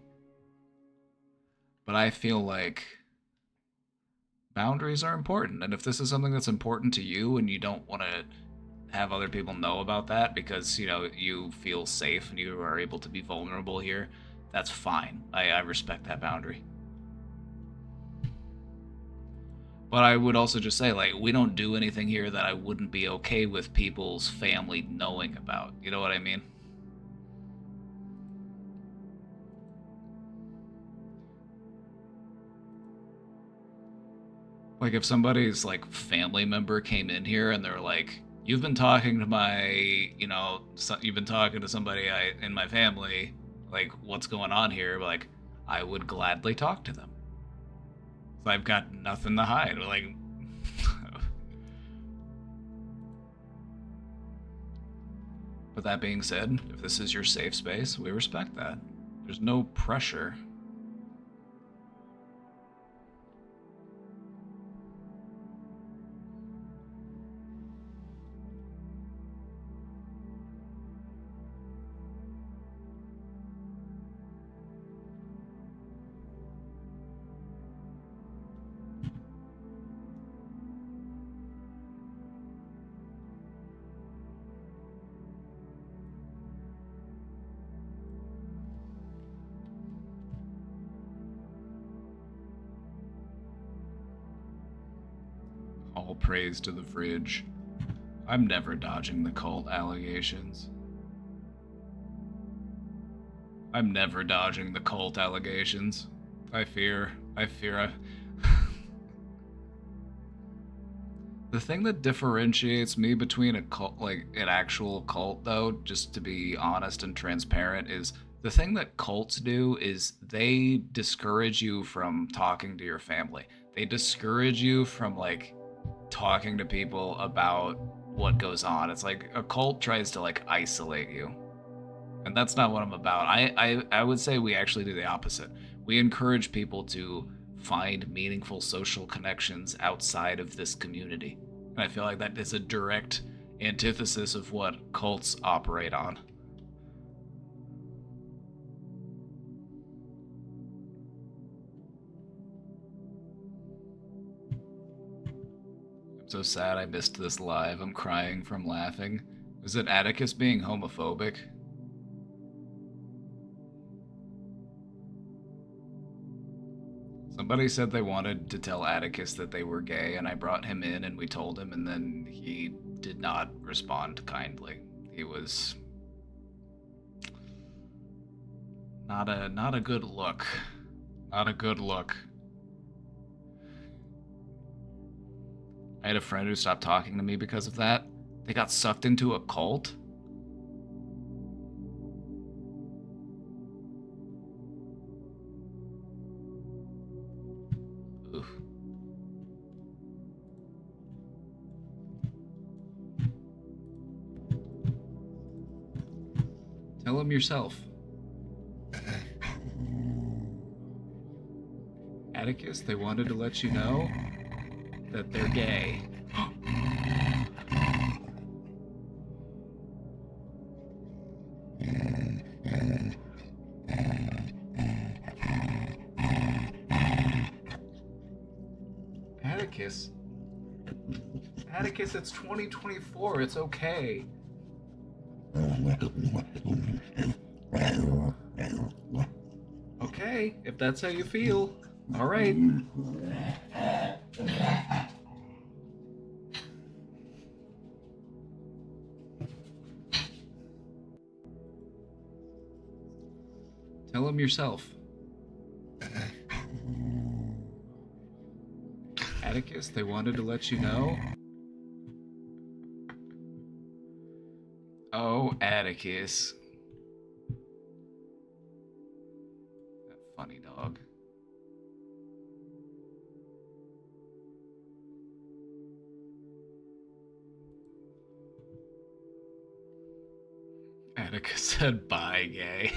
But I feel like boundaries are important. And if this is something that's important to you and you don't want to have other people know about that because, you know, you feel safe and you are able to be vulnerable here, that's fine. I respect that boundary. But I would also just say, like, we don't do anything here that I wouldn't be okay with people's family knowing about. You know what I mean? Like, if somebody's, like, family member came in here and they're like, you've been talking to my, you know, you've been talking to somebody in my family, like, what's going on here? Like, I would gladly talk to them. I've got nothing to hide. Like, but that being said, if this is your safe space, we respect that. There's no pressure. All praise to the fridge. I'm never dodging the cult allegations. I'm never dodging the cult allegations. I fear. The thing that differentiates me between a cult, like an actual cult, though, just to be honest and transparent, is the thing that cults do is they discourage you from talking to your family. They discourage you from, like, talking to people about what goes on. It's like a cult tries to, like, isolate you. And that's not what I'm about. I would say we actually do the opposite. We encourage people to find meaningful social connections outside of this community. And I feel like that is a direct antithesis of what cults operate on. I'm so sad I missed this live. I'm crying from laughing. Is it Atticus being homophobic? Somebody said they wanted to tell Atticus that they were gay, and I brought him in and we told him, and then he did not respond kindly. He was not a good look. Not a good look. I had a friend who stopped talking to me because of that. They got sucked into a cult. Oof. him yourself. Atticus, they wanted to let you know that they're gay. Atticus? Atticus, it's 2024. It's okay. Okay, if that's how you feel. All right. Tell him yourself. Atticus, they wanted to let you know. Oh, Atticus. That funny dog. Atticus said bye, gay.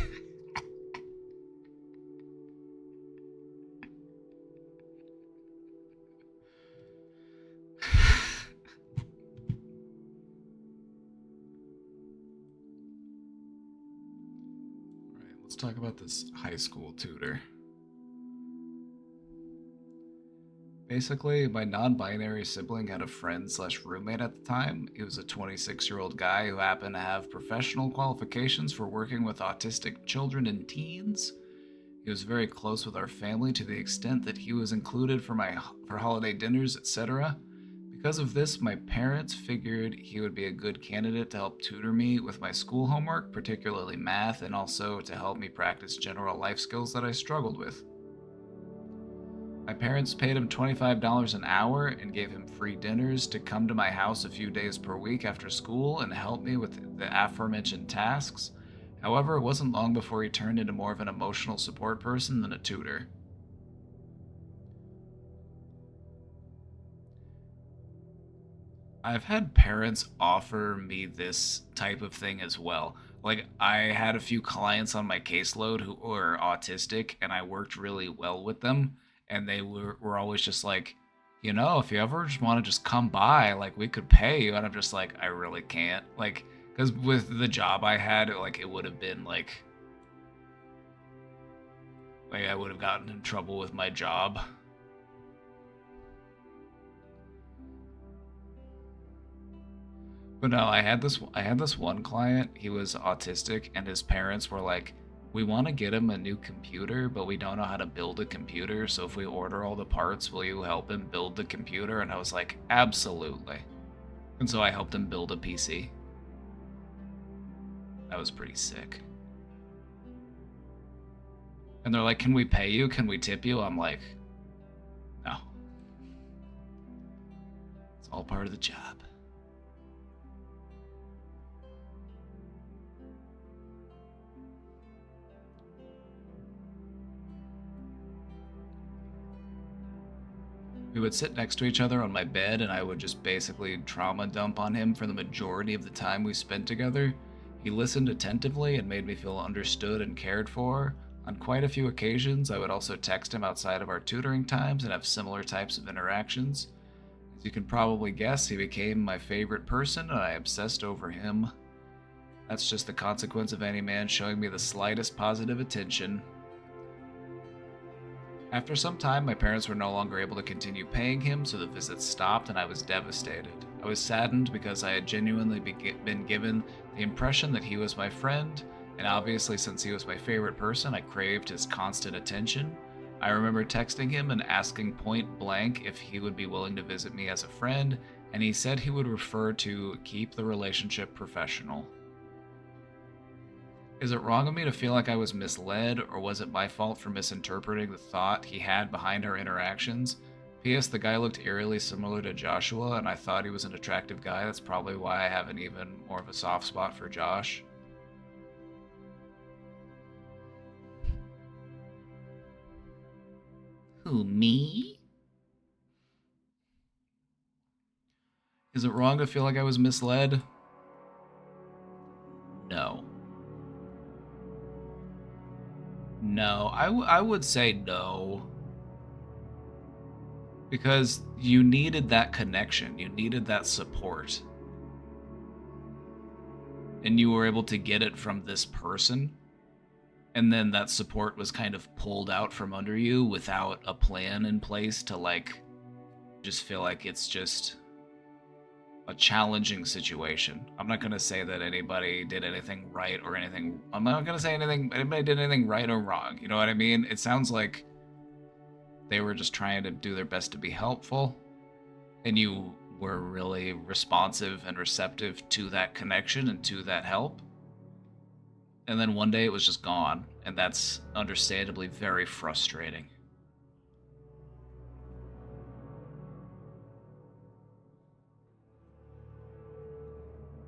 Alright, let's talk about this high school tutor. Basically, my non-binary sibling had a friend/roommate at the time. He was a 26-year-old guy who happened to have professional qualifications for working with autistic children and teens. He was very close with our family to the extent that he was included for holiday dinners, etc. Because of this, my parents figured he would be a good candidate to help tutor me with my school homework, particularly math, and also to help me practice general life skills that I struggled with. My parents paid him $25 an hour and gave him free dinners to come to my house a few days per week after school and help me with the aforementioned tasks. However, it wasn't long before he turned into more of an emotional support person than a tutor. I've had parents offer me this type of thing as well. Like, I had a few clients on my caseload who were autistic, and I worked really well with them, and they were always just like, you know, if you ever just want to just come by, like, we could pay you. And I'm just like, I really can't. Like, because with the job I had, like, it would have been like I would have gotten in trouble with my job. But no, I had this one client. He was autistic, and his parents were like, we want to get him a new computer, but we don't know how to build a computer, so if we order all the parts, will you help him build the computer? And I was like, absolutely. And so I helped him build a PC. That was pretty sick. And they're like, can we pay you? Can we tip you? I'm like, no. It's all part of the job. We would sit next to each other on my bed, and I would just basically trauma dump on him for the majority of the time we spent together. He listened attentively and made me feel understood and cared for. On quite a few occasions, I would also text him outside of our tutoring times and have similar types of interactions. As you can probably guess, he became my favorite person, and I obsessed over him. That's just the consequence of any man showing me the slightest positive attention. After some time, my parents were no longer able to continue paying him, so the visits stopped, and I was devastated. I was saddened because I had genuinely been given the impression that he was my friend, and obviously since he was my favorite person, I craved his constant attention. I remember texting him and asking point blank if he would be willing to visit me as a friend, and he said he would prefer to keep the relationship professional. Is it wrong of me to feel like I was misled, or was it my fault for misinterpreting the thought he had behind our interactions? P.S. The guy looked eerily similar to Joshua, and I thought he was an attractive guy. That's probably why I have an even more of a soft spot for Josh. Who, me? Is it wrong to feel like I was misled? No. I would say no. Because you needed that connection, you needed that support. And you were able to get it from this person. And then that support was kind of pulled out from under you without a plan in place to, like, just feel like it's just a challenging situation. I'm not going to say that anybody did anything right or anything. I'm not going to say anybody did anything right or wrong. You know what I mean? It sounds like they were just trying to do their best to be helpful, and you were really responsive and receptive to that connection and to that help. And then one day it was just gone, and that's understandably very frustrating.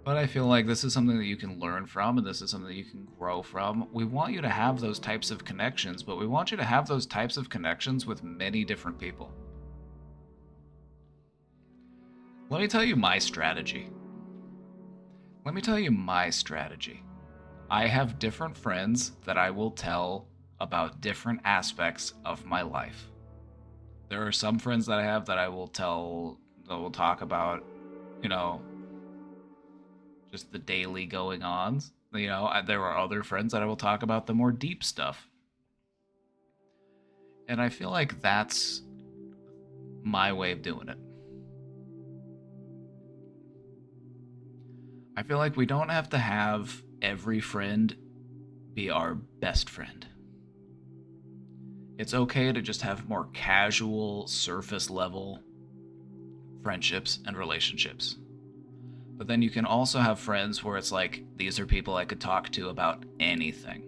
But I feel like this is something that you can learn from, and this is something that you can grow from. We want you to have those types of connections, but we want you to have those types of connections with many different people. Let me tell you my strategy. I have different friends that I will tell about different aspects of my life. There are some friends that I have that I will talk about, you know, just the daily going-ons. You know, there are other friends that I will talk about the more deep stuff. And I feel like that's my way of doing it. I feel like we don't have to have every friend be our best friend. It's okay to just have more casual, surface level friendships and relationships. But then you can also have friends where it's like, these are people I could talk to about anything.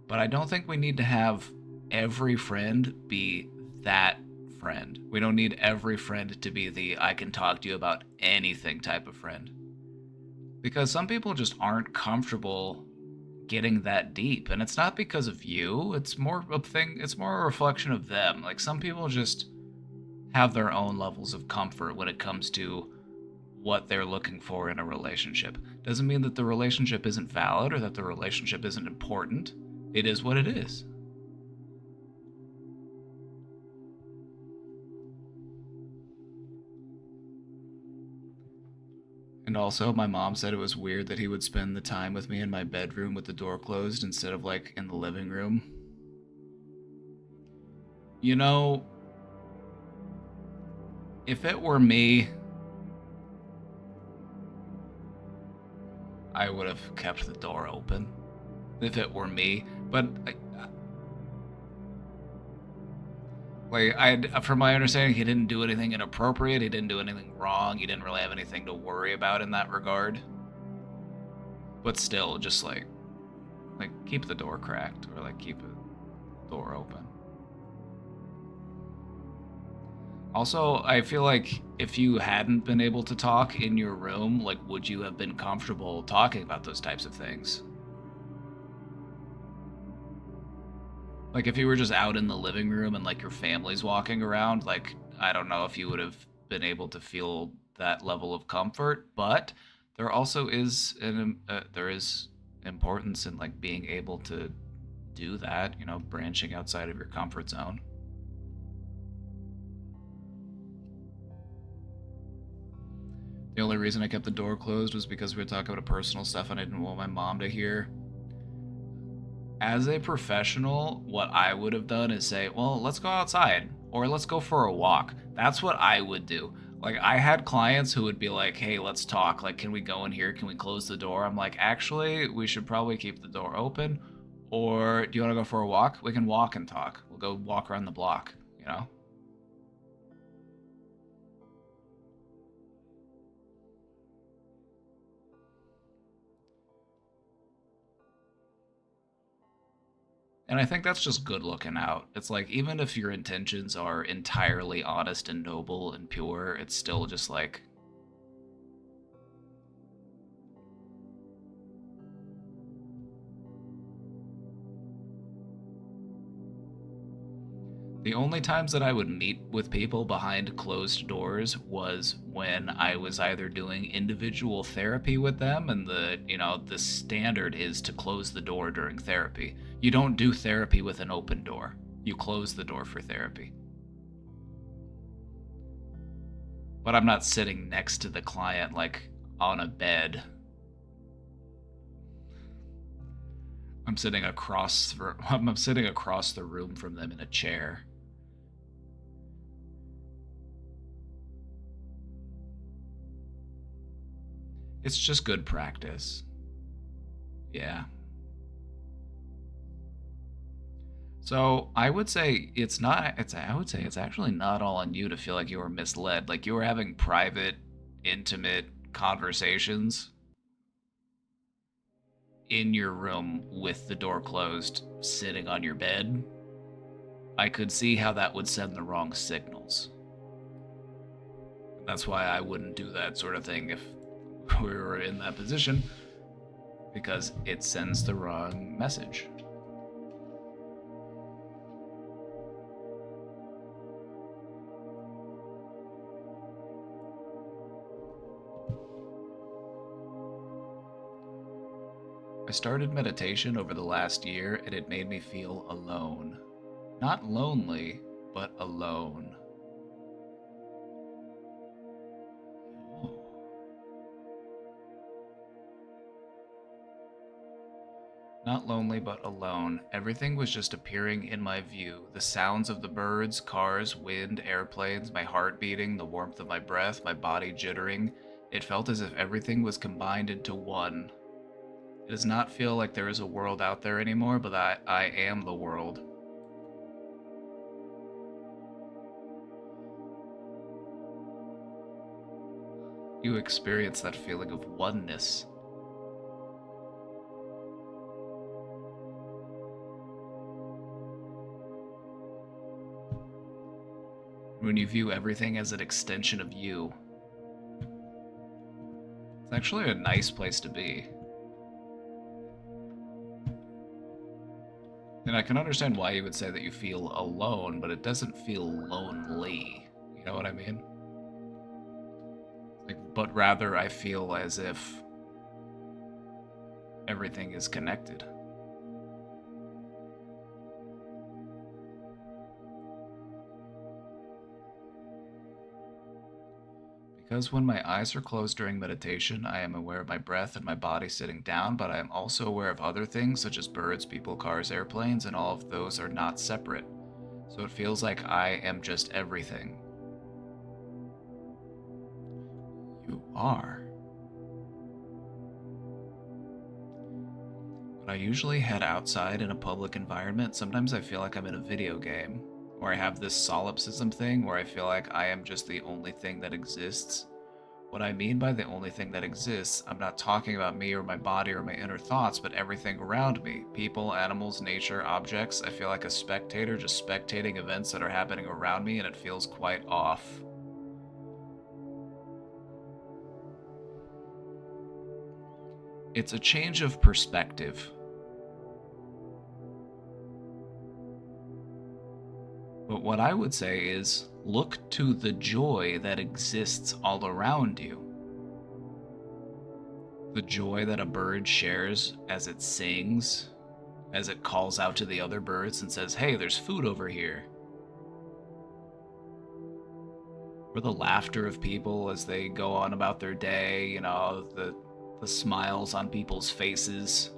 But I don't think we need to have every friend be that friend. We don't need every friend to be the I can talk to you about anything type of friend. Because some people just aren't comfortable getting that deep. And it's not because of you. It's more a reflection of them. Like, some people just have their own levels of comfort when it comes to what they're looking for in a relationship. Doesn't mean that the relationship isn't valid or that the relationship isn't important. It is what it is. And also, my mom said it was weird that he would spend the time with me in my bedroom with the door closed instead of, like, in the living room. You know, if it were me, I would have kept the door open. If it were me. But, from my understanding, he didn't do anything inappropriate. He didn't do anything wrong. He didn't really have anything to worry about in that regard. But still, just like keep the door cracked, or like keep the door open. Also, I feel like if you hadn't been able to talk in your room, like, would you have been comfortable talking about those types of things? Like, if you were just out in the living room and, like, your family's walking around, like, I don't know if you would have been able to feel that level of comfort, but there also is there is importance in, like, being able to do that, you know, branching outside of your comfort zone. The only reason I kept the door closed was because we were talking about personal stuff and I didn't want my mom to hear. As a professional, what I would have done is say, well, let's go outside or let's go for a walk. That's what I would do. Like, I had clients who would be like, hey, let's talk. Like, can we go in here? Can we close the door? I'm like, actually, we should probably keep the door open. Or do you want to go for a walk? We can walk and talk. We'll go walk around the block, you know? And I think that's just good looking out. It's like, even if your intentions are entirely honest and noble and pure, it's still just like, The only times that I would meet with people behind closed doors was when I was either doing individual therapy with them, and the standard is to close the door during therapy. You don't do therapy with an open door. You close the door for therapy. But I'm not sitting next to the client like on a bed. I'm sitting across the room from them in a chair. It's just good practice. Yeah. So I would say it's actually not all on you to feel like you were misled. Like you were having private, intimate conversations in your room with the door closed, sitting on your bed. I could see how that would send the wrong signals. That's why I wouldn't do that sort of thing if we were in that position, because it sends the wrong message. I started meditation over the last year, and it made me feel alone. Not lonely, but alone. Not lonely, but alone. Everything was just appearing in my view. The sounds of the birds, cars, wind, airplanes, my heart beating, the warmth of my breath, my body jittering. It felt as if everything was combined into one. It does not feel like there is a world out there anymore, but I am the world. You experience that feeling of oneness. When you view everything as an extension of you. It's actually a nice place to be. And I can understand why you would say that you feel alone, but it doesn't feel lonely. You know what I mean? But rather I feel as if everything is connected. Because when my eyes are closed during meditation, I am aware of my breath and my body sitting down, but I am also aware of other things such as birds, people, cars, airplanes, and all of those are not separate. So it feels like I am just everything. You are. When I usually head outside in a public environment, sometimes I feel like I'm in a video game. Or I have this solipsism thing where I feel like I am just the only thing that exists. What I mean by the only thing that exists, I'm not talking about me or my body or my inner thoughts, but everything around me. People, animals, nature, objects. I feel like a spectator just spectating events that are happening around me, and it feels quite off. It's a change of perspective. But what I would say is, look to the joy that exists all around you. The joy that a bird shares as it sings, as it calls out to the other birds and says, hey, there's food over here. Or the laughter of people as they go on about their day, the smiles on people's faces.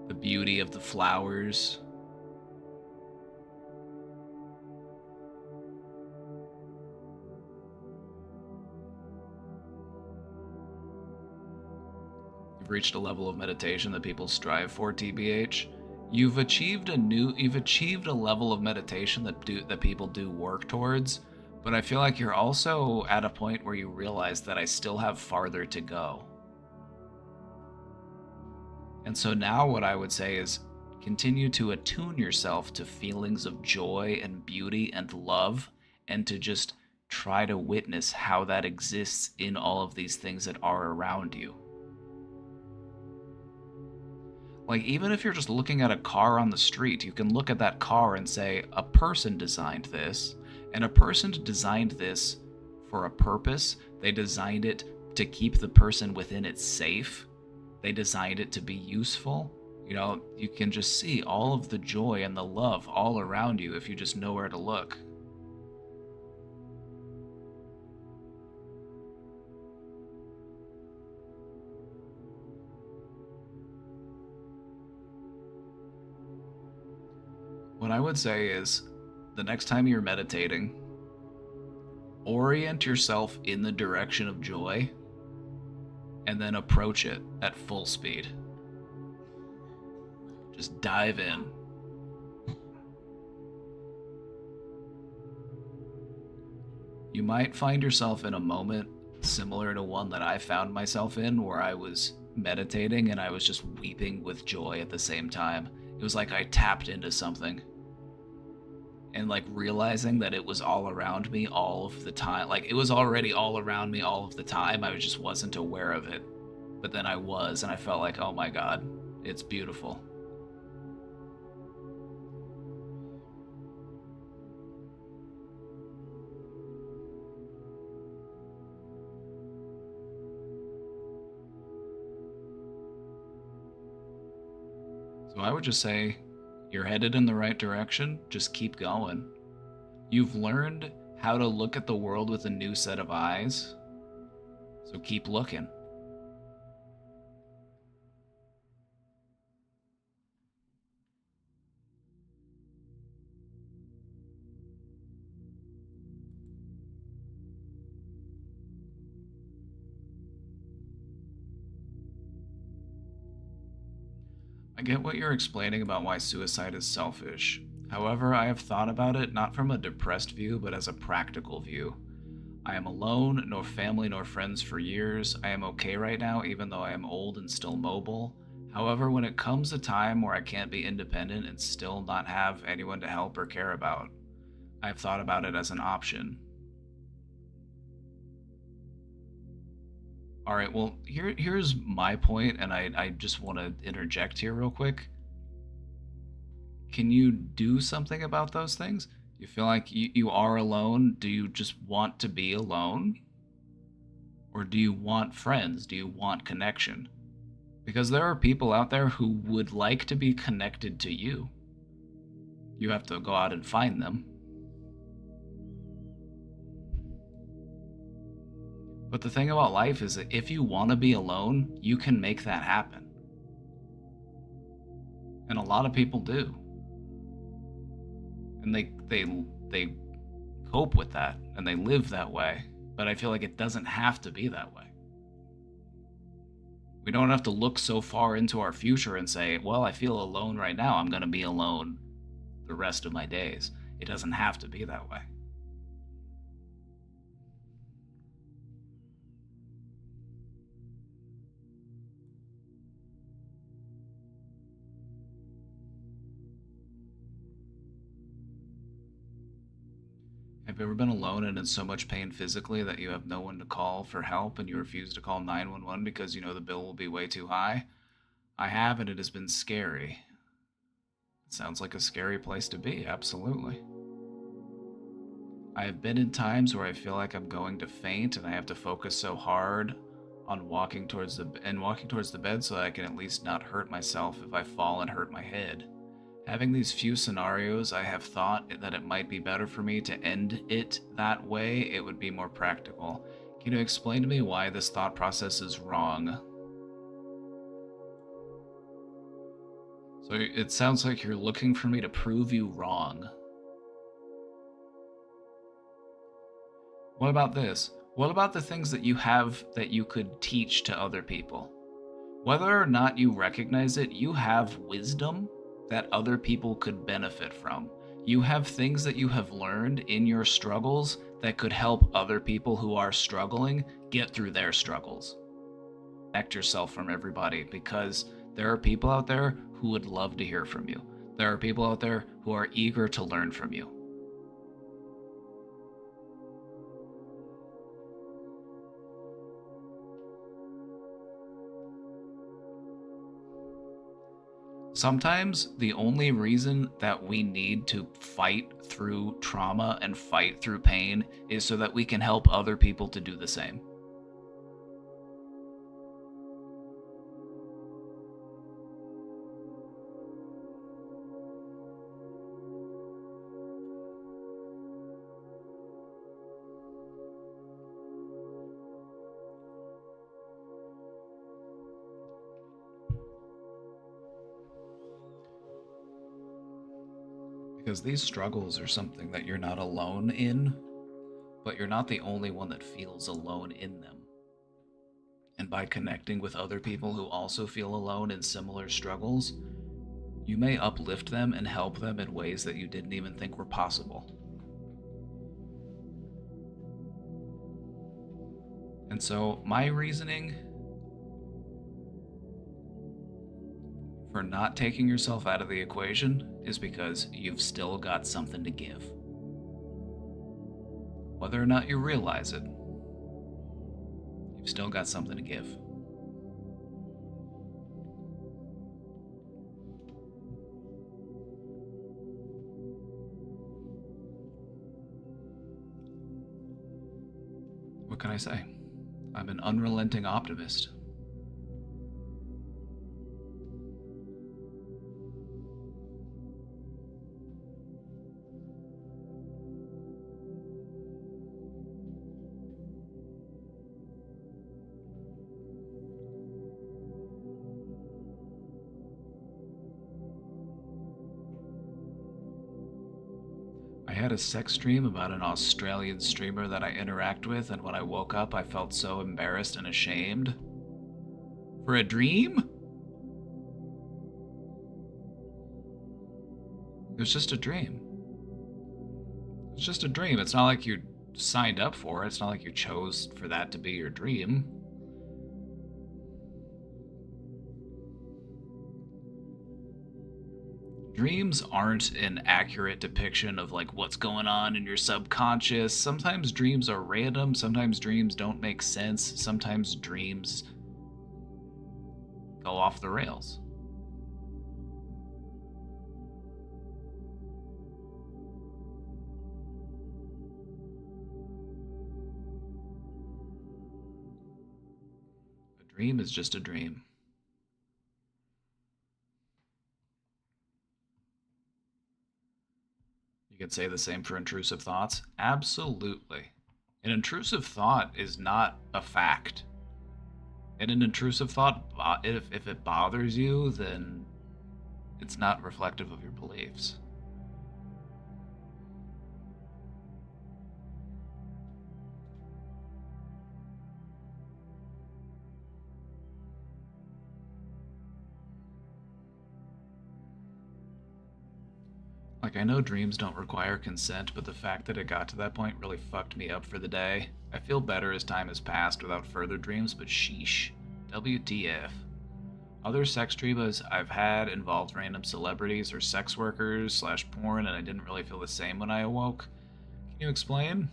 The beauty of the flowers. You've reached a level of meditation that people strive for, TBH. You've achieved a level of meditation that people do work towards, but I feel like you're also at a point where you realize that I still have farther to go. And so now what I would say is continue to attune yourself to feelings of joy and beauty and love, and to just try to witness how that exists in all of these things that are around you. Like, even if you're just looking at a car on the street, you can look at that car and say, a person designed this, and a person designed this for a purpose. They designed it to keep the person within it safe. They designed it to be useful. You know, you can just see all of the joy and the love all around you if you just know where to look. What I would say is, the next time you're meditating, orient yourself in the direction of joy, and then approach it at full speed. Just dive in. You might find yourself in a moment similar to one that I found myself in, where I was meditating and I was just weeping with joy at the same time. It was like I tapped into something. And like realizing that it was all around me all of the time. Like it was already all around me all of the time. I just wasn't aware of it. But then I was, and I felt like, oh my God, it's beautiful. So I would just say, you're headed in the right direction. Just keep going. You've learned how to look at the world with a new set of eyes. So keep looking. I get what you're explaining about why suicide is selfish. However, I have thought about it not from a depressed view, but as a practical view. I am alone, no family nor friends for years. I am okay right now, even though I am old and still mobile. However, when it comes a time where I can't be independent and still not have anyone to help or care about, I have thought about it as an option. All right, well, here's my point, and I just want to interject here real quick. Can you do something about those things? You feel like you are alone. Do you just want to be alone? Or do you want friends? Do you want connection? Because there are people out there who would like to be connected to you. You have to go out and find them. But the thing about life is that if you want to be alone, you can make that happen. And a lot of people do. And they cope with that and they live that way. But I feel like it doesn't have to be that way. We don't have to look so far into our future and say, well, I feel alone right now. I'm going to be alone the rest of my days. It doesn't have to be that way. Have you ever been alone and in so much pain physically that you have no one to call for help and you refuse to call 911 because you know the bill will be way too high? I have, and it has been scary. It sounds like a scary place to be, absolutely. I have been in times where I feel like I'm going to faint and I have to focus so hard on walking towards the bed so that I can at least not hurt myself if I fall and hurt my head. Having these few scenarios, I have thought that it might be better for me to end it that way. It would be more practical. Can you explain to me why this thought process is wrong? So it sounds like you're looking for me to prove you wrong. What about this? What about the things that you have that you could teach to other people? Whether or not you recognize it, you have wisdom that other people could benefit from. You have things that you have learned in your struggles that could help other people who are struggling get through their struggles. Connect yourself from everybody, because there are people out there who would love to hear from you. There are people out there who are eager to learn from you. Sometimes the only reason that we need to fight through trauma and fight through pain is so that we can help other people to do the same. Because these struggles are something that you're not alone in, but you're not the only one that feels alone in them. And by connecting with other people who also feel alone in similar struggles, you may uplift them and help them in ways that you didn't even think were possible. And so, my reasoning for not taking yourself out of the equation is because you've still got something to give. Whether or not you realize it, you've still got something to give. What can I say? I'm an unrelenting optimist. I had a sex dream about an Australian streamer that I interact with, and when I woke up, I felt so embarrassed and ashamed. For a dream? It was just a dream. It was just a dream. It's not like you signed up for it. It's not like you chose for that to be your dream. Dreams aren't an accurate depiction of like what's going on in your subconscious. Sometimes dreams are random, sometimes dreams don't make sense, sometimes dreams go off the rails. A dream is just a dream. You could say the same for intrusive thoughts. Absolutely. An intrusive thought is not a fact. And an intrusive thought, if it bothers you, then it's not reflective of your beliefs. Like, I know dreams don't require consent, but the fact that it got to that point really fucked me up for the day. I feel better as time has passed without further dreams, but sheesh. WTF. Other sex dreams I've had involved random celebrities or sex workers / porn, and I didn't really feel the same when I awoke. Can you explain?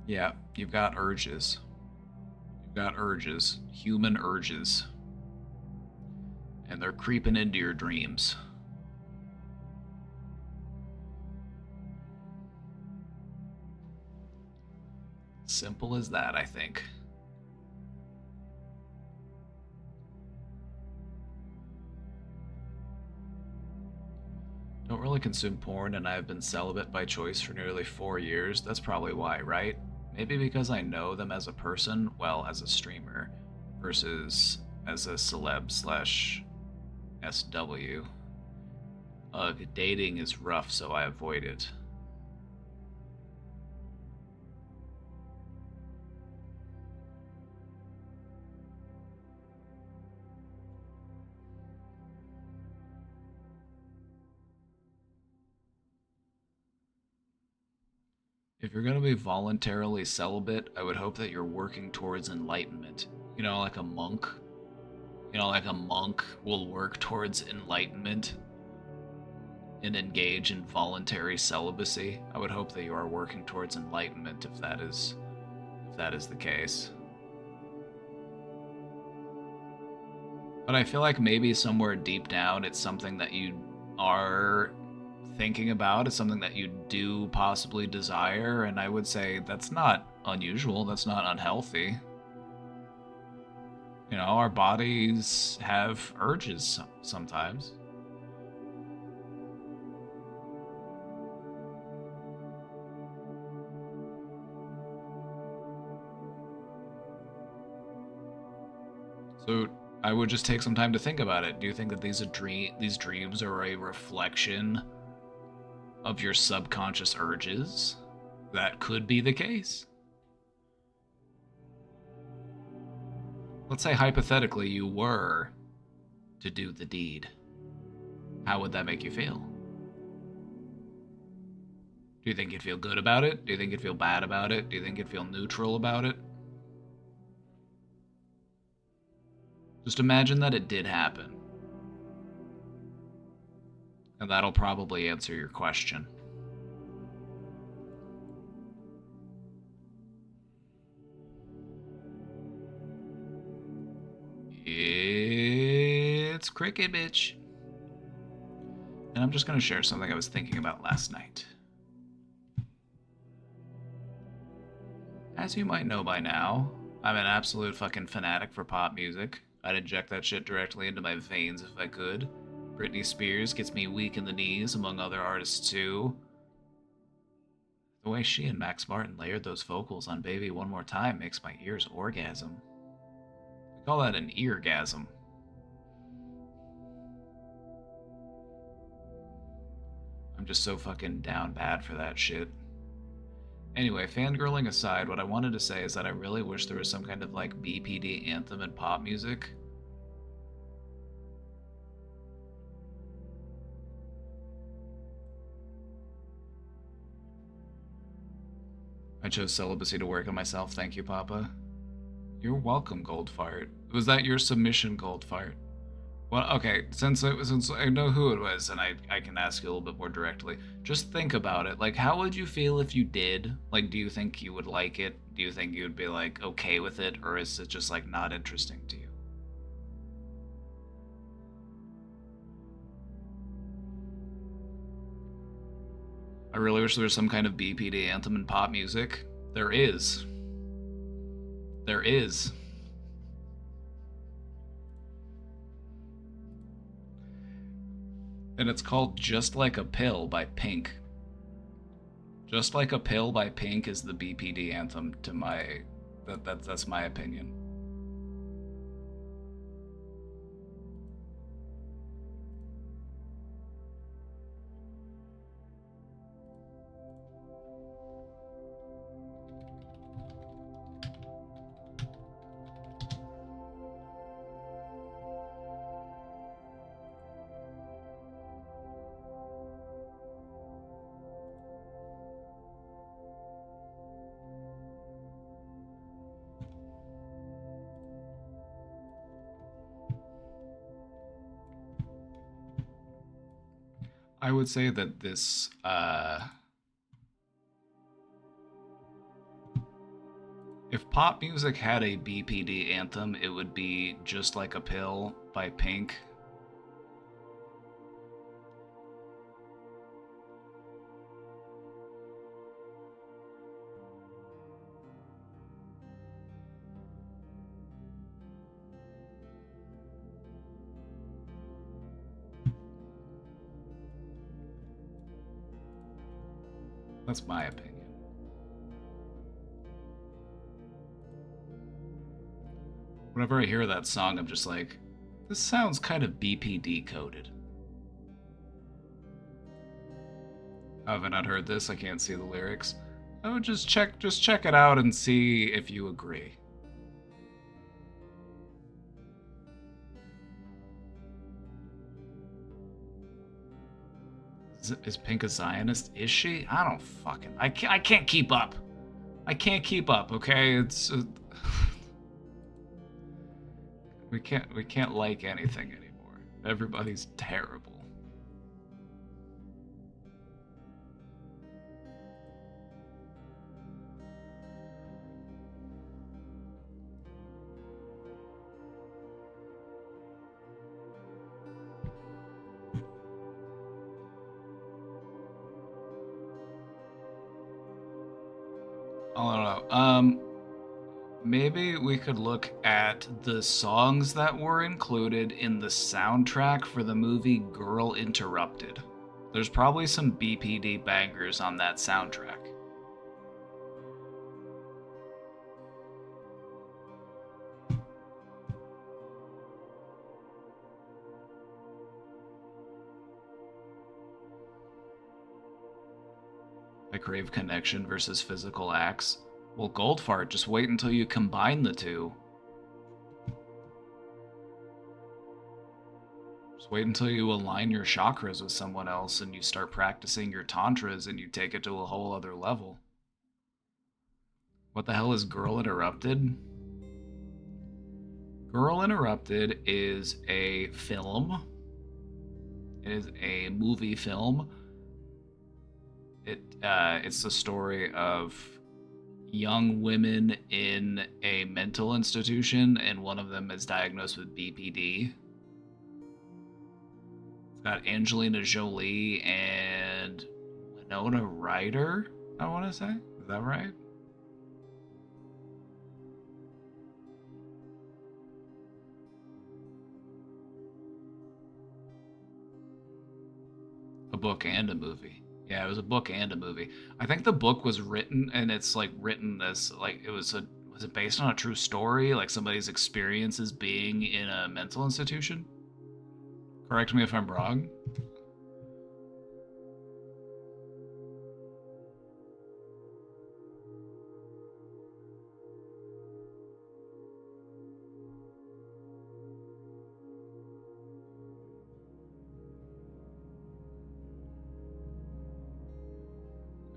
Yeah, you've got urges. Got urges, human urges, and they're creeping into your dreams. Simple as that, I think. Don't really consume porn, and I've been celibate by choice for nearly 4 years. That's probably why, right? Maybe because I know them as a person, well, as a streamer, versus as a celeb / SW. Dating is rough, so I avoid it. If you're going to be voluntarily celibate, I would hope that you're working towards enlightenment. You know, like a monk. You know, like a monk will work towards enlightenment and engage in voluntary celibacy. I would hope that you are working towards enlightenment if that is if that is the case. But I feel like maybe somewhere deep down it's something that you are thinking about. It's something that you do possibly desire, and I would say that's not unusual, that's not unhealthy. You know, our bodies have urges sometimes. So I would just take some time to think about it. Do you think that these dreams are a reflection of your subconscious urges? That could be the case. Let's say hypothetically you were to do the deed. How would that make you feel? Do you think you'd feel good about it? Do you think you'd feel bad about it? Do you think you'd feel neutral about it? Just imagine that it did happen. And that'll probably answer your question. It's cricket, bitch. And I'm just gonna share something I was thinking about last night. As you might know by now, I'm an absolute fucking fanatic for pop music. I'd inject that shit directly into my veins if I could. Britney Spears gets me weak in the knees, among other artists too. The way she and Max Martin layered those vocals on Baby One More Time makes my ears orgasm. We call that an eargasm. I'm just so fucking down bad for that shit. Anyway, fangirling aside, what I wanted to say is that I really wish there was some kind of like BPD anthem in pop music. I chose celibacy to work on myself, thank you, Papa. You're welcome, Goldfart. Was that your submission, Goldfart? Well, okay, since I know who it was, and I can ask you a little bit more directly, just think about it. Like, how would you feel if you did? Like, do you think you would like it? Do you think you would be, like, okay with it? Or is it just, like, not interesting to you? I really wish there was some kind of BPD anthem in pop music. There is. There is. And it's called Just Like a Pill by Pink. Just Like a Pill by Pink is the BPD anthem to my... That's my opinion. I would say that this, if pop music had a BPD anthem, it would be Just Like a Pill by Pink. That's my opinion. Whenever I hear that song, I'm just like, this sounds kind of BPD coded. Have I not heard this? I can't see the lyrics. I would just check it out and see if you agree. Is Pink a Zionist? Is she? I don't fucking... I can't keep up. I can't keep up, okay? It's... we can't like anything anymore. Everybody's terrible. know. Maybe we could look at the songs that were included in the soundtrack for the movie Girl Interrupted. There's probably some BPD bangers on that soundtrack. I crave connection versus physical acts. Well, Goldfart, just wait until you combine the two. Just wait until you align your chakras with someone else and you start practicing your tantras and you take it to a whole other level. What the hell is Girl Interrupted? Girl Interrupted is a film. It is a movie film. It's the story of young women in a mental institution, and one of them is diagnosed with BPD. It's got Angelina Jolie and Winona Ryder, I want to say. Is that right? A book and a movie. Yeah, it was a book and a movie. I think the book was written, and it's like written as like was it based on a true story, like somebody's experiences being in a mental institution? Correct me if I'm wrong.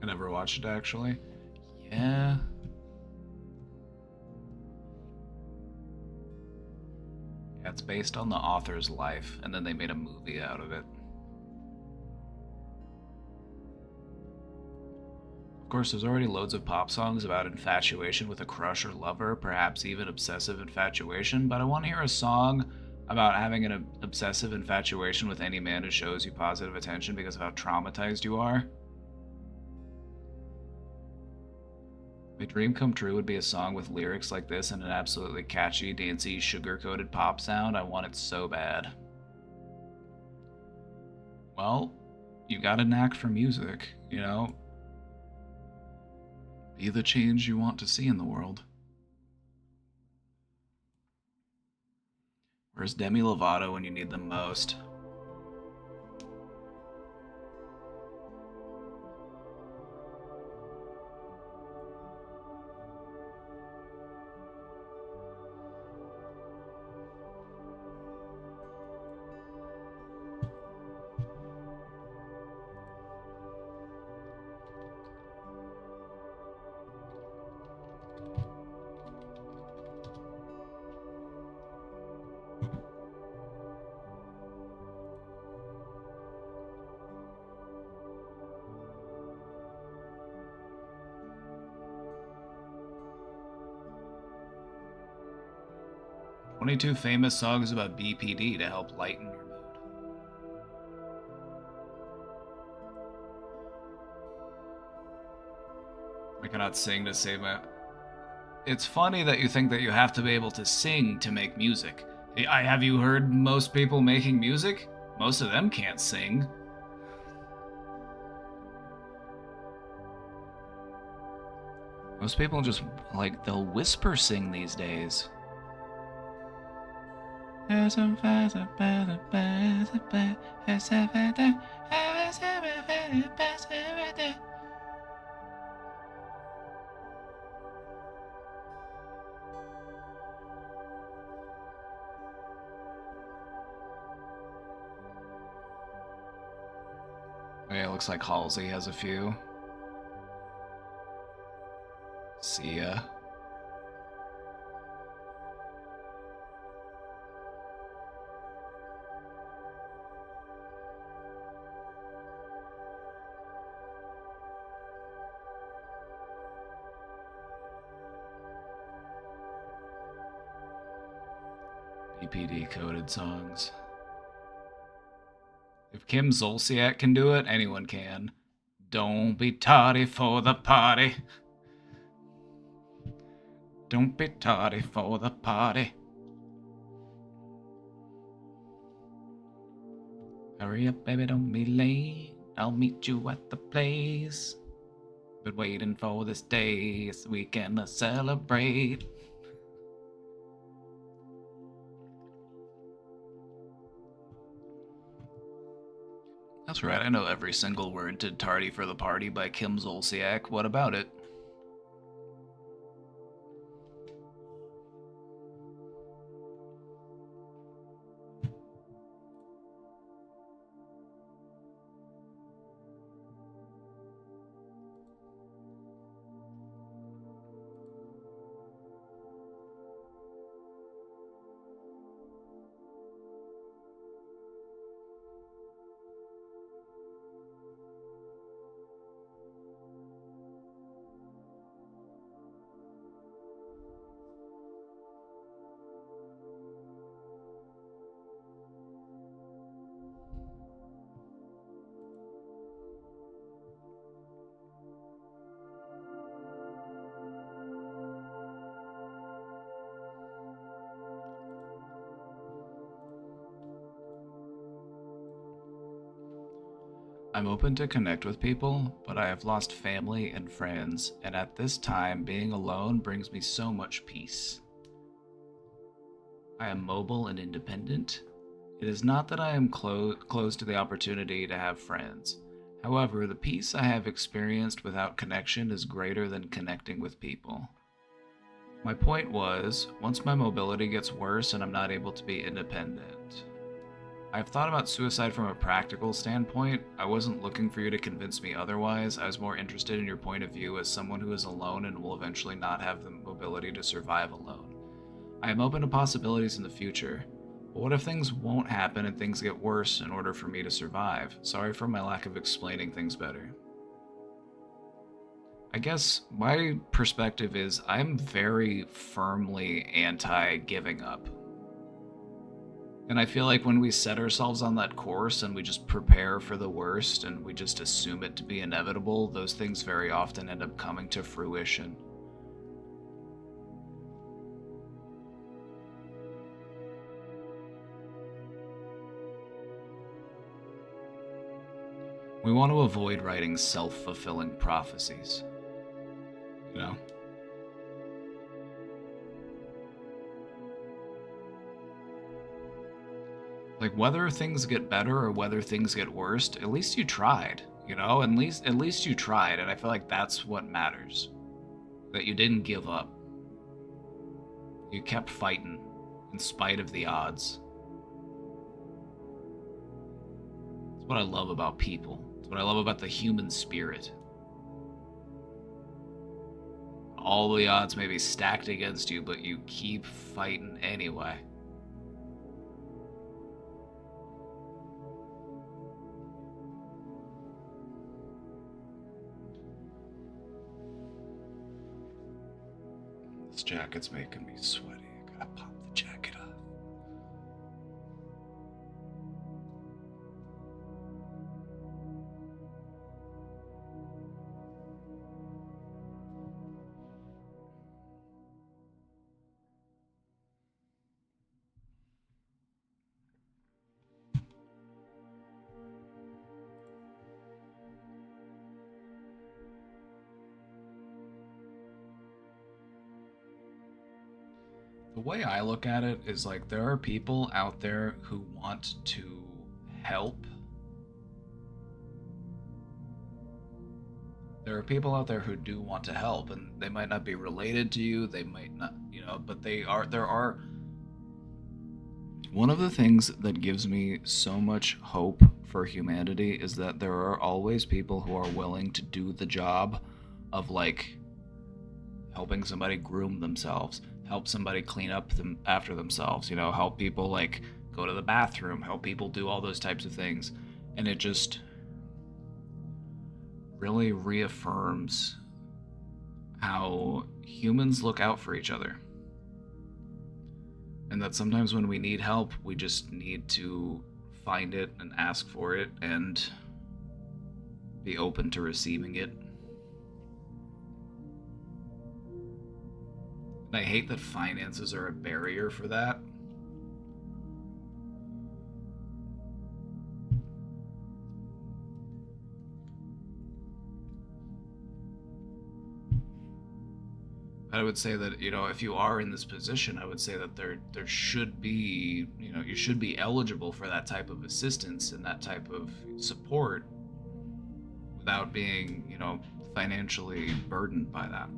I never watched it, actually. Yeah. Yeah, it's based on the author's life, and then they made a movie out of it. Of course, there's already loads of pop songs about infatuation with a crush or lover, perhaps even obsessive infatuation, but I want to hear a song about having an obsessive infatuation with any man who shows you positive attention because of how traumatized you are. My dream come true would be a song with lyrics like this and an absolutely catchy, dancey, sugar-coated pop sound. I want it so bad. Well, you got a knack for music, you know? Be the change you want to see in the world. Where's Demi Lovato when you need them most? "22 famous songs about BPD to help lighten your mood." I cannot sing to save my... It's funny that you think that you have to be able to sing to make music. Have you heard most people making music? Most of them can't sing. Most people just, like, they'll whisper sing these days. Yeah, it looks like Halsey has a few. Sia. BPD coded songs. If Kim Zolciak can do it, anyone can. Don't be tardy for the party. Don't be tardy for the party. Hurry up, baby, don't be late. I'll meet you at the place. Been waiting for this day so we can celebrate. That's right, I know every single word to Tardy for the Party by Kim Zolciak. What about it? I'm open to connect with people, but I have lost family and friends, and at this time, being alone brings me so much peace. I am mobile and independent. It is not that I am close to the opportunity to have friends. However, the peace I have experienced without connection is greater than connecting with people. My point was, once my mobility gets worse and I'm not able to be independent. I've thought about suicide from a practical standpoint. I wasn't looking for you to convince me otherwise. I was more interested in your point of view as someone who is alone and will eventually not have the mobility to survive alone. I am open to possibilities in the future, but what if things won't happen and things get worse in order for me to survive? Sorry for my lack of explaining things better. I guess my perspective is I'm very firmly anti-giving up. And I feel like when we set ourselves on that course and we just prepare for the worst and we just assume it to be inevitable, those things very often end up coming to fruition. We want to avoid writing self-fulfilling prophecies. You know? Like, whether things get better or whether things get worse, at least you tried, you know? At least you tried, and I feel like that's what matters. That you didn't give up. You kept fighting, in spite of the odds. That's what I love about people. That's what I love about the human spirit. All the odds may be stacked against you, but you keep fighting anyway. This jacket's making me sweaty. I gotta pop the jacket off. The way I look at it is like there are people out there who want to help. There are people out there who do want to help, and they might not be related to you, they might not, but there are. One of the things that gives me so much hope for humanity is that there are always people who are willing to do the job of, like, helping somebody groom themselves, help somebody clean up after themselves, help people, like, go to the bathroom, help people do all those types of things. And it just really reaffirms how humans look out for each other. And that sometimes when we need help, we just need to find it and ask for it and be open to receiving it. I hate that finances are a barrier for that. I would say that, you know, if you are in this position, I would say that there should be, you know, you should be eligible for that type of assistance and that type of support without being, you know, financially burdened by that.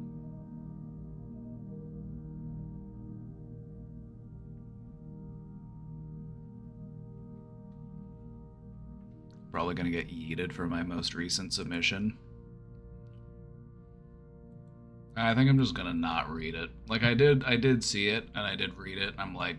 Probably gonna get yeeted for my most recent submission. I think I'm just gonna not read it. Like I did see it and I did read it and I'm like,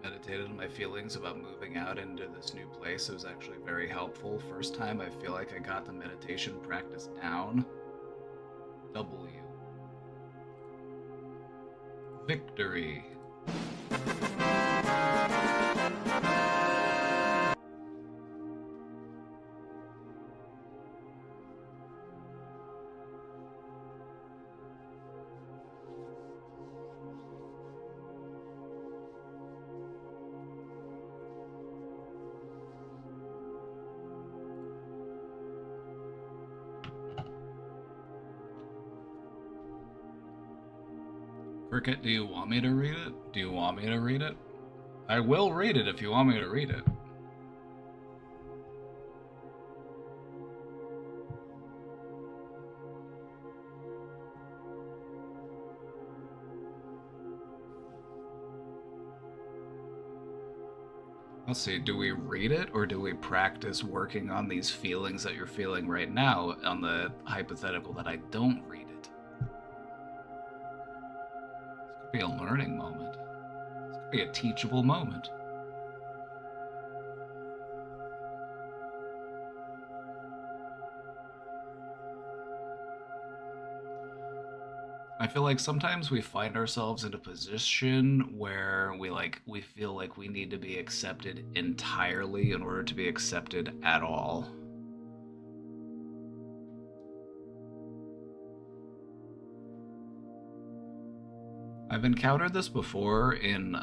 meditated on my feelings about moving out into this new place. It was actually very helpful. First time I feel like I got the meditation practice down. W. Victory. Cricket, do you want me to read it? Do you want me to read it? I will read it if you want me to read it. Let's see, do we read it or do we practice working on these feelings that you're feeling right now on the hypothetical that I don't read it? Be a learning moment. This could be a teachable moment. I feel like sometimes we find ourselves in a position where we feel like we need to be accepted entirely in order to be accepted at all. I've encountered this before in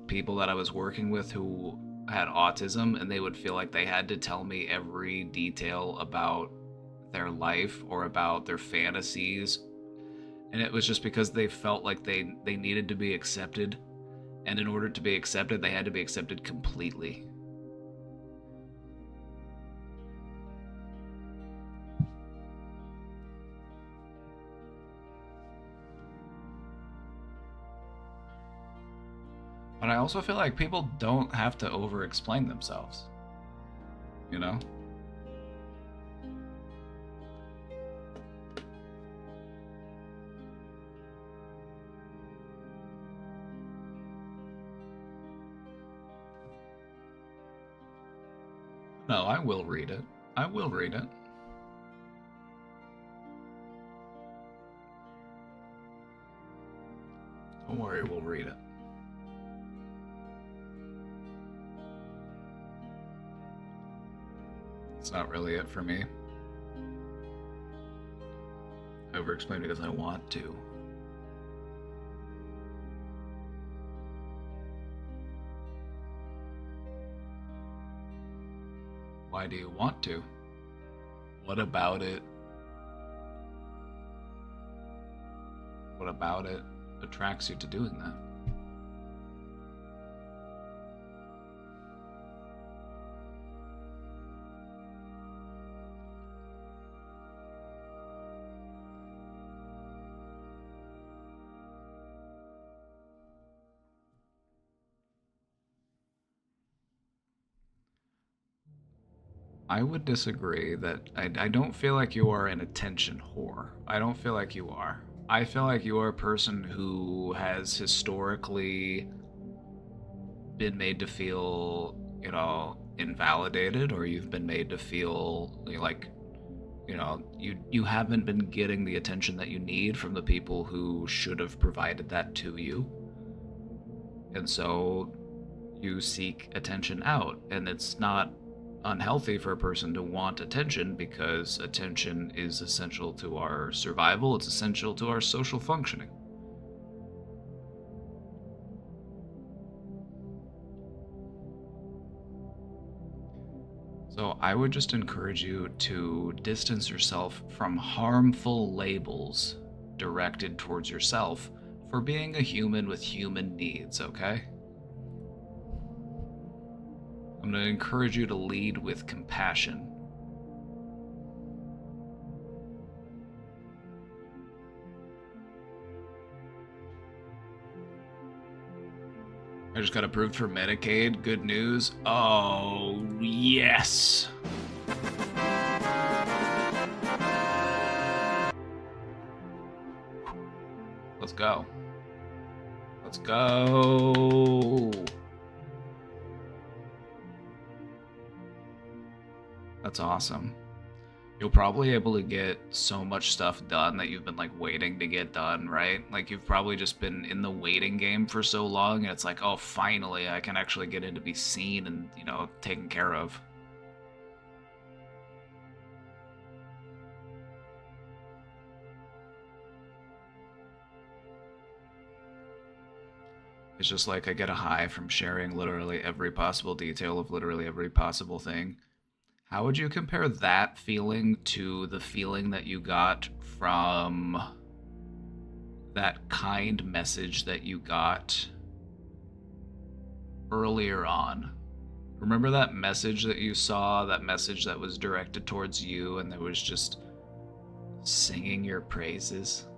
people that I was working with who had autism, and they would feel like they had to tell me every detail about their life or about their fantasies. And it was just because they felt like they needed to be accepted. And in order to be accepted, they had to be accepted completely. But I also feel like people don't have to over-explain themselves. You know? No, I will read it. I will read it. Don't worry, we'll read it. It's not really it for me. I over-explain because I want to. Why do you want to? What about it? What about it attracts you to doing that? I would disagree that I don't feel like you are an attention whore. I don't feel like you are. I feel like you are a person who has historically been made to feel, invalidated, or you've been made to feel like, you haven't been getting the attention that you need from the people who should have provided that to you. And so you seek attention out, and it's not unhealthy for a person to want attention because attention is essential to our survival, it's essential to our social functioning. So I would just encourage you to distance yourself from harmful labels directed towards yourself for being a human with human needs, okay? I'm going to encourage you to lead with compassion. I just got approved for Medicaid. Good news. Oh, yes. Let's go. Let's go. That's awesome. You'll probably be able to get so much stuff done that you've been like waiting to get done, right? Like you've probably just been in the waiting game for so long, and it's like, oh, finally I can actually get in to be seen and, taken care of. It's just like I get a high from sharing literally every possible detail of literally every possible thing. How would you compare that feeling to the feeling that you got from that kind message that you got earlier on? Remember that message that you saw, that message that was directed towards you and that was just singing your praises,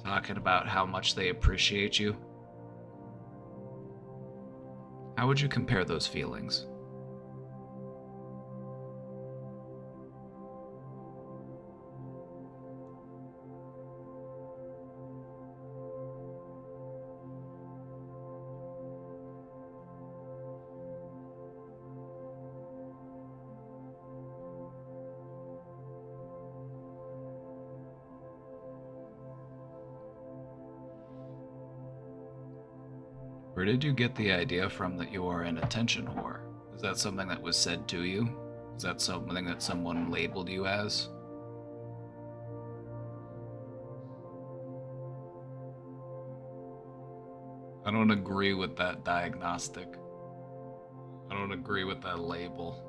talking about how much they appreciate you? How would you compare those feelings? Where did you get the idea from that you are an attention whore? Is that something that was said to you? Is that something that someone labeled you as? I don't agree with that diagnostic. I don't agree with that label.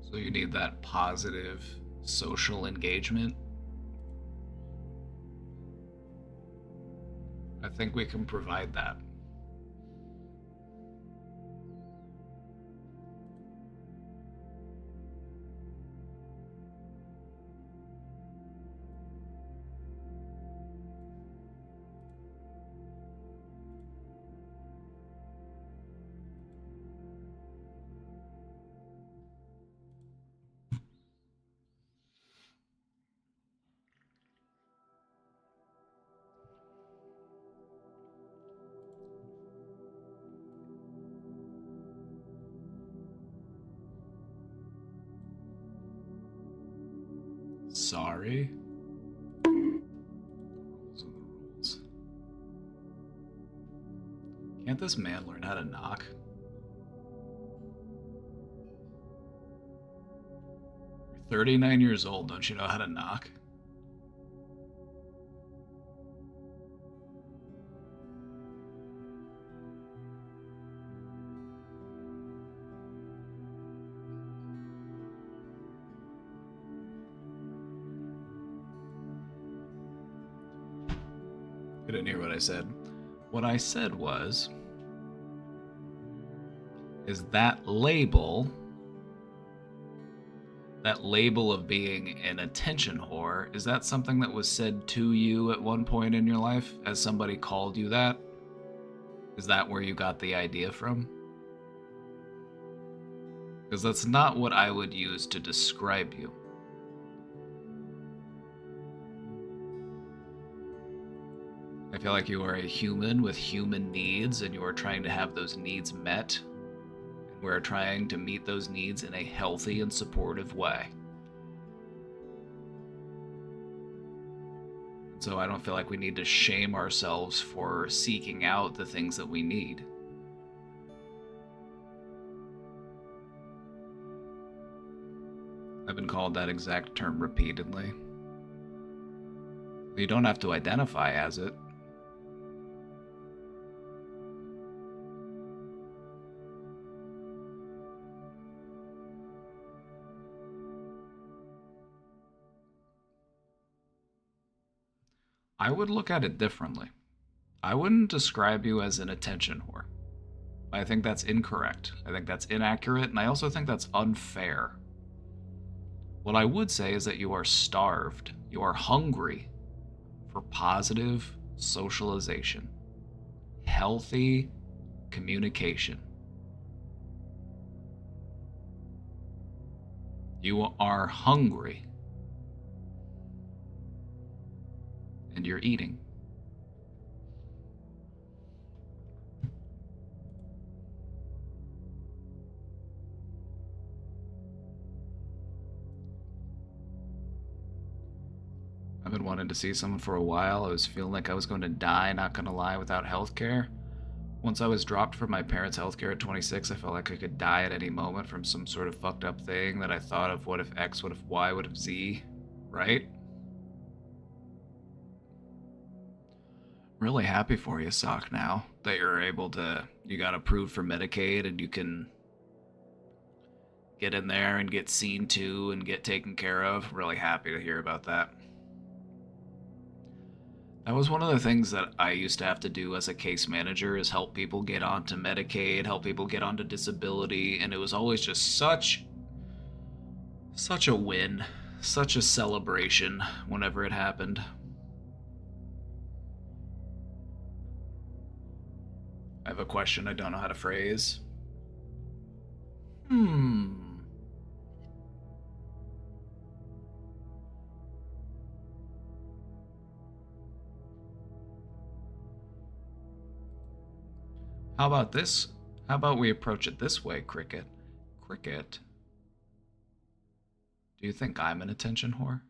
So you need that positive social engagement. I think we can provide that. Sorry? Rules are the rules. Can't this man learn how to knock? You're 39 years old, don't you know how to knock? You didn't hear what I said. What I said was, is that label of being an attention whore, is that something that was said to you at one point in your life as somebody called you that? Is that where you got the idea from? Because that's not what I would use to describe you. I feel like you are a human with human needs, and you are trying to have those needs met. And we're trying to meet those needs in a healthy and supportive way. And so I don't feel like we need to shame ourselves for seeking out the things that we need. I've been called that exact term repeatedly. You don't have to identify as it. I would look at it differently. I wouldn't describe you as an attention whore. I think that's incorrect. I think that's inaccurate, and I also think that's unfair. What I would say is that you are starved. You are hungry for positive socialization, healthy communication. You are hungry. And you're eating. I've been wanting to see someone for a while. I was feeling like I was going to die, not gonna lie, without healthcare. Once I was dropped from my parents' healthcare at 26, I felt like I could die at any moment from some sort of fucked up thing that I thought of, what if X, what if Y, what if Z, right? Really happy for you, Sock, now that you're able to, you got approved for Medicaid and you can get in there and get seen to and get taken care of. Really happy to hear about that. That was one of the things that I used to have to do as a case manager, is help people get onto Medicaid, help people get onto disability, and it was always just such a win, such a celebration whenever it happened. I have a question I don't know how to phrase. How about this? How about we approach it this way, Cricket? Cricket, do you think I'm an attention whore?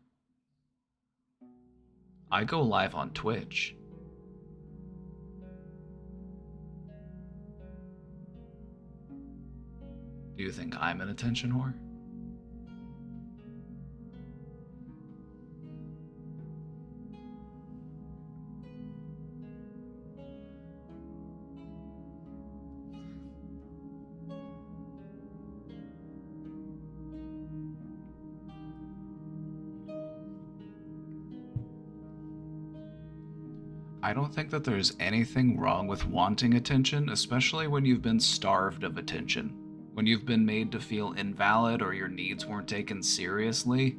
I go live on Twitch. Do you think I'm an attention whore? I don't think that there's anything wrong with wanting attention, especially when you've been starved of attention. When you've been made to feel invalid or your needs weren't taken seriously,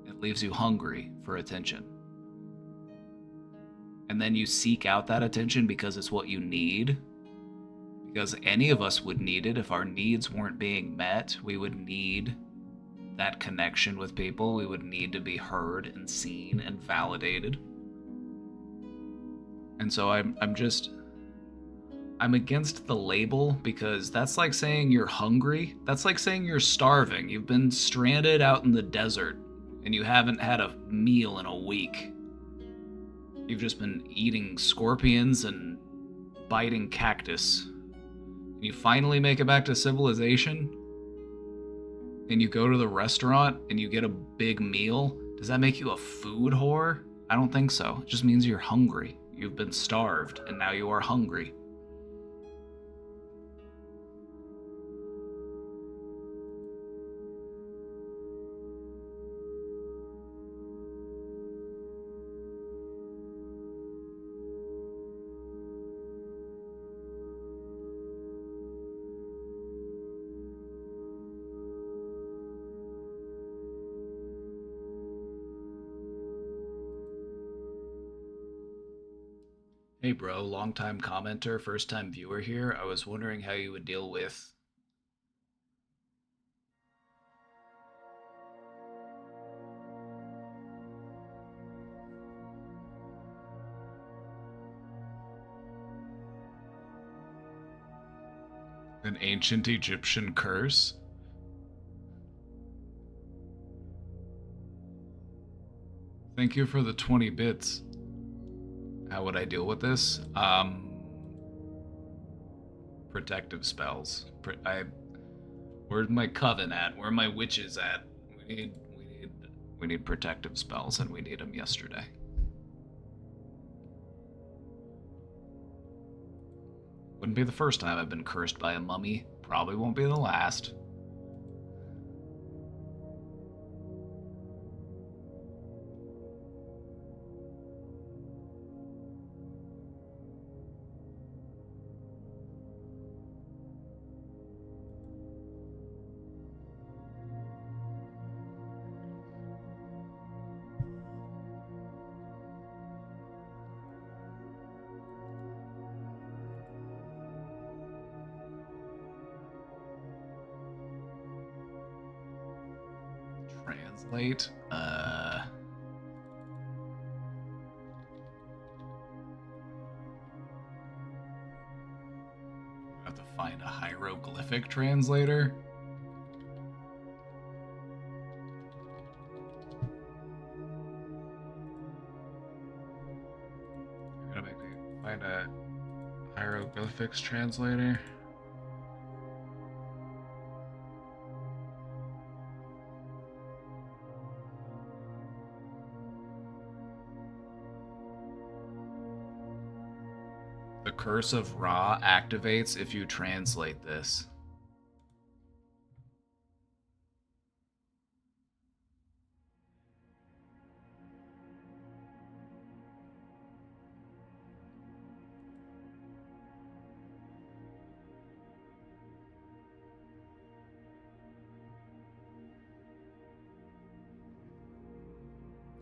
it leaves you hungry for attention. And then you seek out that attention because it's what you need. Because any of us would need it if our needs weren't being met. We would need that connection with people. We would need to be heard and seen and validated. And so I'm against the label, because that's like saying you're hungry. That's like saying you're starving. You've been stranded out in the desert and you haven't had a meal in a week. You've just been eating scorpions and biting cactus. You finally make it back to civilization and you go to the restaurant and you get a big meal. Does that make you a food whore? I don't think so. It just means you're hungry. You've been starved, and now you are hungry. Hey bro, long time commenter, first time viewer here. I was wondering how you would deal with an ancient Egyptian curse. Thank you for the 20 bits. How would I deal with this? Protective spells. Where's my coven at? Where are my witches at? We need protective spells, and we need them yesterday. Wouldn't be the first time I've been cursed by a mummy. Probably won't be the last. Translate. Have to find a hieroglyphic translator. You're gonna make me find a hieroglyphics translator. The Curse of Ra activates if you translate this.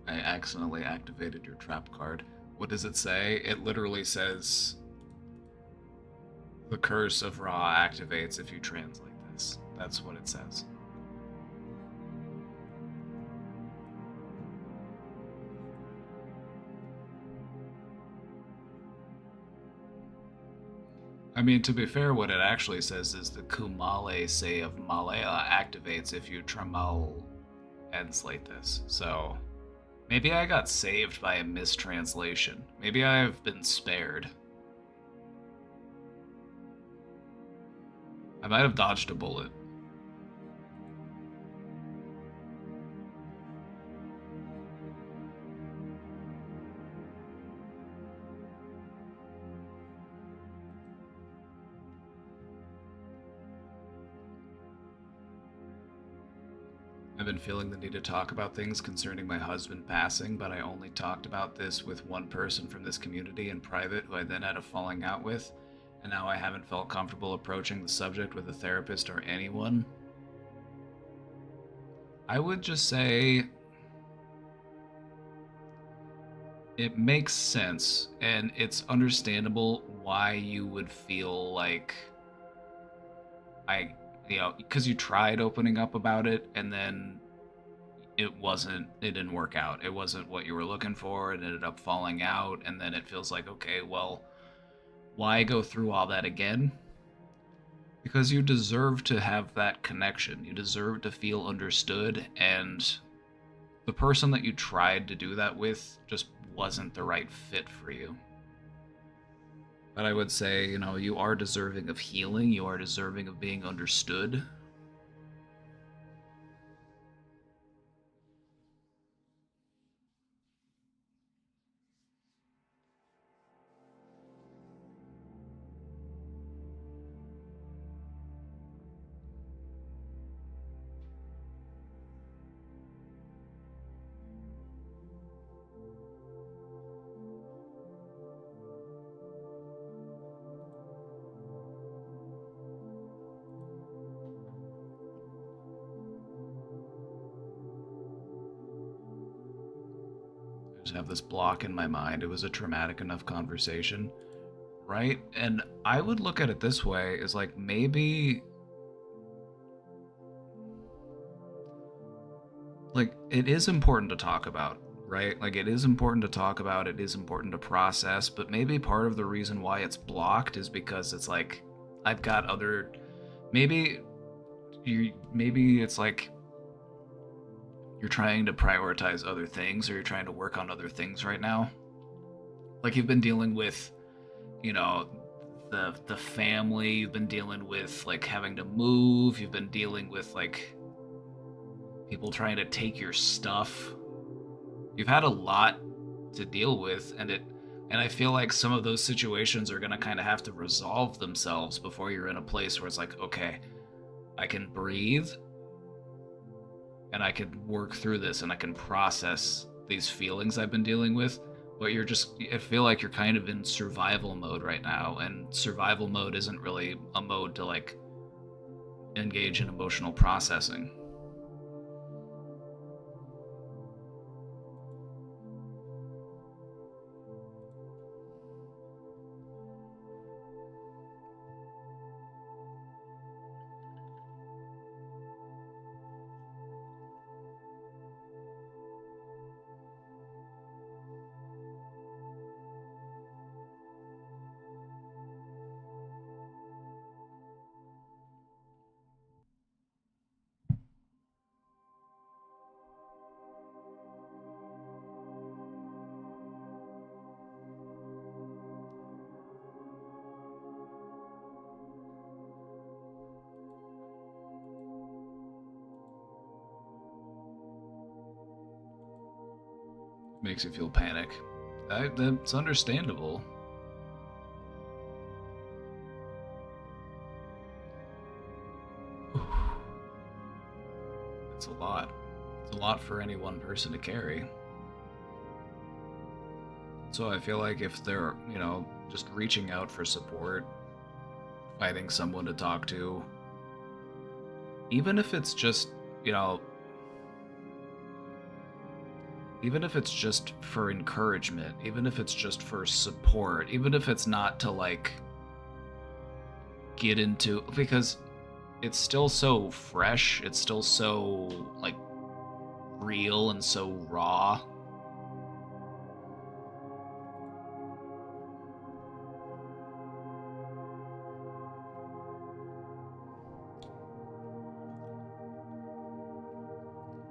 I accidentally activated your trap card. What does it say? It literally says the Curse of Ra activates if you translate this. That's what it says. I mean, to be fair, what it actually says is the Kumale say of Malaya activates if you translate this. So maybe I got saved by a mistranslation. Maybe I have been spared. I might have dodged a bullet. I've been feeling the need to talk about things concerning my husband passing, but I only talked about this with one person from this community in private who I then had a falling out with, and now I haven't felt comfortable approaching the subject with a therapist or anyone. I would just say it makes sense, and it's understandable why you would feel like because you tried opening up about it and then it didn't work out. It wasn't what you were looking for. It ended up falling out, and then it feels like, okay, well, why go through all that again? Because you deserve to have that connection. You deserve to feel understood, and the person that you tried to do that with just wasn't the right fit for you. But I would say, you are deserving of healing. You are deserving of being understood. just have this block in my mind. It was a traumatic enough conversation, right? And I would look at it this way, is like maybe like it is important to talk about, right? Like it is important to talk about, it is important to process, but maybe part of the reason why it's blocked is because it's like I've got other maybe it's like you're trying to prioritize other things, or you're trying to work on other things right now. Like you've been dealing with, you know, the family, you've been dealing with like having to move, you've been dealing with like people trying to take your stuff. You've had a lot to deal with, and I feel like some of those situations are going to kind of have to resolve themselves before you're in a place where it's like, okay, I can breathe and I can work through this and I can process these feelings I've been dealing with. But I feel like you're kind of in survival mode right now, and survival mode isn't really a mode to like engage in emotional processing. Makes you feel panic. That's understandable. It's a lot. It's a lot for any one person to carry. So I feel like if they're, just reaching out for support, finding someone to talk to, even if it's just, even if it's just for encouragement, even if it's just for support, even if it's not to like get into, because it's still so fresh, it's still so like real and so raw.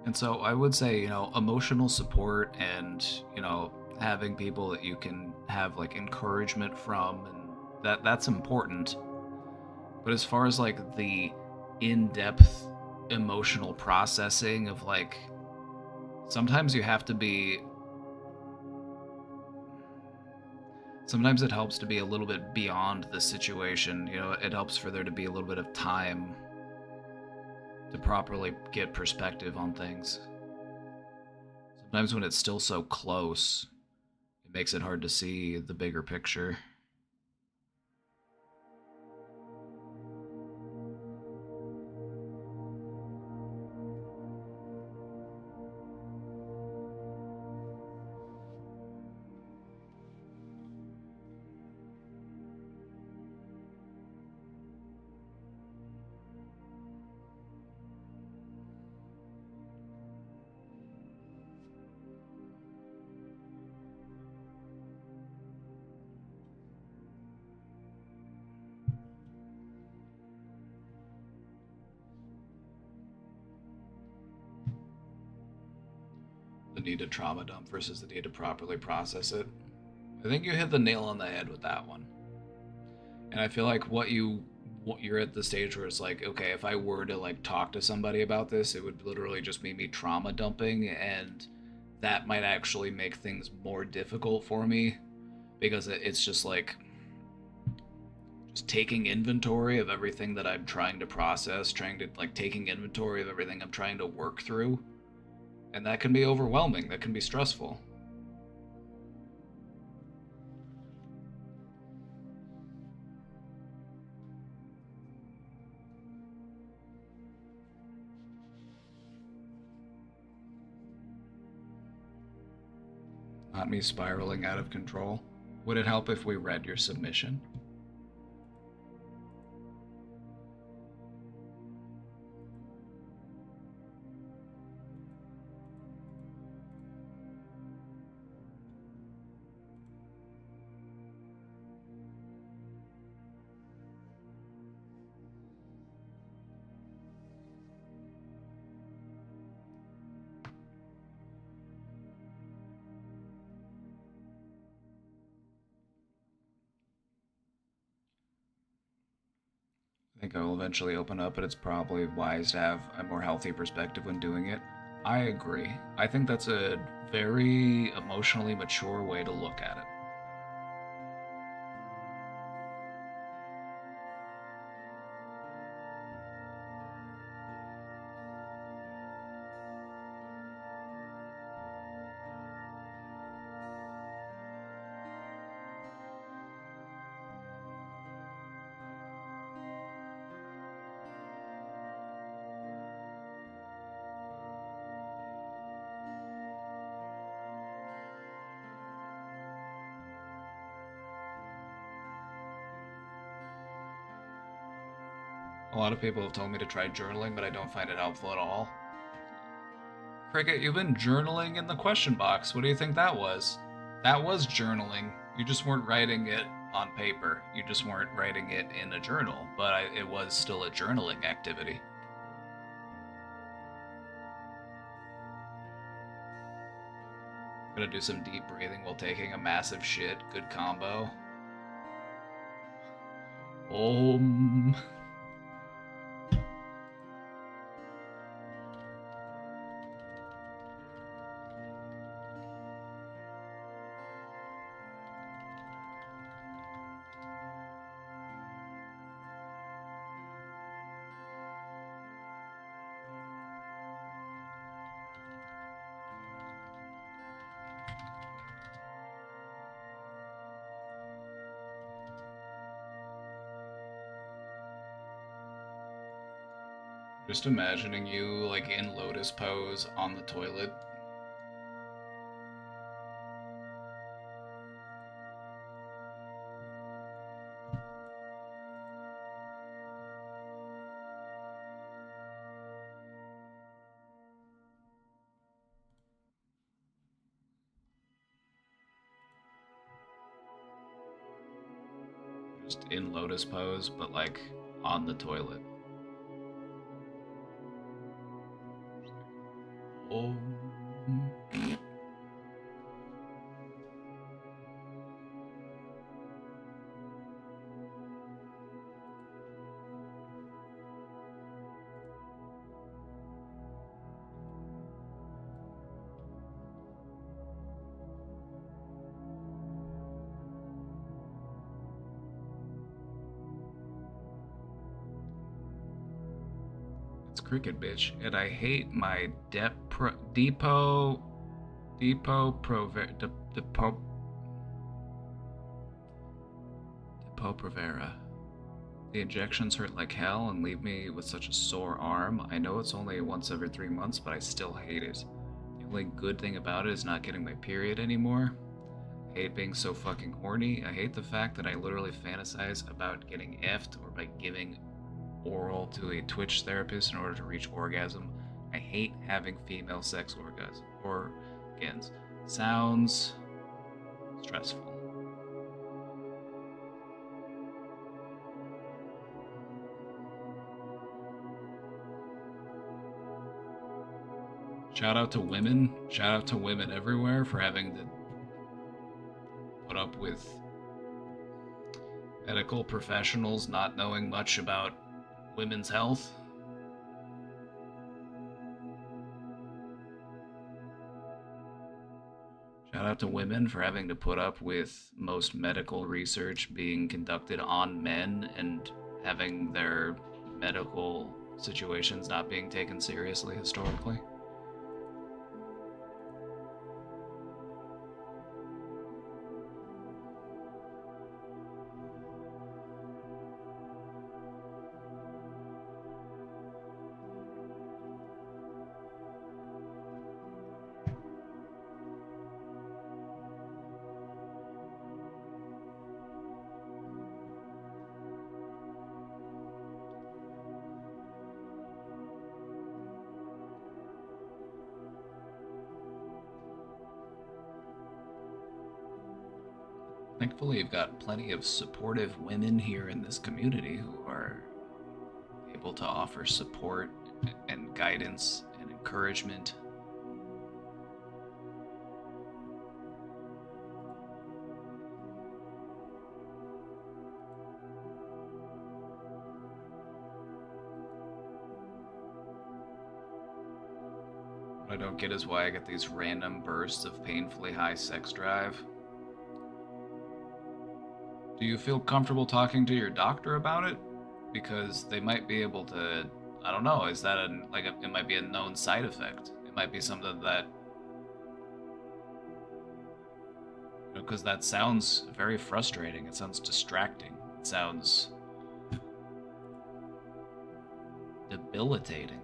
And so I would say, emotional support and, having people that you can have like encouragement from, and that's important. But as far as like the in-depth emotional processing of like, sometimes it helps to be a little bit beyond the situation. It helps for there to be a little bit of time to properly get perspective on things. Sometimes when it's still so close, it makes it hard to see the bigger picture. The need to trauma dump versus the need to properly process it. I think you hit the nail on the head with that one. And I feel like you're at the stage where it's like, okay, if I were to like talk to somebody about this, it would literally just be me trauma dumping, and that might actually make things more difficult for me, because it's just like just taking inventory of everything that I'm trying to process, taking inventory of everything I'm trying to work through. And that can be overwhelming, that can be stressful. Not me spiraling out of control. Would it help if we read your submission? I think I will eventually open up, but it's probably wise to have a more healthy perspective when doing it. I agree. I think that's a very emotionally mature way to look at it. A lot of people have told me to try journaling, but I don't find it helpful at all. Cricket, you've been journaling in the question box. What do you think that was? That was journaling. You just weren't writing it on paper. You just weren't writing it in a journal, but it was still a journaling activity. Gonna do some deep breathing while taking a massive shit. Good combo. Om. Just imagining you, like, in lotus pose on the toilet. Just in lotus pose, but, like, on the toilet. Oh. It's cricket, bitch, and I hate my Depot Provera. The injections hurt like hell and leave me with such a sore arm. I know it's only once every 3 months, but I still hate it. The only good thing about it is not getting my period anymore. I hate being so fucking horny. I hate the fact that I literally fantasize about getting effed or by giving oral to a Twitch therapist in order to reach orgasm. I hate having female sex organs. Sounds stressful. Shout out to women. Shout out to women everywhere for having to put up with medical professionals not knowing much about women's health. Shout out to women for having to put up with most medical research being conducted on men and having their medical situations not being taken seriously historically. Thankfully, you've got plenty of supportive women here in this community who are able to offer support and guidance and encouragement. What I don't get is why I get these random bursts of painfully high sex drive. Do you feel comfortable talking to your doctor about it? Because they might be able to, I don't know, is that it might be a known side effect. It might be something that, because that sounds very frustrating. It sounds distracting. It sounds debilitating.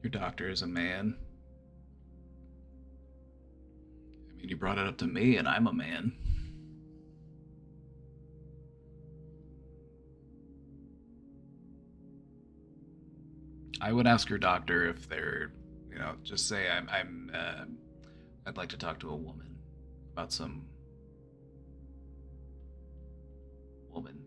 Your doctor is a man. I mean, you brought it up to me, and I'm a man. I would ask your doctor if they're, just say I'd like to talk to a woman about some woman things.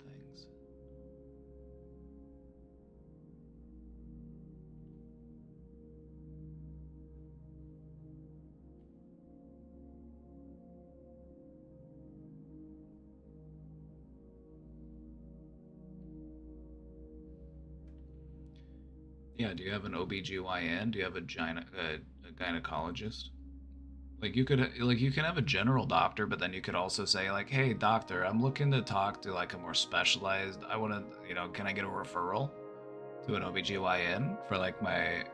Yeah, do you have an OBGYN? Do you have a gynecologist? Like you can have a general doctor, but then you could also say like, "Hey doctor, I'm looking to talk to like a more specialized, I want to, can I get a referral to an OBGYN for like my,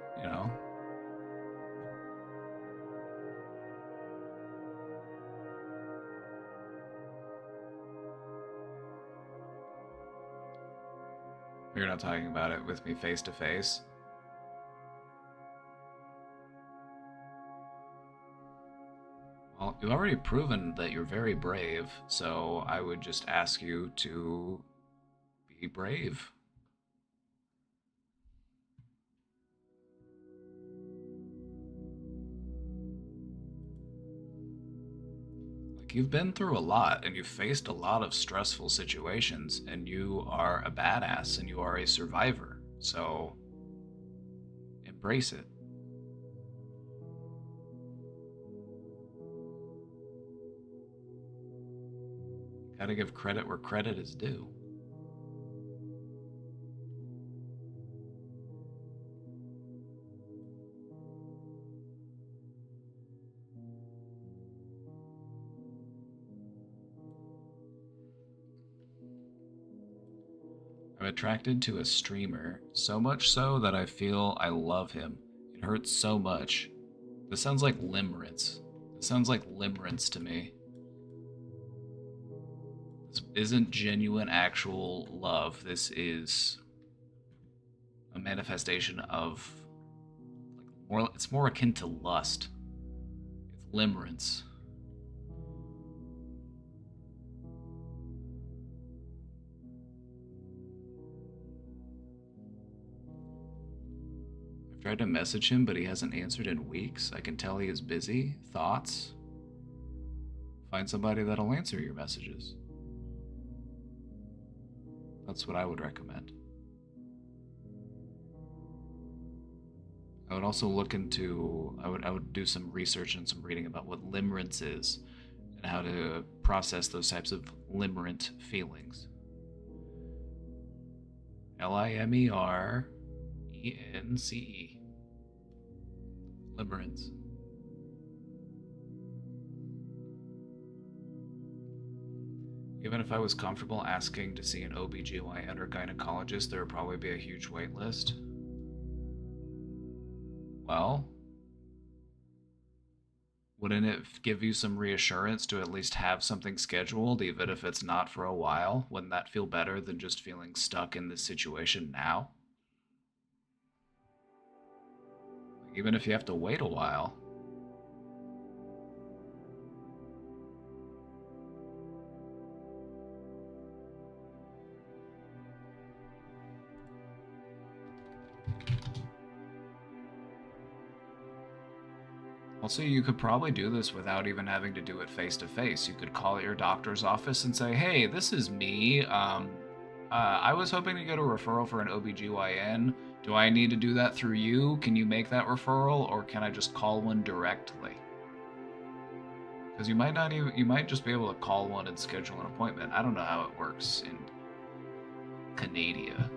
You're not talking about it with me face to face." Well, you've already proven that you're very brave, so I would just ask you to be brave. Like, you've been through a lot, and you've faced a lot of stressful situations, and you are a badass, and you are a survivor, so embrace it. Gotta give credit where credit is due. I'm attracted to a streamer, so much so that I feel I love him. It hurts so much. This sounds like limerence. This sounds like limerence to me. This isn't genuine, actual love. This is a manifestation of, it's more akin to lust. It's limerence. I've tried to message him, but he hasn't answered in weeks. I can tell he is busy. Thoughts? Find somebody that'll answer your messages. That's what I would recommend. I would also look into, I would do some research and some reading about what limerence is and how to process those types of limerent feelings. Limerence. Limerence. Even if I was comfortable asking to see an OBGYN or gynecologist, there would probably be a huge wait list. Well, wouldn't it give you some reassurance to at least have something scheduled, even if it's not for a while? Wouldn't that feel better than just feeling stuck in this situation now? Even if you have to wait a while. Also, you could probably do this without even having to do it face to face. You could call your doctor's office and say, hey, this is me. I was hoping to get a referral for an OBGYN. Do I need to do that through you? Can you make that referral, or can I just call one directly? Because you might just be able to call one and schedule an appointment. I don't know how it works in Canada.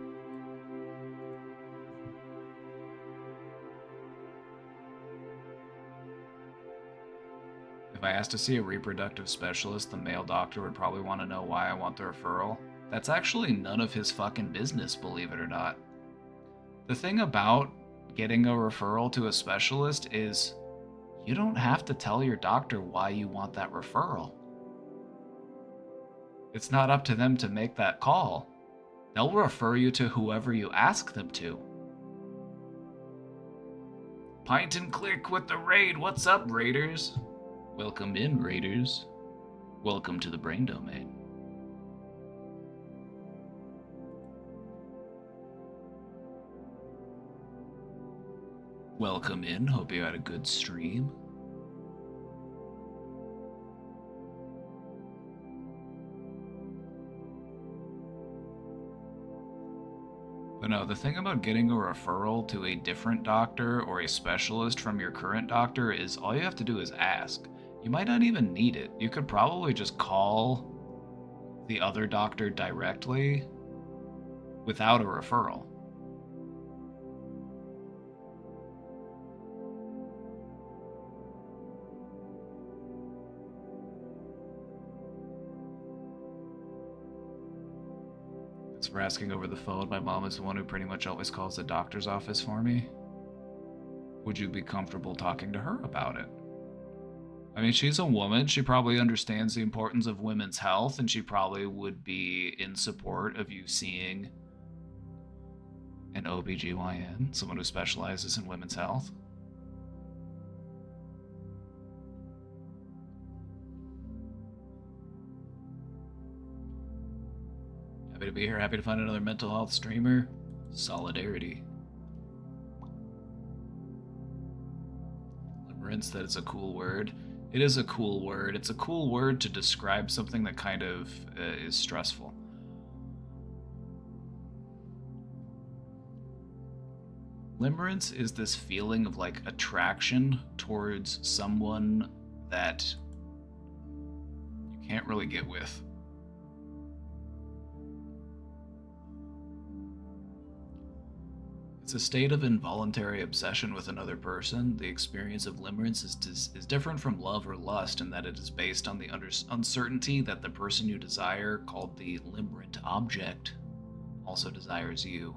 If I asked to see a reproductive specialist, the male doctor would probably want to know why I want the referral. That's actually none of his fucking business, believe it or not. The thing about getting a referral to a specialist is you don't have to tell your doctor why you want that referral. It's not up to them to make that call. They'll refer you to whoever you ask them to. Pint and Click with the raid. What's up, Raiders? Welcome in, Raiders. Welcome to the Brain Domain. Welcome in. Hope you had a good stream. But no, the thing about getting a referral to a different doctor or a specialist from your current doctor is all you have to do is ask. You might not even need it. You could probably just call the other doctor directly without a referral. As for asking over the phone, my mom is the one who pretty much always calls the doctor's office for me. Would you be comfortable talking to her about it? I mean, she's a woman. She probably understands the importance of women's health, and she probably would be in support of you seeing an OBGYN, someone who specializes in women's health. Happy to be here. Happy to find another mental health streamer. Solidarity. Limerence, that it's a cool word. It is a cool word. It's a cool word to describe something that kind of is stressful. Limerence is this feeling of like attraction towards someone that you can't really get with. It's a state of involuntary obsession with another person. The experience of limerence is different from love or lust in that it is based on the uncertainty that the person you desire, called the limerent object, also desires you.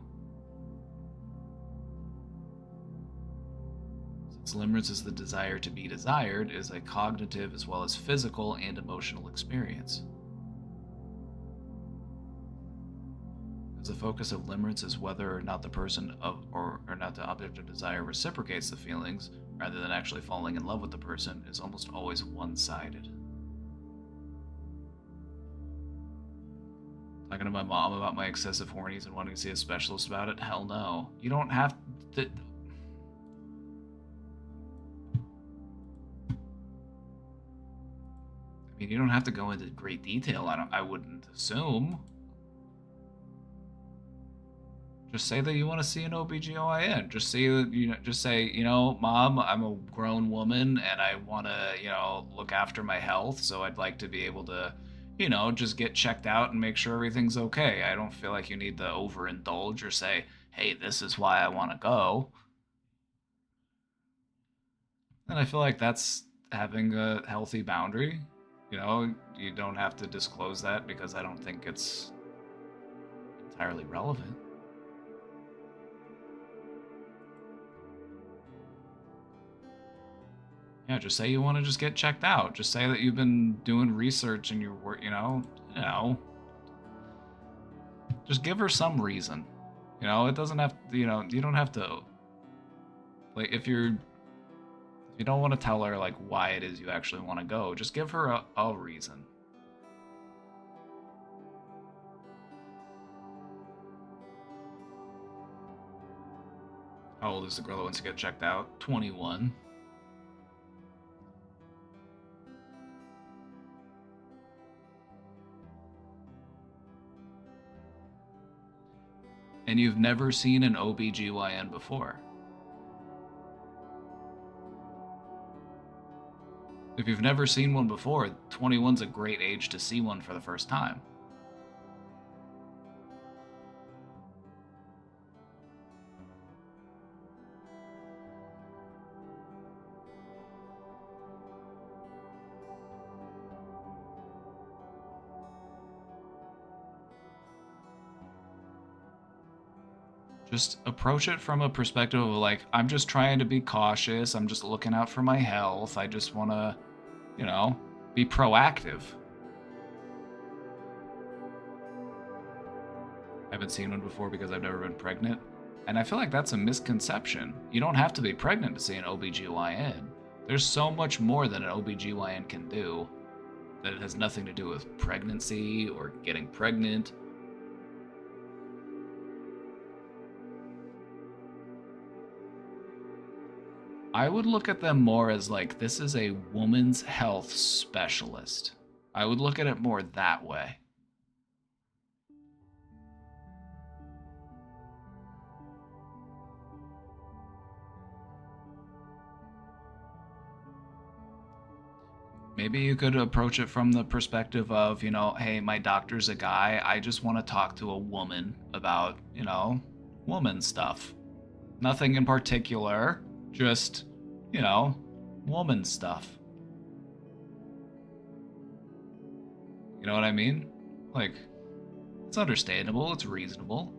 Since limerence is the desire to be desired, it is a cognitive as well as physical and emotional experience. The focus of limerence is whether or not the person or not the object of desire reciprocates the feelings, rather than actually falling in love with the person, is almost always one-sided. Talking to my mom about my excessive hornies and wanting to see a specialist about it? Hell no. You don't have to... I mean, you don't have to go into great detail, I wouldn't assume. Just say that you want to see an OBGYN. Just say, Mom, I'm a grown woman and I want to, look after my health. So I'd like to be able to, just get checked out and make sure everything's okay. I don't feel like you need to overindulge or say, hey, this is why I want to go. And I feel like that's having a healthy boundary. You know, you don't have to disclose that because I don't think it's entirely relevant. Yeah, just say you want to just get checked out. Just say that you've been doing research and you're work, you know, just give her some reason. You know, it doesn't have to, you know, you don't have to, like, if you don't want to tell her, like, why it is you actually want to go, just give her a reason. How old is the girl that wants to get checked out? 21. And you've never seen an OBGYN before. If you've never seen one before, 21's a great age to see one for the first time. Just approach it from a perspective of like, I'm just trying to be cautious. I'm just looking out for my health. I just want to, you know, be proactive. I haven't seen one before because I've never been pregnant. And I feel like that's a misconception. You don't have to be pregnant to see an OBGYN. There's so much more that an OBGYN can do that it has nothing to do with pregnancy or getting pregnant. I would look at them more as like, this is a woman's health specialist. I would look at it more that way. Maybe you could approach it from the perspective of, you know, hey, my doctor's a guy. I just want to talk to a woman about, you know, woman stuff. Nothing in particular. Just, you know, woman stuff. You know what I mean? Like, it's understandable, it's reasonable.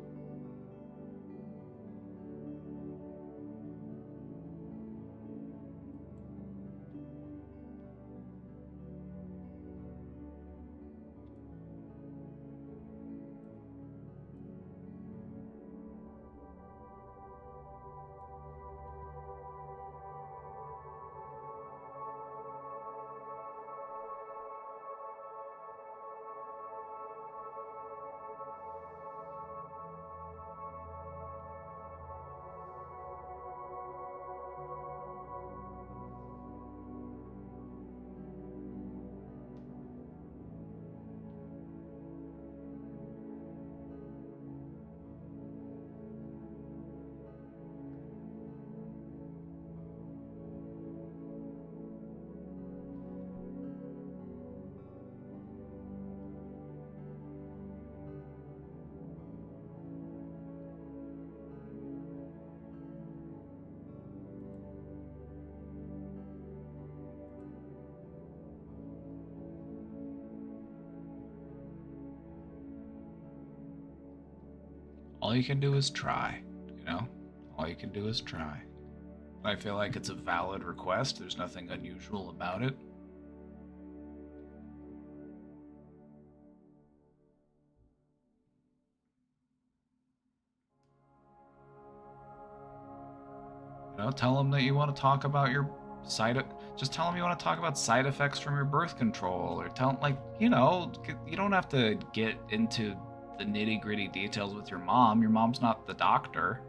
All you can do is try, you know? All you can do is try. I feel like it's a valid request. There's nothing unusual about it. You know, tell them that you want to talk about your just tell them you want to talk about side effects from your birth control, or tell them, like, you know, you don't have to get into the nitty-gritty details with your mom. Your mom's not the doctor.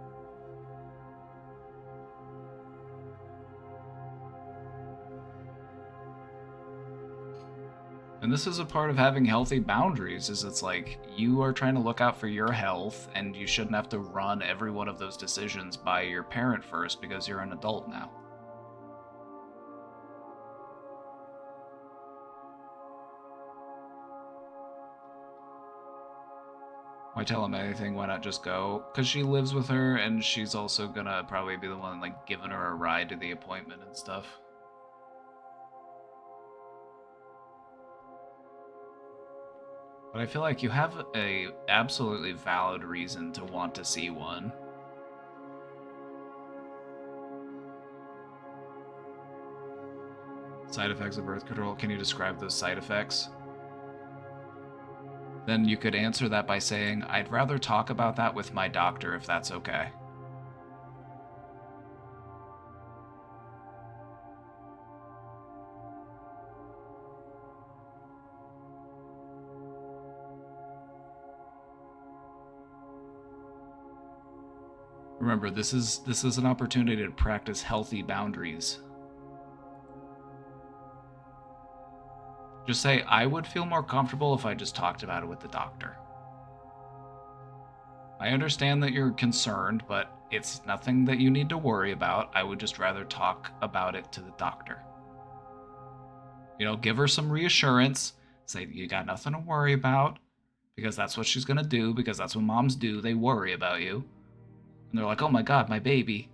And this is a part of having healthy boundaries, is it's like, you are trying to look out for your health, and you shouldn't have to run every one of those decisions by your parent first because you're an adult now. Why tell him anything? Why not just go? Because she lives with her, and she's also gonna probably be the one, like, giving her a ride to the appointment and stuff. But I feel like you have a absolutely valid reason to want to see one. Side effects of birth control. Can you describe those side effects? Then you could answer that by saying, I'd rather talk about that with my doctor if that's okay. Remember, this is an opportunity to practice healthy boundaries. Just say, I would feel more comfortable if I just talked about it with the doctor. I understand that you're concerned, but it's nothing that you need to worry about. I would just rather talk about it to the doctor. You know, give her some reassurance. Say, you got nothing to worry about, because that's what she's going to do, because that's what moms do. They worry about you. And they're like, oh my God, my baby.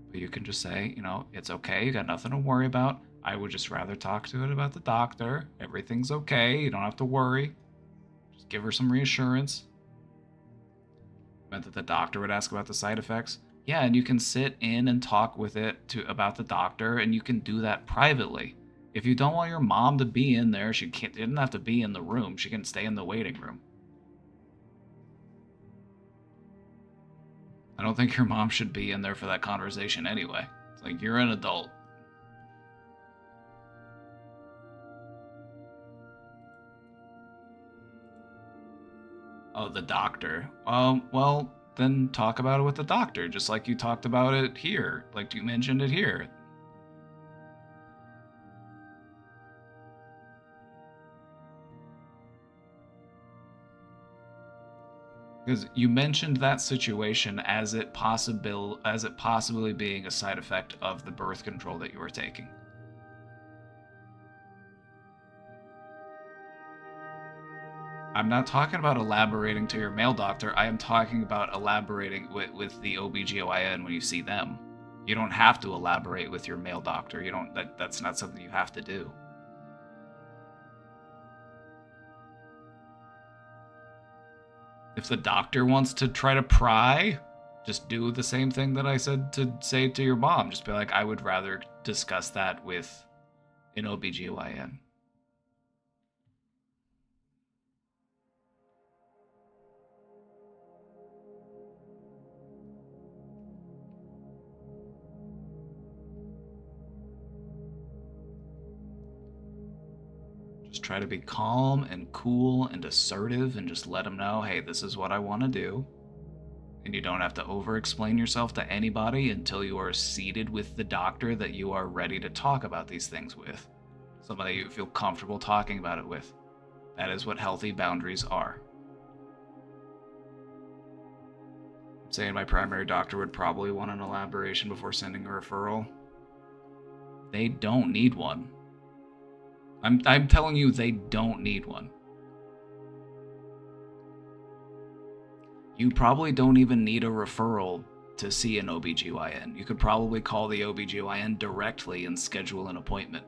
But you can just say, you know, it's okay. You got nothing to worry about. I would just rather talk to it about the doctor. Everything's okay. You don't have to worry. Just give her some reassurance. Meant that the doctor would ask about the side effects. Yeah, and you can sit in and talk with it about the doctor, and you can do that privately. If you don't want your mom to be in there, she didn't have to be in the room. She can stay in the waiting room. I don't think your mom should be in there for that conversation anyway. It's like, you're an adult. Oh, the doctor. Well, then talk about it with the doctor, just like you talked about it here. Like you mentioned it here. Because you mentioned that situation as it possibly being a side effect of the birth control that you were taking. I'm not talking about elaborating to your male doctor. I am talking about elaborating with the OBGYN when you see them. You don't have to elaborate with your male doctor. You don't. That's not something you have to do. If the doctor wants to try to pry, just do the same thing that I said to say to your mom. Just be like, I would rather discuss that with an OBGYN. Just try to be calm and cool and assertive and just let them know, hey, this is what I want to do. And you don't have to over-explain yourself to anybody until you are seated with the doctor that you are ready to talk about these things with. Somebody you feel comfortable talking about it with. That is what healthy boundaries are. I'm saying my primary doctor would probably want an elaboration before sending a referral. They don't need one. I'm telling you, they don't need one. You probably don't even need a referral to see an OBGYN. You could probably call the OBGYN directly and schedule an appointment.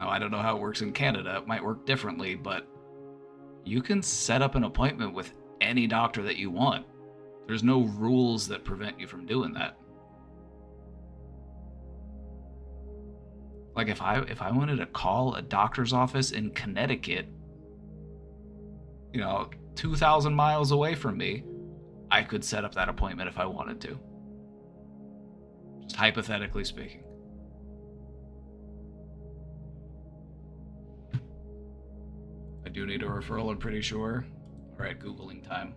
Now, I don't know how it works in Canada. It might work differently, but you can set up an appointment with any doctor that you want. There's no rules that prevent you from doing that. Like if I wanted to call a doctor's office in Connecticut, 2,000 miles away from me, I could set up that appointment if I wanted to. Just hypothetically speaking. I do need a referral, I'm pretty sure. All right, Googling time.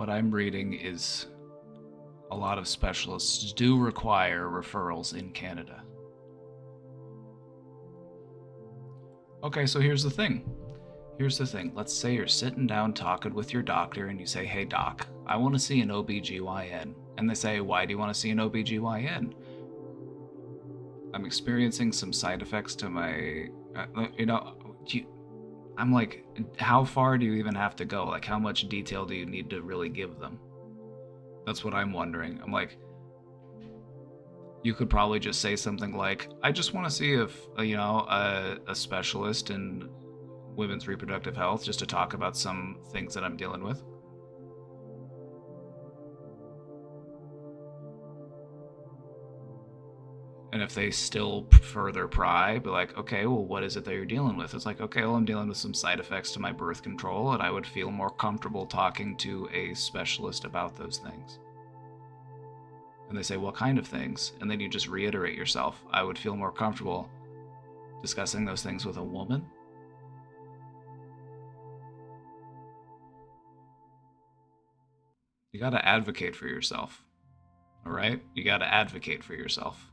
what I'm reading is a lot of specialists do require referrals in Canada. Okay, so here's the thing. Let's say you're sitting down talking with your doctor and you say, hey doc, I want to see an OBGYN. And they say, why do you want to see an OBGYN? I'm experiencing some side effects to my, I'm like, how far do you even have to go? Like, how much detail do you need to really give them? That's what I'm wondering. I'm like, you could probably just say something like, I just want to see if, a specialist in women's reproductive health just to talk about some things that I'm dealing with. And if they still further pry, be like, okay, well, what is it that you're dealing with? It's like, okay, well, I'm dealing with some side effects to my birth control, and I would feel more comfortable talking to a specialist about those things. And they say, what kind of things? And then you just reiterate yourself. I would feel more comfortable discussing those things with a woman. You gotta advocate for yourself. All right? You gotta advocate for yourself.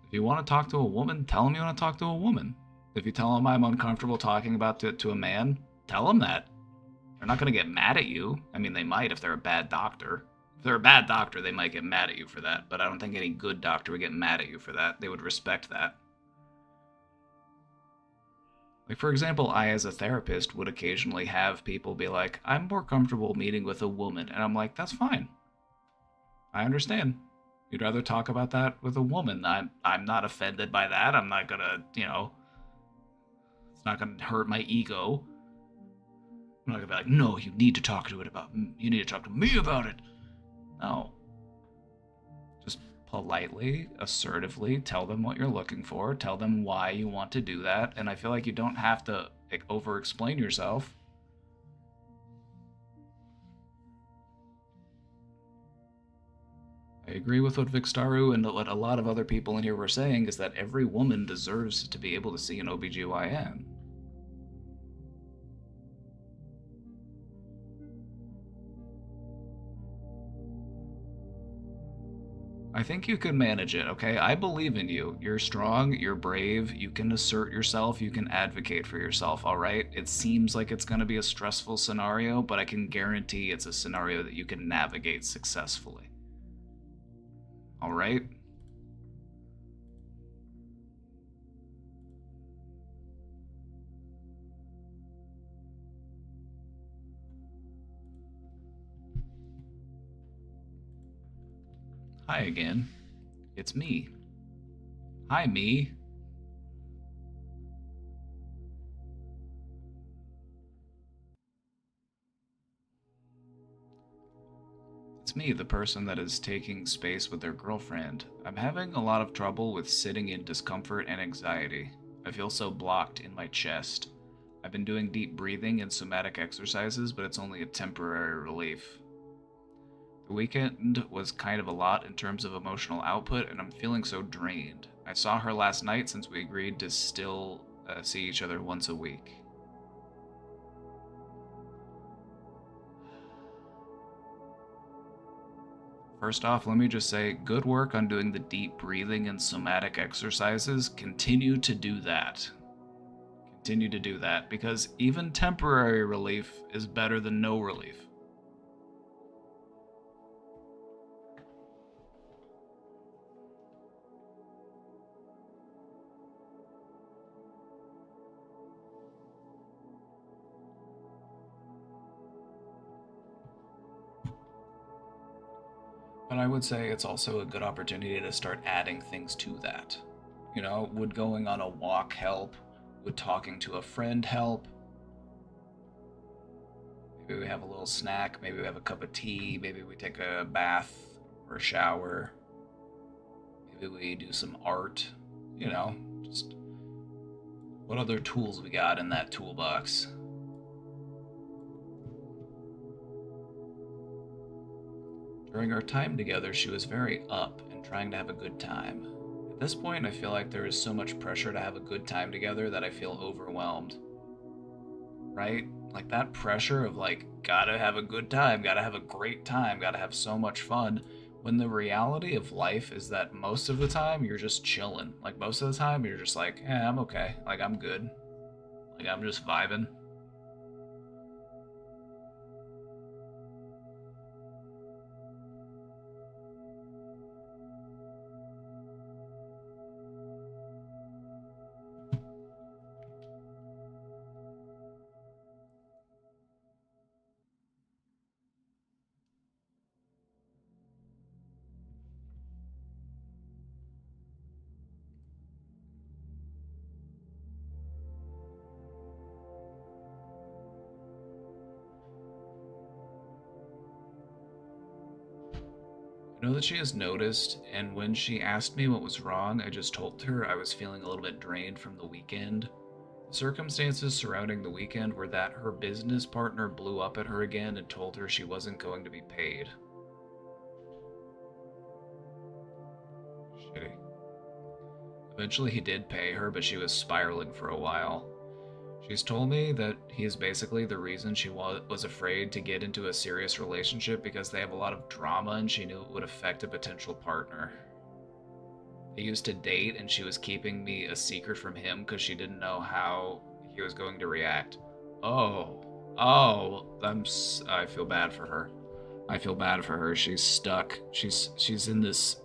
If you want to talk to a woman, tell them you want to talk to a woman. If you tell them I'm uncomfortable talking about it to a man, tell them that. They're not going to get mad at you. I mean, they might if they're a bad doctor. If they're a bad doctor, they might get mad at you for that. But I don't think any good doctor would get mad at you for that. They would respect that. Like, for example, I, as a therapist, would occasionally have people be like, I'm more comfortable meeting with a woman. And I'm like, that's fine. I understand. You'd rather talk about that with a woman. I'm not offended by that. I'm not gonna, it's not gonna hurt my ego. I'm not gonna be like, no, you need to talk to me about it. No. Just politely, assertively tell them what you're looking for. Tell them why you want to do that. And I feel like you don't have to over-explain yourself. I agree with what Vixtaru and what a lot of other people in here were saying, is that every woman deserves to be able to see an OBGYN. I think you can manage it, okay? I believe in you. You're strong, you're brave, you can assert yourself, you can advocate for yourself, alright? It seems like it's going to be a stressful scenario, but I can guarantee it's a scenario that you can navigate successfully. All right. Hi again. It's me. Hi, me. It's me, the person that is taking space with their girlfriend. I'm having a lot of trouble with sitting in discomfort and anxiety. I feel so blocked in my chest. I've been doing deep breathing and somatic exercises, but it's only a temporary relief. The weekend was kind of a lot in terms of emotional output, and I'm feeling so drained. I saw her last night since we agreed to still see each other once a week. First off, let me just say, good work on doing the deep breathing and somatic exercises. Continue to do that. Continue to do that, because even temporary relief is better than no relief. But I would say it's also a good opportunity to start adding things to that. Would going on a walk help? Would talking to a friend help? Maybe we have a little snack, maybe we have a cup of tea, maybe we take a bath or a shower. Maybe we do some art, just what other tools we got in that toolbox. During our time together, she was very up and trying to have a good time. At this point, I feel like there is so much pressure to have a good time together that I feel overwhelmed. right? Like that pressure of like, gotta have a good time, gotta have a great time, gotta have so much fun. When the reality of life is that most of the time you're just chilling. Like most of the time you're just like, yeah, I'm okay. Like I'm good. Like I'm just vibing. I know that she has noticed, and when she asked me what was wrong, I just told her I was feeling a little bit drained from the weekend. The circumstances surrounding the weekend were that her business partner blew up at her again and told her she wasn't going to be paid. Shitty. Eventually, he did pay her, but she was spiraling for a while. She's told me that he is basically the reason she was afraid to get into a serious relationship because they have a lot of drama and she knew it would affect a potential partner. They used to date and she was keeping me a secret from him because she didn't know how he was going to react. Oh, I feel bad for her. I feel bad for her. She's stuck. She's in this.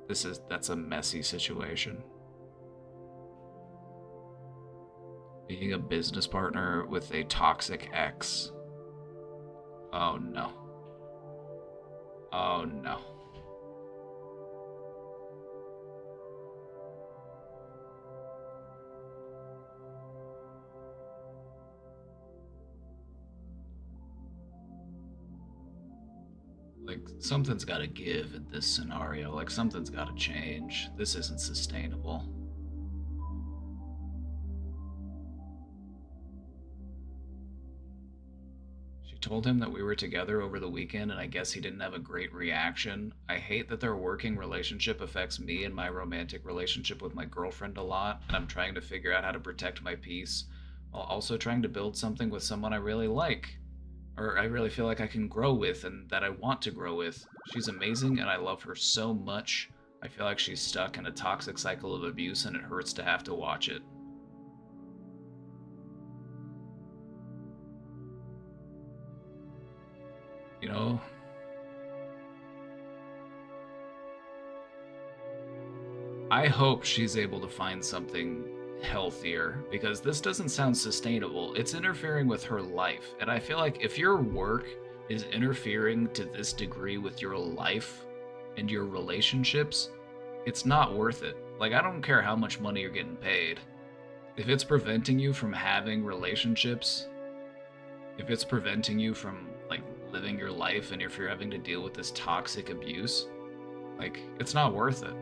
That's a messy situation. Being a business partner with a toxic ex. Oh no. Oh no. Like, something's gotta give in this scenario. Like, something's gotta change. This isn't sustainable. She told him that we were together over the weekend, and I guess he didn't have a great reaction. I hate that their working relationship affects me and my romantic relationship with my girlfriend a lot, and I'm trying to figure out how to protect my peace while also trying to build something with someone I really like, or I really feel like I can grow with and that I want to grow with. She's amazing and I love her so much. I feel like she's stuck in a toxic cycle of abuse and it hurts to have to watch it. You know, I hope she's able to find something healthier because this doesn't sound sustainable. It's interfering with her life. And I feel like if your work is interfering to this degree with your life and your relationships, it's not worth it. Like, I don't care how much money you're getting paid. If it's preventing you from having relationships, if it's preventing you from, like, living your life, and if you're having to deal with this toxic abuse, like, it's not worth it.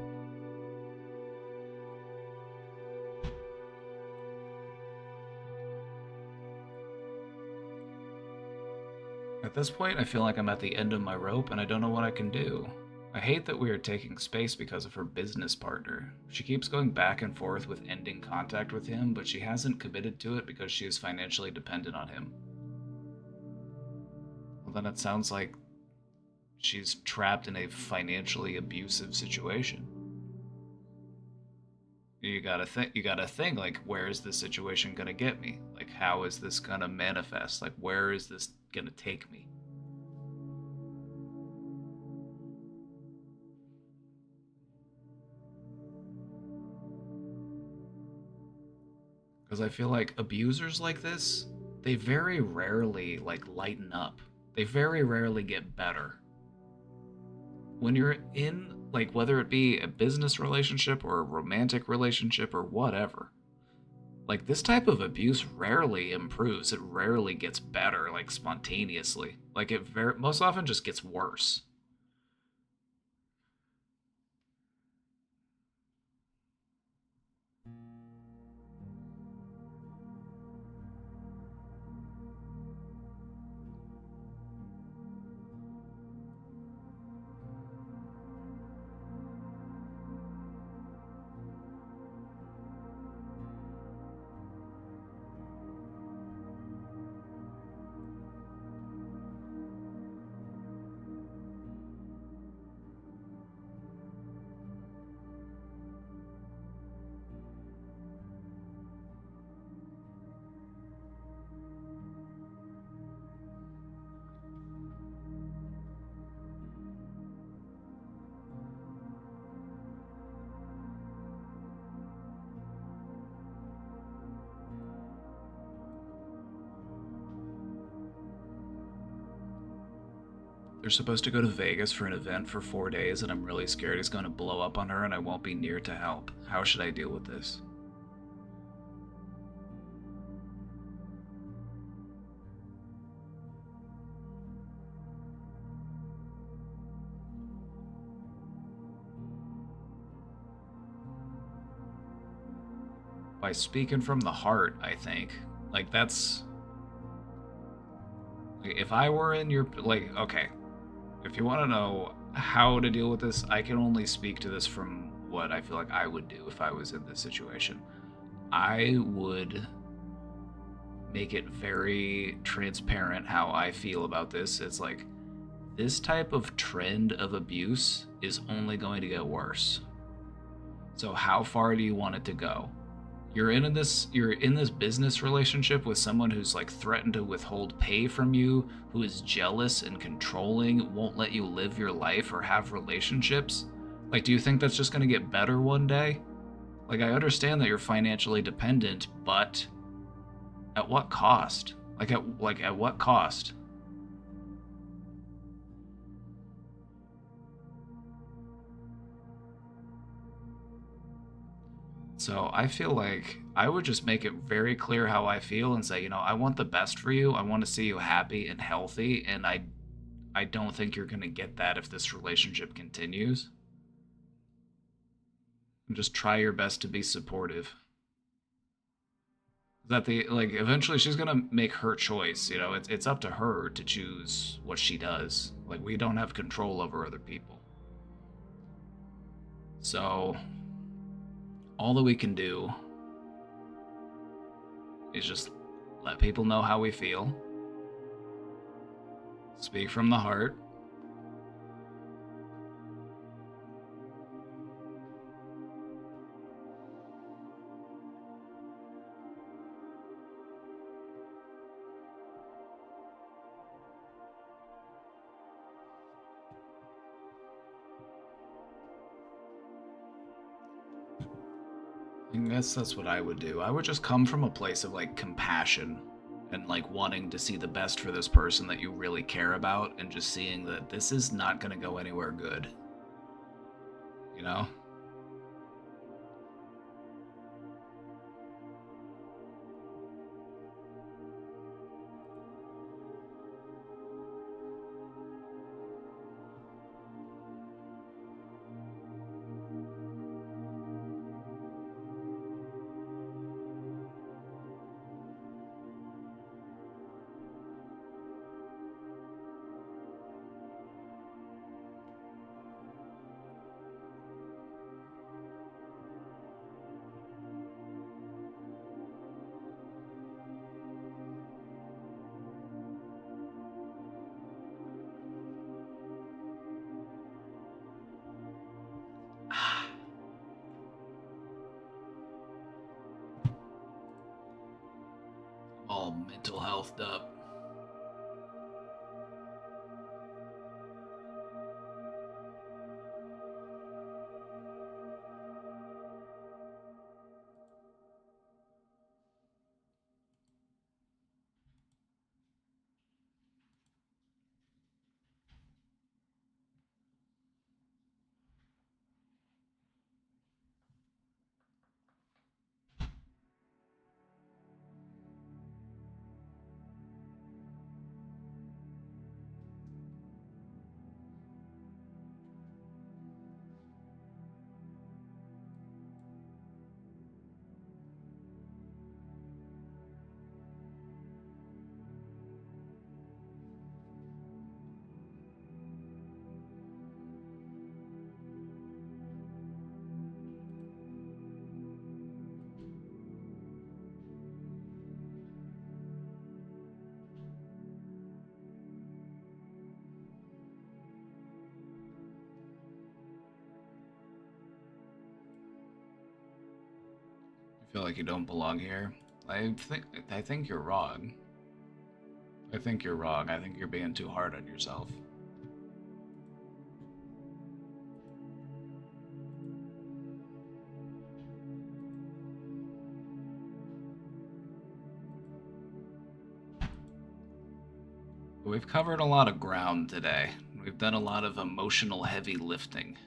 At this point, I feel like I'm at the end of my rope and I don't know what I can do. I hate that we are taking space because of her business partner. She keeps going back and forth with ending contact with him, but she hasn't committed to it because she is financially dependent on him. Well, then it sounds like she's trapped in a financially abusive situation. You gotta think, like, where is this situation gonna get me? Like, how is this gonna manifest? Like, where is this gonna take me? Because I feel like abusers like this, they very rarely, like, lighten up. They very rarely get better. When you're in, like, whether it be a business relationship or a romantic relationship or whatever, like, this type of abuse rarely improves. It rarely gets better, like, spontaneously. Like, it most often just gets worse. supposed to go to Vegas for an event for 4 days, and I'm really scared he's going to blow up on her and I won't be near to help. How should I deal with this? By speaking from the heart, I think. Like, that's... If I were in your... Like, okay. If you want to know how to deal with this, I can only speak to this from what I feel like I would do if I was in this situation. I would make it very transparent how I feel about this. It's like, this type of trend of abuse is only going to get worse. So how far do you want it to go? You're in this business relationship with someone who's like threatened to withhold pay from you, who is jealous and controlling, won't let you live your life or have relationships. Like, do you think that's just going to get better one day? Like, I understand that you're financially dependent, but at what cost? At what cost? So I feel like I would just make it very clear how I feel and say, I want the best for you. I want to see you happy and healthy. And I don't think you're going to get that if this relationship continues. And just try your best to be supportive. Eventually she's going to make her choice. It's up to her to choose what she does. Like, we don't have control over other people. So all that we can do is just let people know how we feel. Speak from the heart. I guess that's what I would do. I would just come from a place of like compassion and like wanting to see the best for this person that you really care about, and just seeing that this is not going to go anywhere good. You know? All mental healthed up. Feel like you don't belong here. I think you're wrong. I think you're wrong. I think you're being too hard on yourself. We've covered a lot of ground today. done a lot of emotional heavy lifting.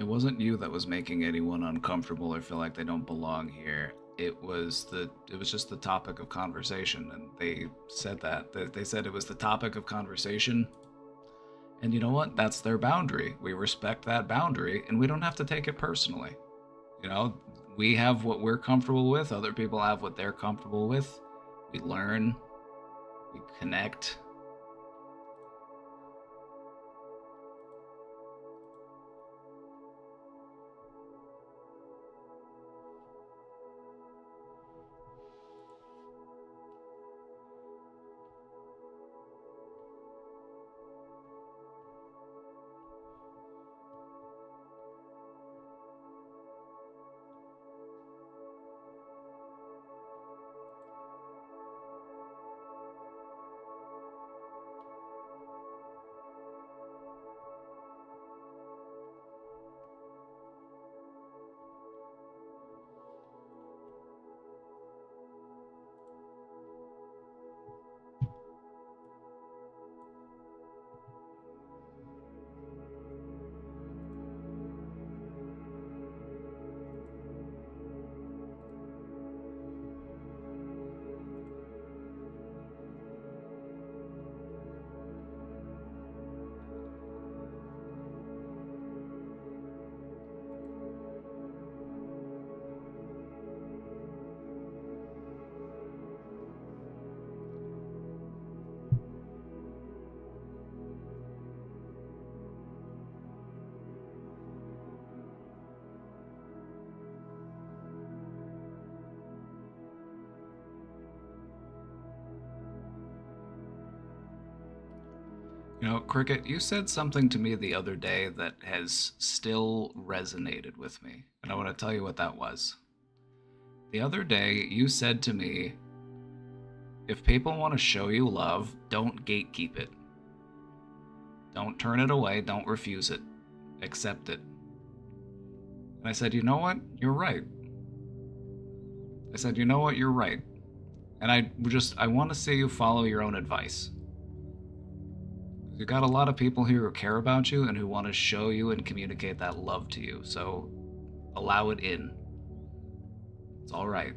It wasn't you that was making anyone uncomfortable or feel like they don't belong here. It was just the topic of conversation, and they said that. They said it was the topic of conversation. And you know what? That's their boundary. We respect that boundary, and we don't have to take it personally. You know, we have what we're comfortable with, other people have what they're comfortable with. We learn, we connect. You know, Cricket, you said something to me the other day that has still resonated with me, and I want to tell you what that was. The other day, you said to me, if people want to show you love, don't gatekeep it. Don't turn it away, don't refuse it. Accept it. And I said, you know what? You're right. I said, you know what? You're right. And I want to see you follow your own advice. You got a lot of people here who care about you and who want to show you and communicate that love to you. So allow it in. It's all right.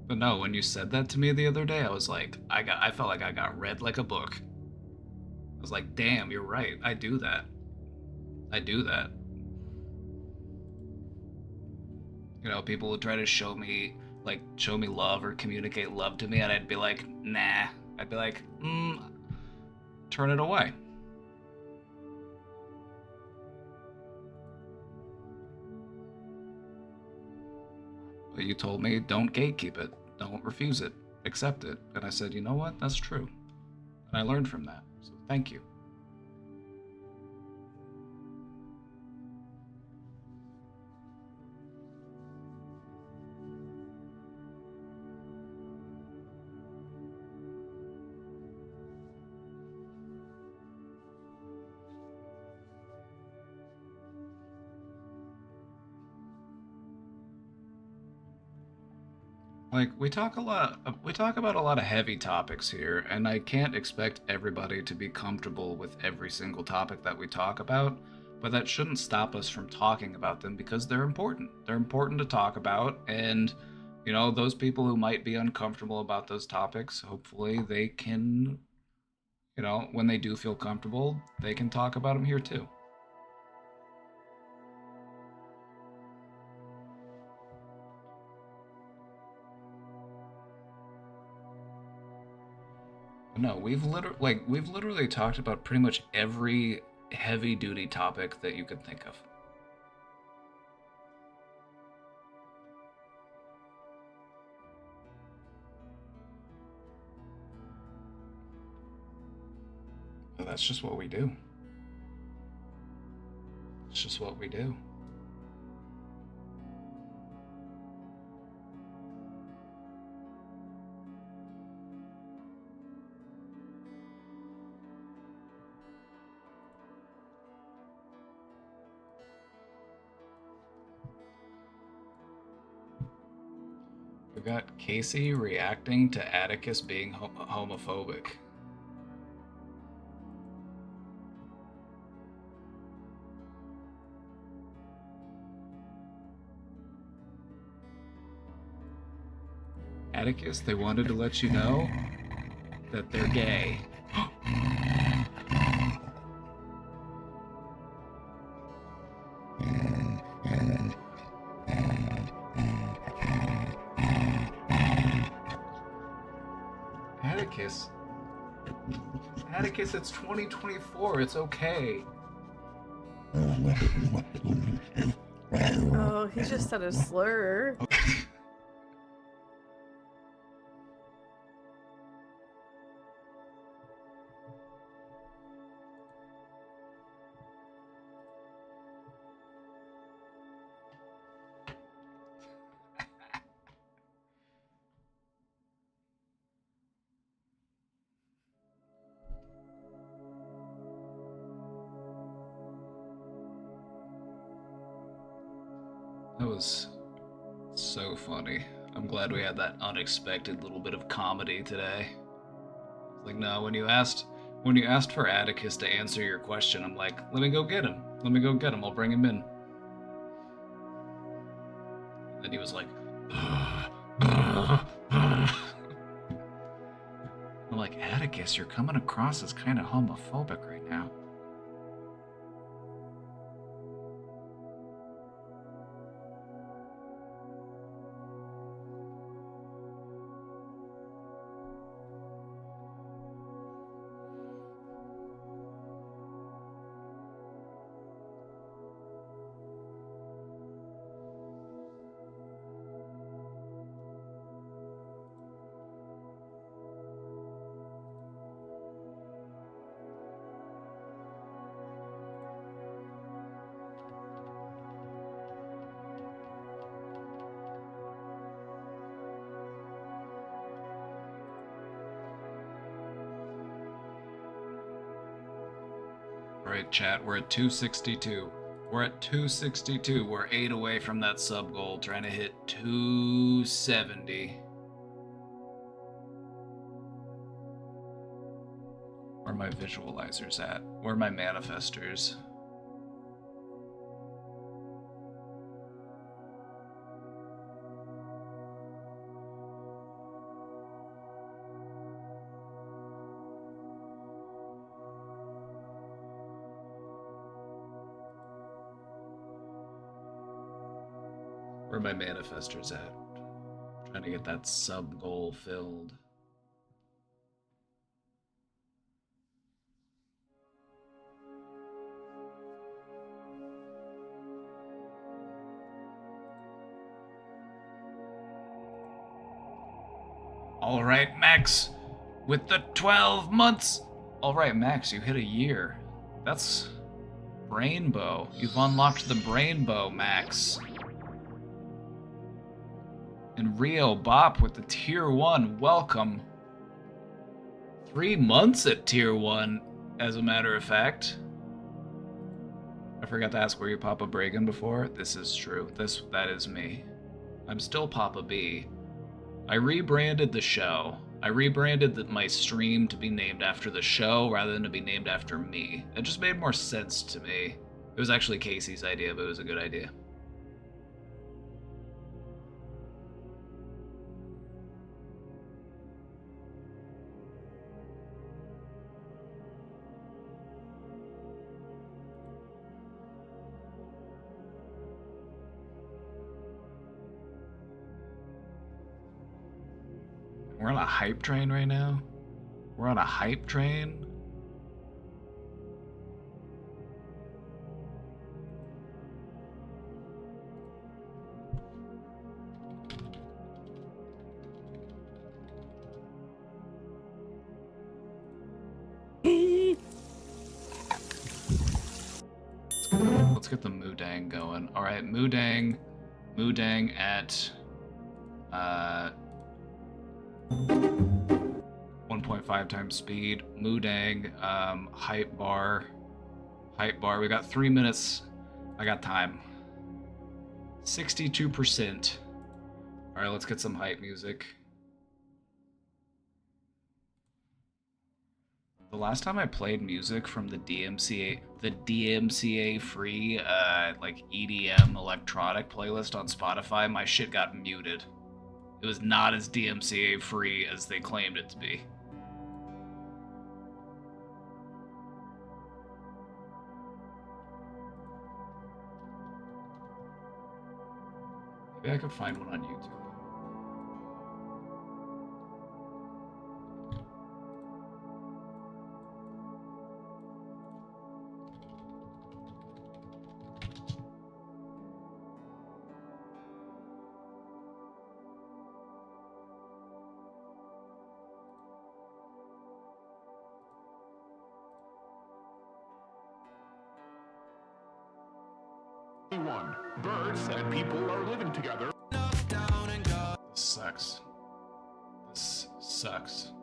But no, when you said that to me the other day, I was like, I felt like I got read like a book. I was like, damn, you're right. I do that. I do that. You know, people would try to show me love or communicate love to me, and I'd be like, nah. I'd be like, turn it away. But you told me, don't gatekeep it. Don't refuse it. Accept it. And I said, you know what? That's true. And I learned from that. So thank you. Like, we talk about a lot of heavy topics here, and I can't expect everybody to be comfortable with every single topic that we talk about, but that shouldn't stop us from talking about them because they're important. They're important to talk about, and, you know, those people who might be uncomfortable about those topics, hopefully they can, you know, when they do feel comfortable, they can talk about them here too. No, we've literally talked about pretty much every heavy duty topic that you could think of. But that's just what we do. It's just what we do. We got Casey reacting to Atticus being homophobic. Atticus, they wanted to let you know that they're gay. Atticus. Atticus, it's 2024. It's okay. Oh, he just said a slur. That was so funny. I'm glad we had that unexpected little bit of comedy today. Like, no, when you asked for Atticus to answer your question, I'm like, let me go get him. Let me go get him. I'll bring him in. And he was like, I'm like, Atticus, you're coming across as kind of homophobic right now. Alright, chat, we're at 262. We're at 262. We're 8 away from that sub goal, trying to hit 270. Where are my visualizers at? Where are my manifestors? Where are my manifestors at? Trying to get that sub goal filled. All right, Max, with the 12 months. All right, Max, you hit a year. That's Brainbow. You've unlocked the Brainbow, Max. And Rio Bop with the tier 1. Welcome. 3 months at tier 1, as a matter of fact. I forgot to ask, were you Papa Bragan before? This is true. That is me. I'm still Papa B. I rebranded the show. I rebranded my stream to be named after the show rather than to be named after me. It just made more sense to me. It was actually Casey's idea, but it was a good idea. We're on a hype train right now? We're on a hype train? Let's get the Moodang going. Alright, Moodang at 1.5 times speed. Moodang, hype bar. We got 3 minutes. I got time. 62%. Alright, let's get some hype music. The last time I played music from the DMCA free, like EDM electronic playlist on Spotify, my shit got muted. It was not as DMCA free as they claimed it to be. Maybe I could find one on YouTube. Birds and people are living together. This sucks. This sucks.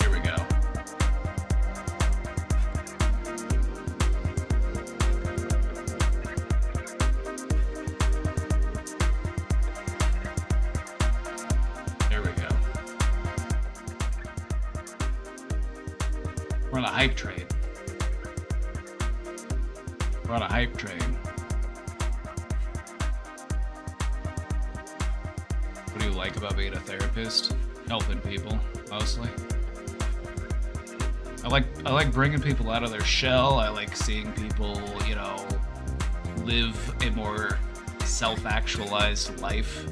Here we go. There we go. We're on a hype train. We're on a hype train. What do you like about being a therapist? Helping people, mostly. I like bringing people out of their shell. I like seeing people, you know, live a more self-actualized life.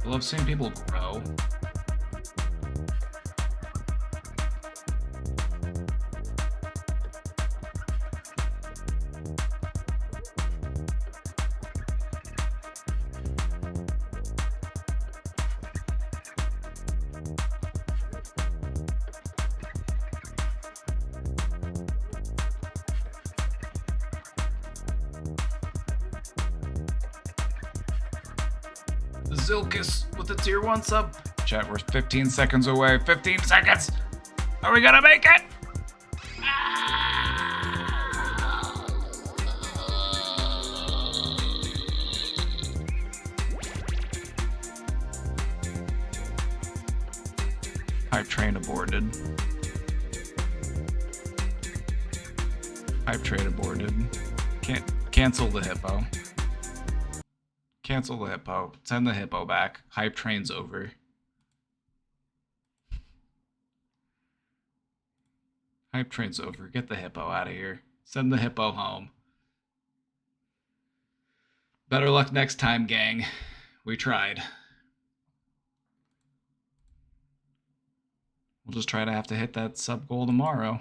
I love seeing people grow. Zilkus with the tier 1 sub. Chat, we're 15 seconds away. 15 seconds! Are we gonna make it? Hype train aborted. Hype train aborted. Can't cancel the hippo. Cancel the hippo. Send the hippo back. Hype train's over. Hype train's over. Get the hippo out of here. Send the hippo home. Better luck next time, gang. We tried. We'll just try to have to hit that sub goal tomorrow.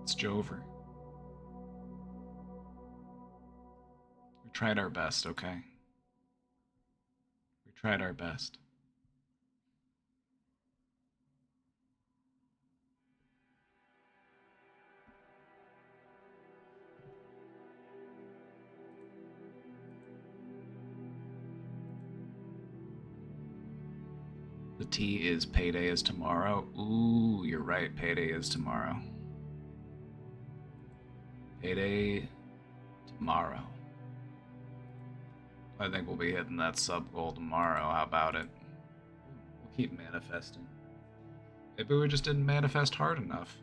It's Jover. We tried our best, okay? We tried our best. The T is payday is tomorrow. Ooh, you're right. Payday is tomorrow. Payday tomorrow. I think we'll be hitting that sub goal tomorrow. How about it? We'll keep manifesting. Maybe we just didn't manifest hard enough.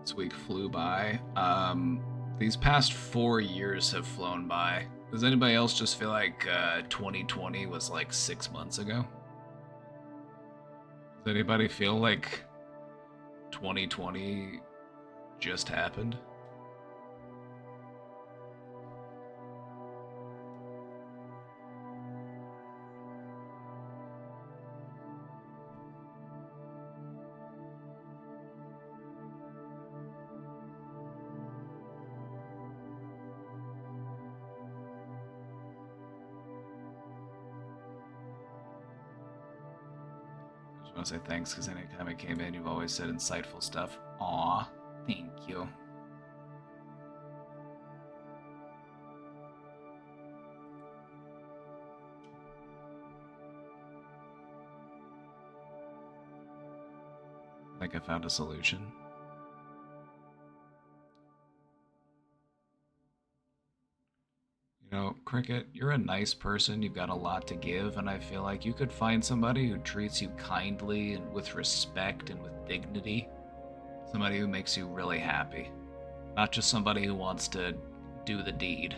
This week flew by. These past 4 years have flown by. Does anybody else just feel like 2020 was like 6 months ago? Does anybody feel like 2020 just happened? I want to say thanks because anytime I came in, you've always said insightful stuff. Aw, thank you. I think I found a solution. You know, Cricket, you're a nice person, you've got a lot to give, and I feel like you could find somebody who treats you kindly and with respect and with dignity. Somebody who makes you really happy. Not just somebody who wants to do the deed.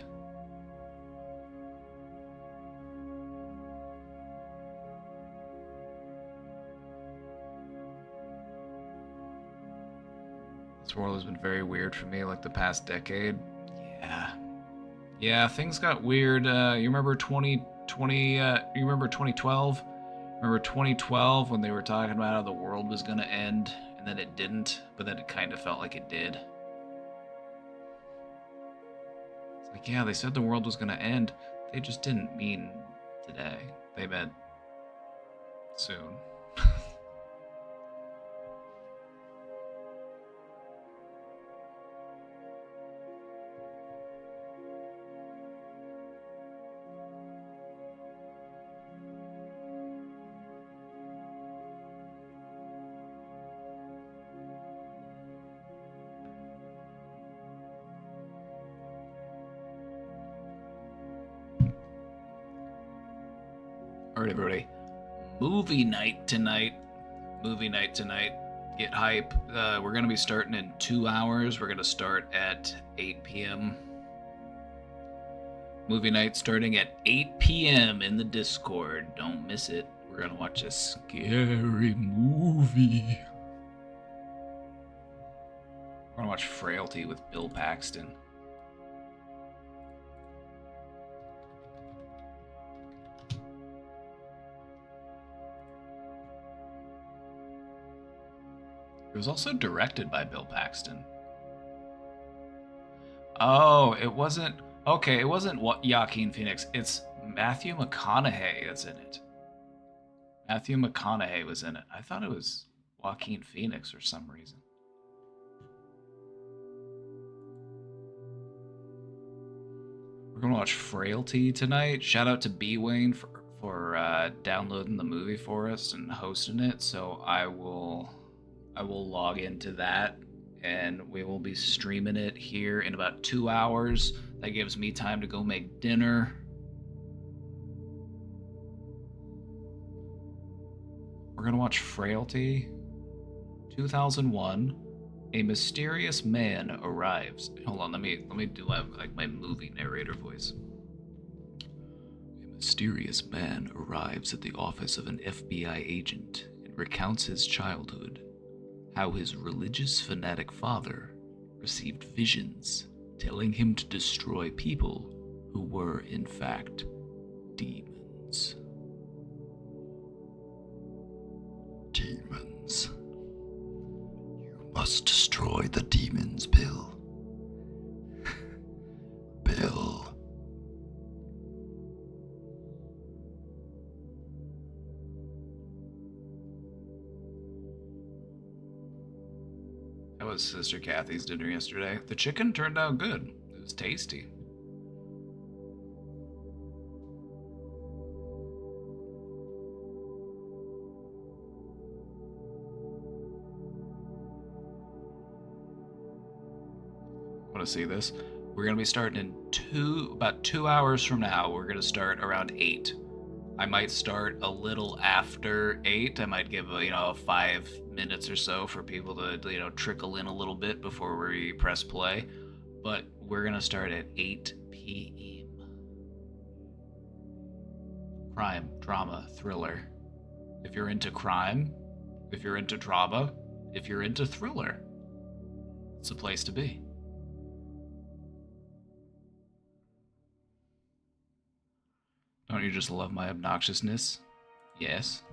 This world has been very weird for me, like the past decade. Yeah, things got weird. You remember 2020? You remember 2012? Remember 2012 when they were talking about how the world was gonna end, and then it didn't, but then it kind of felt like it did. It's like, yeah, they said the world was gonna end. They just didn't mean today. They meant soon. Alright, everybody. Movie night tonight. Get hype. We're going to be starting in 2 hours. We're going to start at 8 p.m. Movie night starting at 8 p.m. in the Discord. Don't miss it. We're going to watch a scary movie. We're going to watch Frailty with Bill Paxton. It was also directed by Bill Paxton. Oh, it wasn't... Okay, it wasn't Joaquin Phoenix. It's Matthew McConaughey that's in it. Matthew McConaughey was in it. I thought it was Joaquin Phoenix for some reason. We're going to watch Frailty tonight. Shout out to B. Wayne for downloading the movie for us and hosting it. So I will log into that and we will be streaming it here in about 2 hours. That gives me time to go make dinner. We're gonna watch Frailty. 2001. A mysterious man arrives. Hold on, let me do my movie narrator voice. A mysterious man arrives at the office of an FBI agent and recounts his childhood, how his religious fanatic father received visions telling him to destroy people who were in fact demons. Demons. You must destroy the demons, Bill. Bill. That was Sister Kathy's dinner yesterday. The chicken turned out good. It was tasty. Want to see this? We're gonna be starting in about 2 hours from now. We're gonna start around 8. I might start a little after 8. I might give 5 minutes or so for people to trickle in a little bit before we press play. But we're gonna start at 8 p.m. Crime, drama, thriller. If you're into crime, if you're into drama, if you're into thriller, it's a place to be. Don't you just love my obnoxiousness? Yes.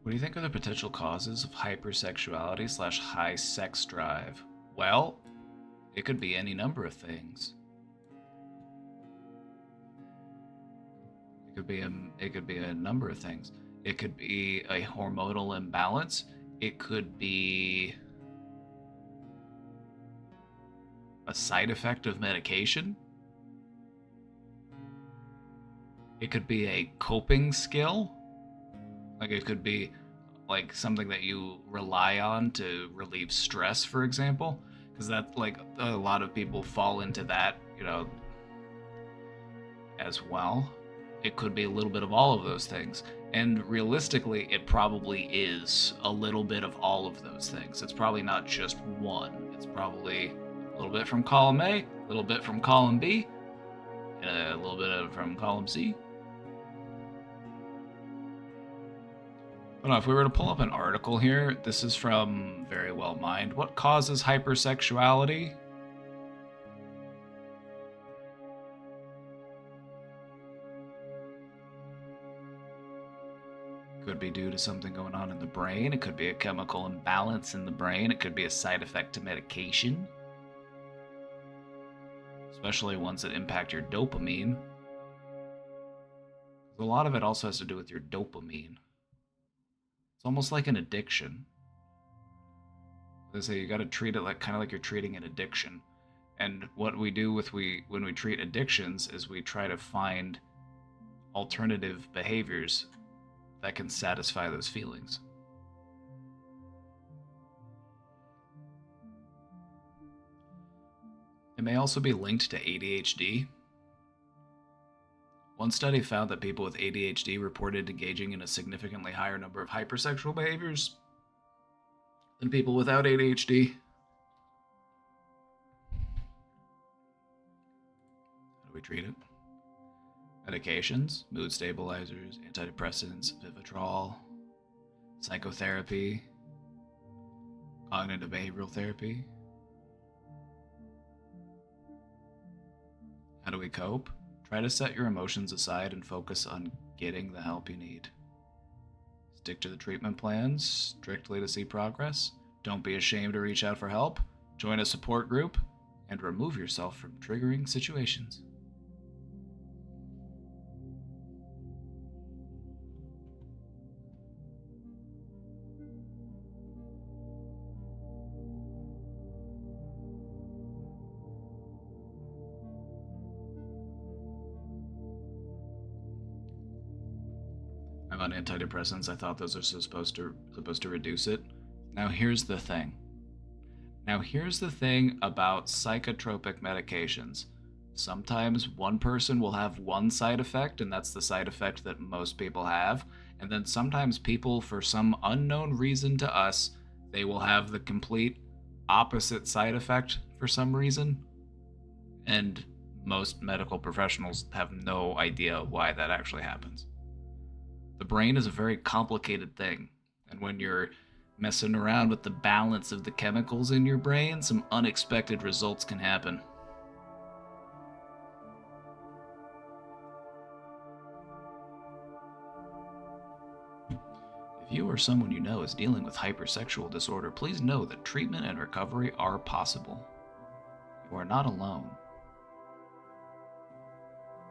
What do you think are the potential causes of hypersexuality / high sex drive? Well, it could be any number of things. It could be a number of things. It could be a hormonal imbalance. It could be a side effect of medication. It could be a coping skill. Like it could be like something that you rely on to relieve stress, for example, because that like a lot of people fall into that, as well. It could be a little bit of all of those things. And realistically, it probably is a little bit of all of those things. It's probably not just one. It's probably a little bit from column A, a little bit from column B, and a little bit from column C. But if we were to pull up an article here, this is from Very Well Mind. What causes hypersexuality? Could be due to something going on in the brain. It could be a chemical imbalance in the brain. It could be a side effect to medication, especially ones that impact your dopamine. A lot of it also has to do with your dopamine. It's almost like an addiction. They say you got to treat it kind of like you're treating an addiction. And what we do when we treat addictions is we try to find alternative behaviors that can satisfy those feelings. It may also be linked to ADHD. One study found that people with ADHD reported engaging in a significantly higher number of hypersexual behaviors than people without ADHD. How do we treat it? Medications, mood stabilizers, antidepressants, Vivitrol, psychotherapy, cognitive behavioral therapy. How do we cope? Try to set your emotions aside and focus on getting the help you need. Stick to the treatment plans strictly to see progress. Don't be ashamed to reach out for help. Join a support group and remove yourself from triggering situations. I'm on antidepressants. I thought those are supposed to reduce it. Now here's the thing about psychotropic medications. Sometimes one person will have one side effect, and that's the side effect that most people have. And then sometimes people, for some unknown reason to us, they will have the complete opposite side effect for some reason. And most medical professionals have no idea why that actually happens. The brain is a very complicated thing. And when you're messing around with the balance of the chemicals in your brain, some unexpected results can happen. If you or someone you know is dealing with hypersexual disorder, please know that treatment and recovery are possible. You are not alone.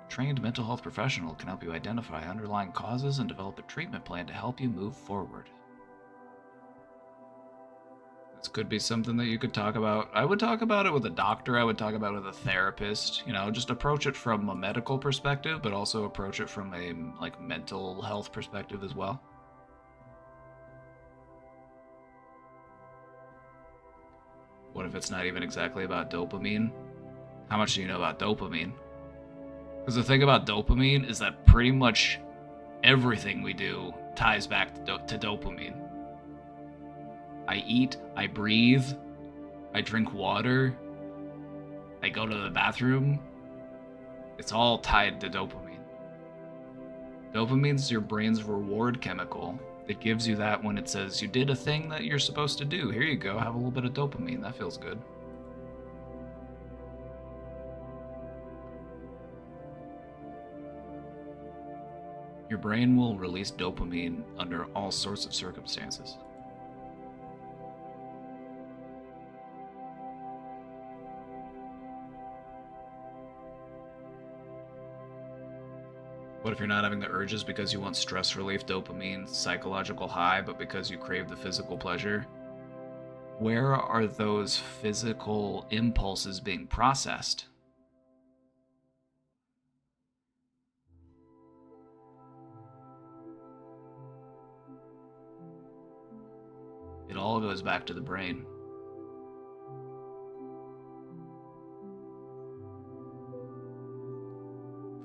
A trained mental health professional can help you identify underlying causes and develop a treatment plan to help you move forward. This could be something that you could talk about. I would talk about it with a doctor. I would talk about it with a therapist. Just approach it from a medical perspective, but also approach it from a mental health perspective as well. What if it's not even exactly about dopamine? How much do you know about dopamine? Because the thing about dopamine is that pretty much everything we do ties back to dopamine. I eat, I breathe, I drink water, I go to the bathroom. It's all tied to dopamine. Dopamine's your brain's reward chemical. It gives you that when it says you did a thing that you're supposed to do. Here you go, have a little bit of dopamine. That feels good. Your brain will release dopamine under all sorts of circumstances. What if you're not having the urges because you want stress relief, dopamine, psychological high, but because you crave the physical pleasure? Where are those physical impulses being processed? It all goes back to the brain.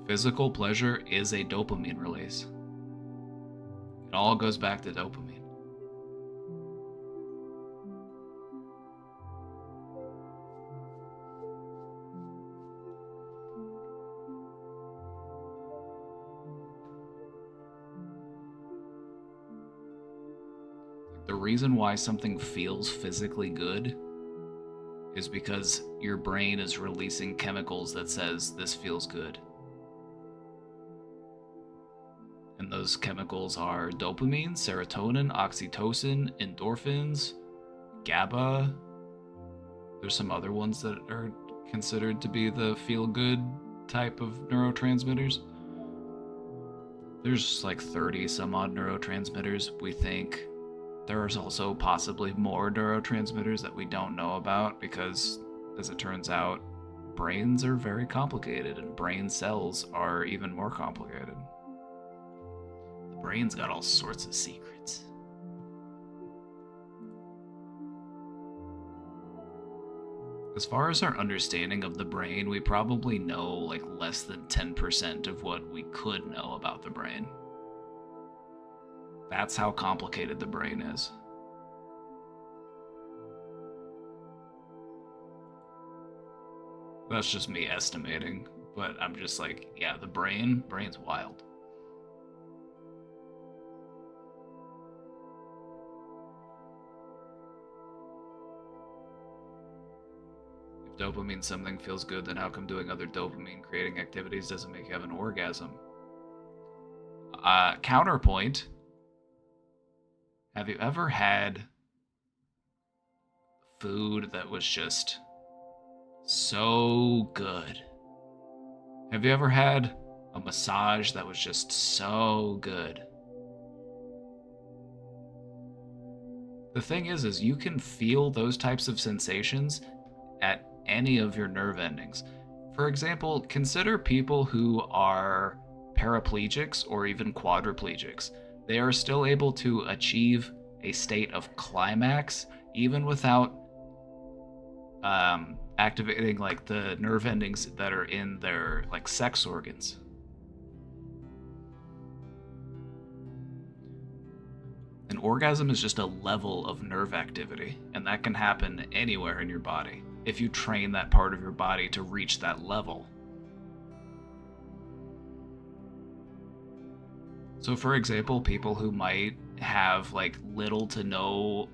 Physical pleasure is a dopamine release. It all goes back to dopamine. The reason why something feels physically good is because your brain is releasing chemicals that says this feels good. And those chemicals are dopamine, serotonin, oxytocin, endorphins, GABA. There's some other ones that are considered to be the feel-good type of neurotransmitters. There's like 30 some odd neurotransmitters, we think. There's also possibly more neurotransmitters that we don't know about because, as it turns out, brains are very complicated and brain cells are even more complicated. The brain's got all sorts of secrets. As far as our understanding of the brain, we probably know like less than 10% of what we could know about the brain. That's how complicated the brain is. That's just me estimating, but I'm just like, yeah, the brain's wild. If dopamine something feels good, then how come doing other dopamine creating activities doesn't make you have an orgasm? Counterpoint. Have you ever had food that was just so good? Have you ever had a massage that was just so good? The thing is you can feel those types of sensations at any of your nerve endings. For example, consider people who are paraplegics or even quadriplegics. They are still able to achieve a state of climax even without activating like the nerve endings that are in their like sex organs. An orgasm is just a level of nerve activity, and that can happen anywhere in your body if you train that part of your body to reach that level. So for example, people who might have like little to no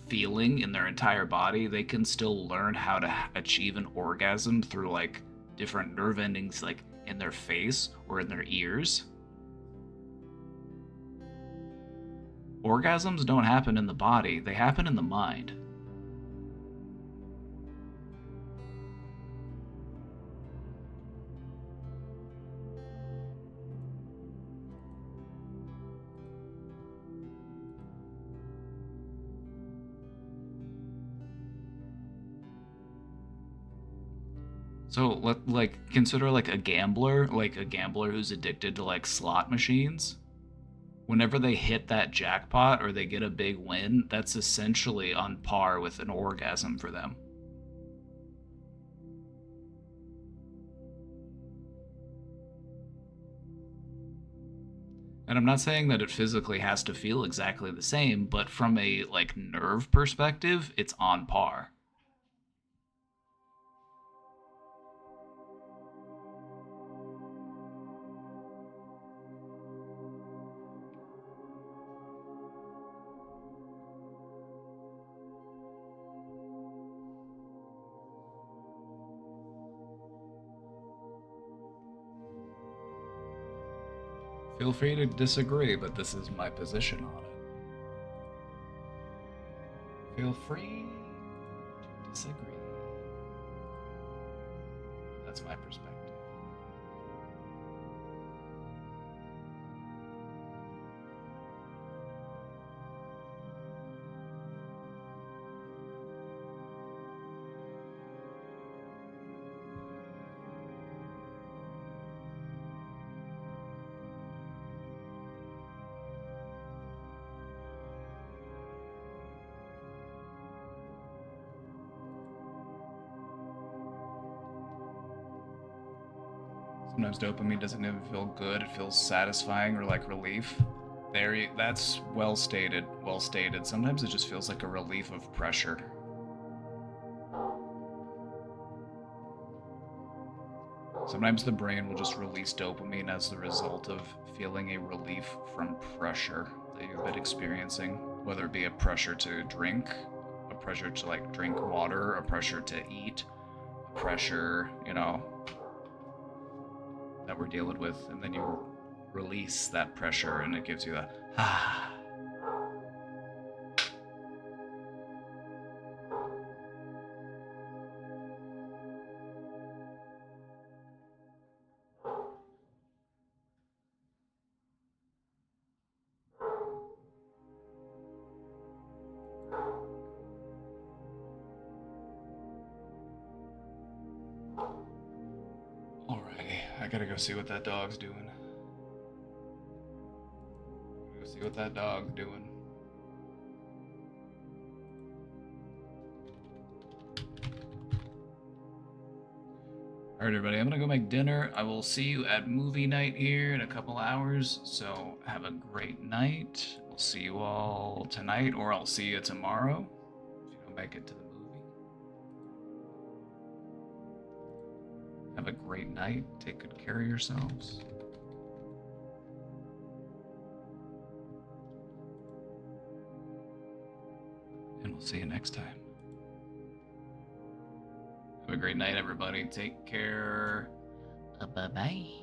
feeling in their entire body, they can still learn how to achieve an orgasm through like different nerve endings like in their face or in their ears. Orgasms don't happen in the body, they happen in the mind. So consider like a gambler who's addicted to like slot machines. Whenever they hit that jackpot or they get a big win, that's essentially on par with an orgasm for them. And I'm not saying that it physically has to feel exactly the same, but from a like nerve perspective, it's on par. Feel free to disagree, but this is my position on it. Feel free to disagree. That's my perspective. Sometimes dopamine doesn't even feel good, it feels satisfying or like relief. That's well stated, well stated. Sometimes it just feels like a relief of pressure. Sometimes the brain will just release dopamine as the result of feeling a relief from pressure that you've been experiencing, whether it be a pressure to drink, a pressure to like drink water, a pressure to eat, a pressure, that we're dealing with, and then you release that pressure and it gives you that I gotta go see what that dog's doing. Go see what that dog's doing. Alright, everybody, I'm gonna go make dinner. I will see you at movie night here in a couple hours, so have a great night. We'll see you all tonight, or I'll see you tomorrow if you don't make it to the movie. Have a great night. Take good care of yourselves. And we'll see you next time. Have a great night, everybody. Take care. Bye-bye.